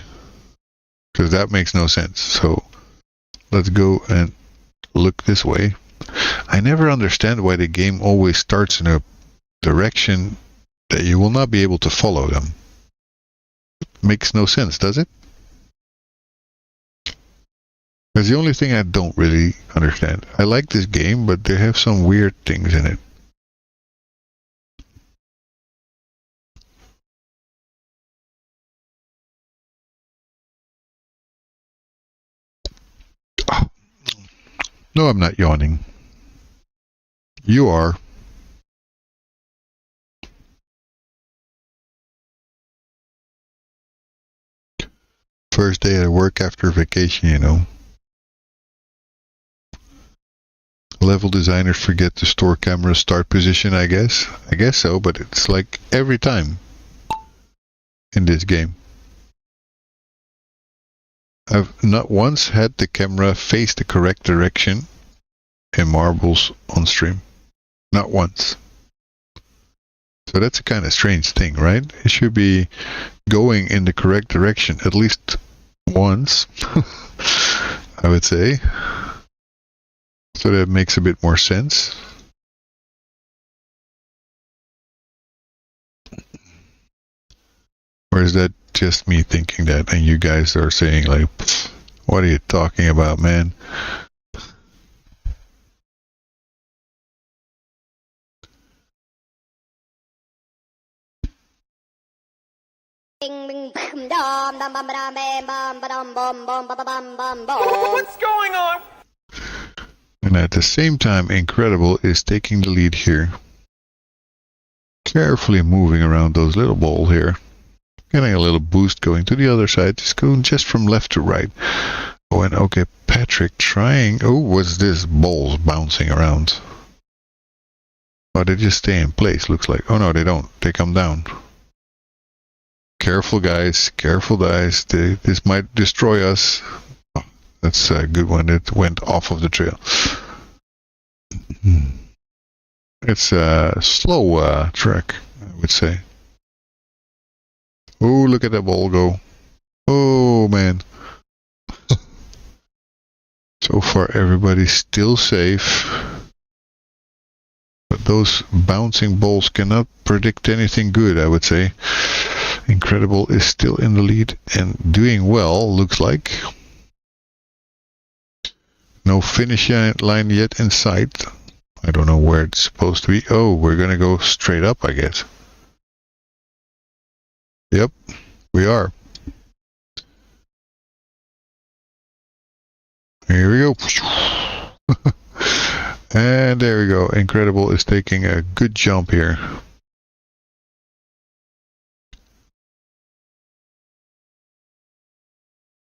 Because that makes no sense. So let's go and look this way. I never understand why the game always starts in a direction that you will not be able to follow them. Makes no sense, does it? That's the only thing I don't really understand. I like this game, but they have some weird things in it. Oh. No, I'm not yawning. You are. First day at work after vacation, you know. Level designers forget to store camera start position, I guess. I guess so, but it's like every time in this game. I've not once had the camera face the correct direction in Marbles on stream. Not once. So that's a kind of strange thing, right? It should be going in the correct direction at least once, I would say. So that makes a bit more sense. Or is that just me thinking that and you guys are saying like, what are you talking about, man? What's going on? And at the same time, Incredible is taking the lead here. Carefully moving around those little balls here. Getting a little boost going to the other side. Just going just from left to right. Oh, and okay, Patrick trying... Oh, what's this? Balls bouncing around. Oh, they just stay in place, looks like. Oh no, they don't. They come down. Careful, guys. Careful, guys. This might destroy us. Oh, that's a good one. It went off of the trail. It's a slow track, I would say. Oh, look at that ball go. Oh, man. So far, everybody's still safe. But those bouncing balls cannot predict anything good, I would say. Incredible is still in the lead and doing well, looks like. No finish line yet in sight. I don't know where it's supposed to be. Oh, we're gonna go straight up, I guess. Yep, we are. Here we go. And there we go. Incredible is taking a good jump here.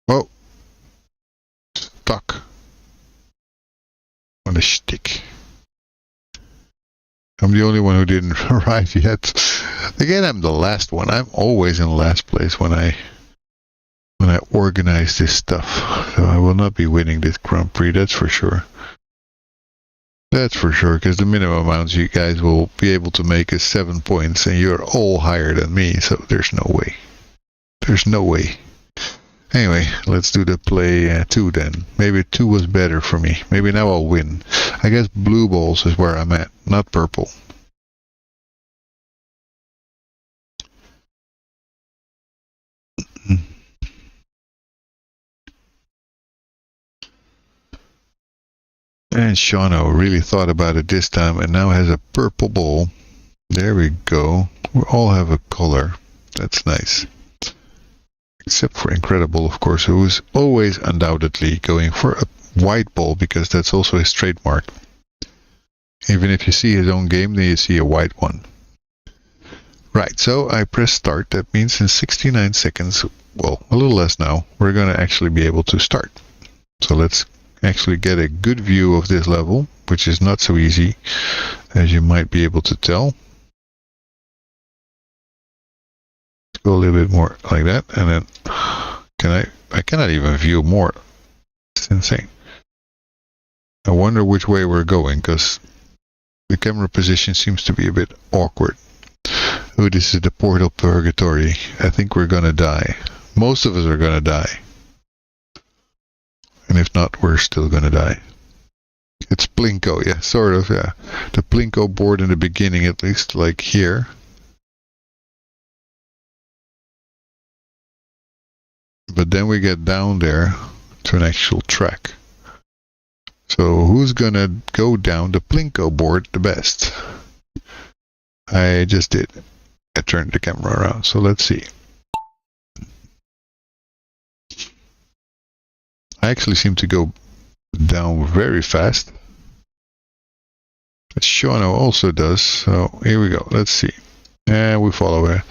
Oh, stuck on the stick. I'm the only one who didn't arrive yet. Again, I'm the last one. I'm always in last place when I organize this stuff. So I will not be winning this Grand Prix, that's for sure. That's for sure, because the minimum amounts you guys will be able to make is 7 points, and you're all higher than me, so there's no way. There's no way. Anyway, let's do the play 2 then. Maybe 2 was better for me. Maybe now I'll win. I guess blue balls is where I'm at, not purple. And Shauno really thought about it this time and now has a purple ball. There we go. We all have a color. That's nice. Except for Incredible, of course, who is always undoubtedly going for a white ball because that's also his trademark. Even if you see his own game, then you see a white one. Right, so I press start. That means in 69 seconds, well, a little less now, we're going to actually be able to start. So let's actually get a good view of this level, which is not so easy, as you might be able to tell. Let's go a little bit more like that, and then I cannot even view more. It's insane. I wonder which way we're going, because the camera position seems to be a bit awkward. Oh, this is the portal purgatory. I think we're gonna die. Most of us are gonna die. And if not, we're still gonna die. It's Plinko, yeah, sort of, yeah. The Plinko board in the beginning, at least, like here. But then we get down there to an actual track. So who's gonna go down the Plinko board the best? I just did. I turned the camera around, so let's see. I actually seem to go down very fast. As Shauno also does, so here we go, let's see. And we follow her.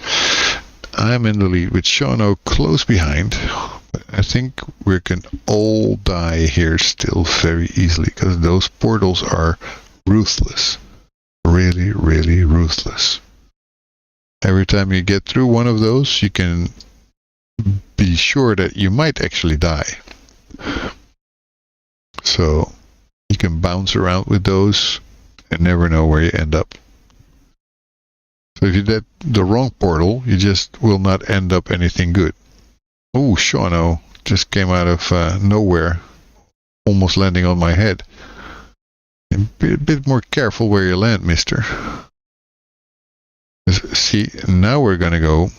I'm in the lead with Shauno close behind. I think we can all die here still very easily, because those portals are ruthless. Really, really ruthless. Every time you get through one of those, you can be sure that you might actually die. So you can bounce around with those and never know where you end up. So if you did the wrong portal, you just will not end up anything good. Oh, Shauno just came out of nowhere, almost landing on my head. And be a bit more careful where you land, mister. See, now we're gonna go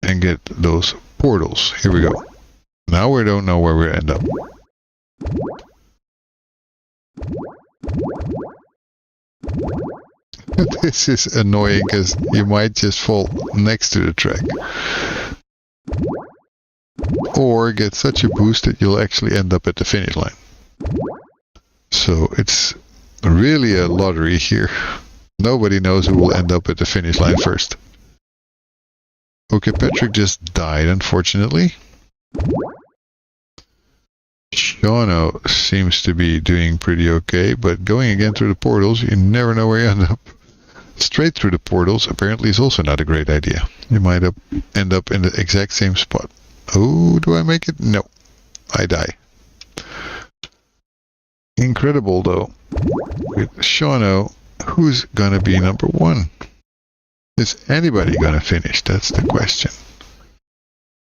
and get those portals. Here we go. Now we don't know where we end up. This is annoying because you might just fall next to the track. or get such a boost that you'll actually end up at the finish line. So it's really a lottery here. Nobody knows who will end up at the finish line first. Okay, Patrick just died, unfortunately. Shauno seems to be doing pretty okay, but going again through the portals, you never know where you end up. Straight through the portals apparently is also not a great idea. You might end up in the exact same spot. Oh, do I make it? No. I die. Incredible, though. With Shauno, who's gonna be number 1? Is anybody gonna finish? That's the question.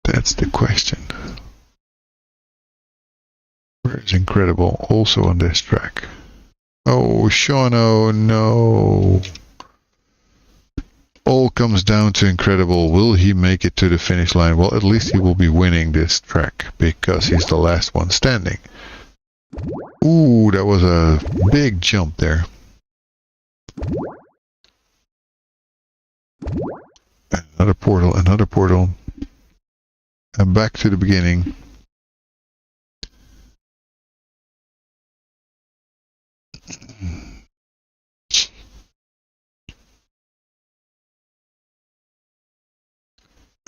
That's the question. Where's Incredible? Also on this track. Oh, Shauno, no. All comes down to Incredible. Will he make it to the finish line? Well, at least he will be winning this track because he's the last one standing. Ooh, that was a big jump there. Another portal, another portal. And back to the beginning.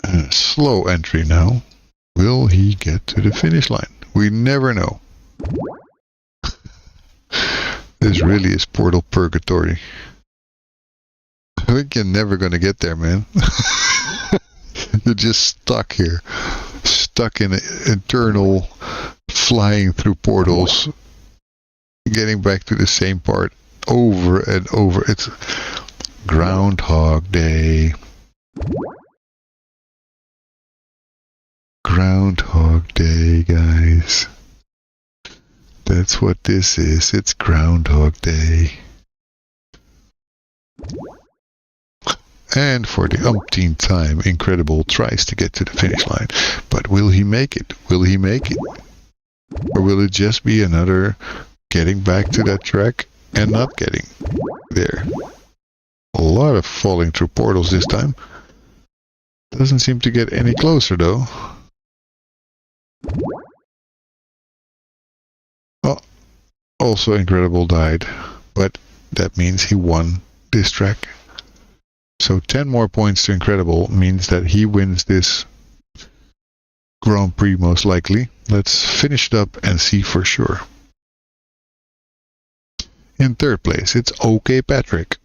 A slow entry now. Will he get to the finish line? We never know. This really is portal purgatory. You're never gonna get there, man. You're just stuck here. Stuck in an eternal flying through portals. Getting back to the same part over and over. It's Groundhog Day. Groundhog Day, guys. That's what this is. It's Groundhog Day. And for the umpteenth time, Incredible tries to get to the finish line. But will he make it? Will he make it? Or will it just be another getting back to that track and not getting there? A lot of falling through portals this time. Doesn't seem to get any closer, though. Oh, also Incredible died, but that means he won this track. So 10 more points to Incredible means that he wins this Grand Prix most likely. Let's finish it up and see for sure. In third place, it's OK Patrick.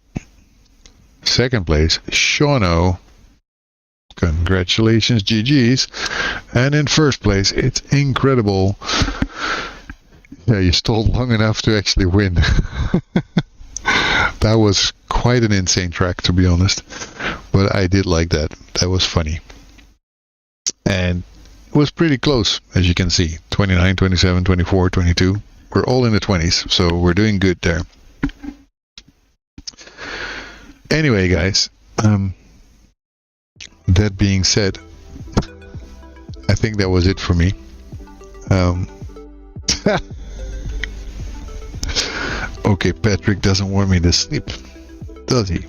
Second place, Shauno. Congratulations, GG's. And in first place, it's Incredible. Yeah, you stalled long enough to actually win. That was quite an insane track, to be honest. But I did like that. That was funny. And it was pretty close, as you can see. 29, 27, 24, 22. We're all in the 20s, so we're doing good there. Anyway, guys. That being said, I think that was it for me. Okay, Patrick doesn't want me to sleep, does he?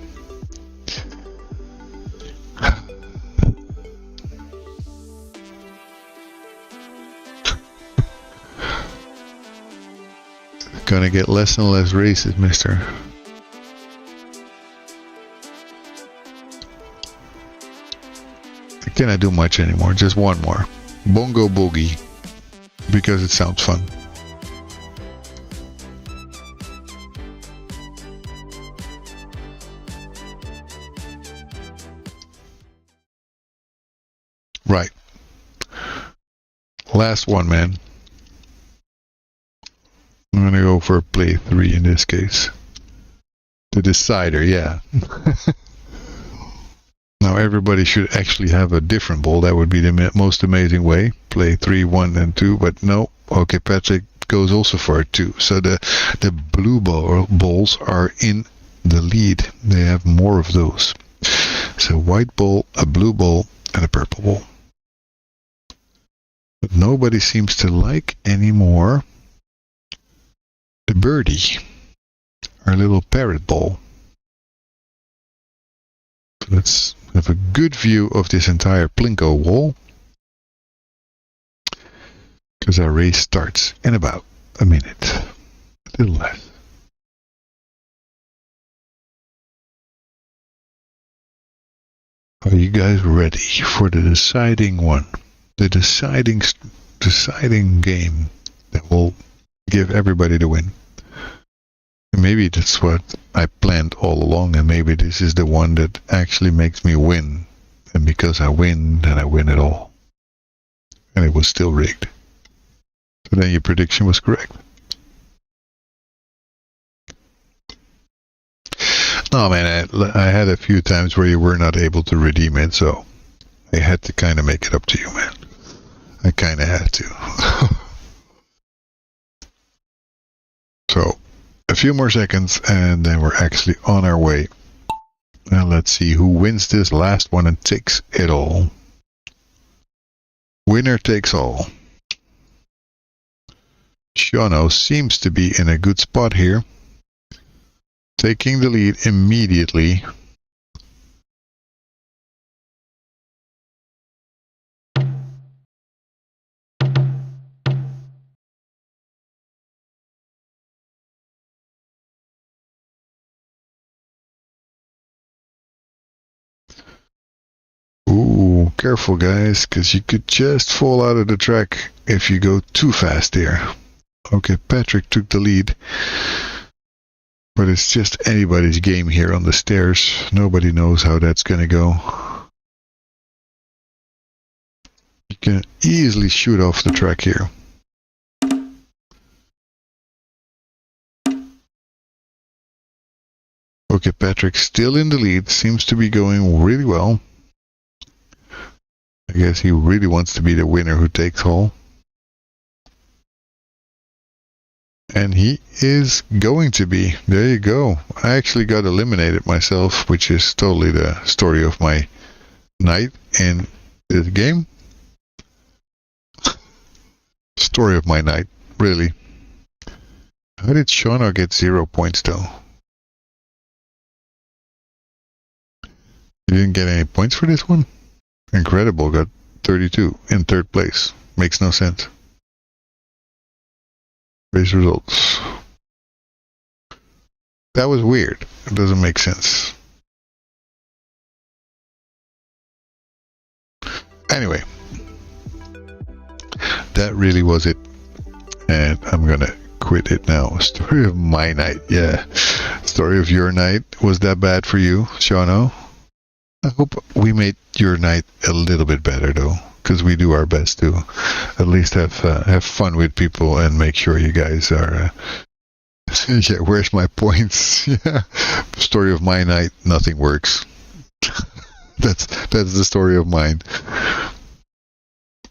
Gonna get less and less races, mister. I cannot do much anymore, just one more. Bongo Boogie, because it sounds fun. Right. Last one, man. I'm gonna go for play 3 in this case. The decider, yeah. Now everybody should actually have a different ball. That would be the most amazing way. Play 3, 1, and 2, but no. Okay, Patrick goes also for a 2. So the blue balls are in the lead. They have more of those. So white ball, a blue ball, and a purple ball. But nobody seems to like anymore the birdie, our little parrot ball. So let's have a good view of this entire Plinko wall. Because our race starts in about a minute. A little less. Are you guys ready for the deciding one? The deciding game that will give everybody the win. And maybe that's what I planned all along, and maybe this is the one that actually makes me win. And because I win, then I win it all. And it was still rigged. So then your prediction was correct. No, man, I had a few times where you were not able to redeem it, so I had to kind of make it up to you, man. I kind of had to. So, a few more seconds, and then we're actually on our way. Now let's see who wins this last one and takes it all. Winner takes all. Shauno seems to be in a good spot here. Taking the lead immediately. Ooh, careful guys, because you could just fall out of the track if you go too fast here. Okay, Patrick took the lead. But it's just anybody's game here on the stairs. Nobody knows how that's going to go. You can easily shoot off the track here. Okay, Patrick still in the lead. Seems to be going really well. I guess he really wants to be the winner who takes all. And he is going to be. There you go. I actually got eliminated myself, which is totally the story of my night in this game. Story of my night, really. How did Shauno get 0 points though? You didn't get any points for this one? Incredible, got 32 in third place. Makes no sense. Race results. That was weird. It doesn't make sense. Anyway, that really was it. And I'm gonna quit it now. Story of my night. Yeah. Story of your night. Was that bad for you, Shauno? I hope we made your night a little bit better though. Because we do our best to at least have fun with people and make sure you guys are. Yeah, where's my points? Yeah, story of my night. Nothing works. That's the story of mine.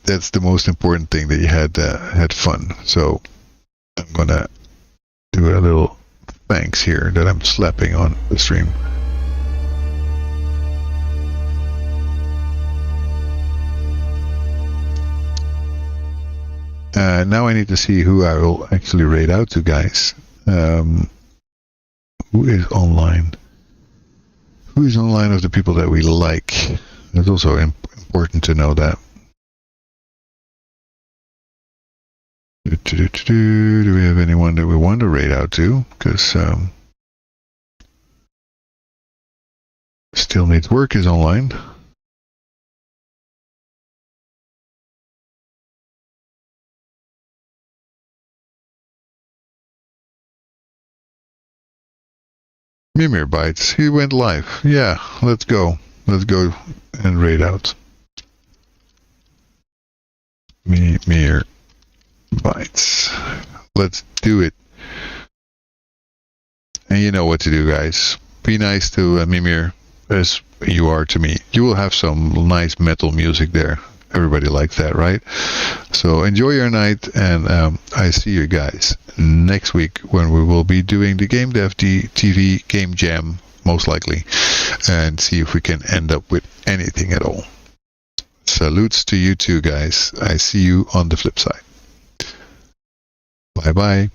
That's the most important thing, that you had fun. So I'm gonna do a little thanks here that I'm slapping on the stream. Now I need to see who I will actually raid out to, guys. Who is online? Who is online of the people that we like? It's also important to know that. Do we have anyone that we want to raid out to? Because Still Needs Work is online. Mimir Bites, he went live. Yeah, let's go. Let's go and raid out. Mimir Bites. Let's do it. And you know what to do, guys. Be nice to Mimir as you are to me. You will have some nice metal music there. Everybody likes that, right? So enjoy your night, and I see you guys next week when we will be doing the Game Dev TV Game Jam, most likely, and see if we can end up with anything at all. Salutes to you too, guys. I see you on the flip side. Bye-bye.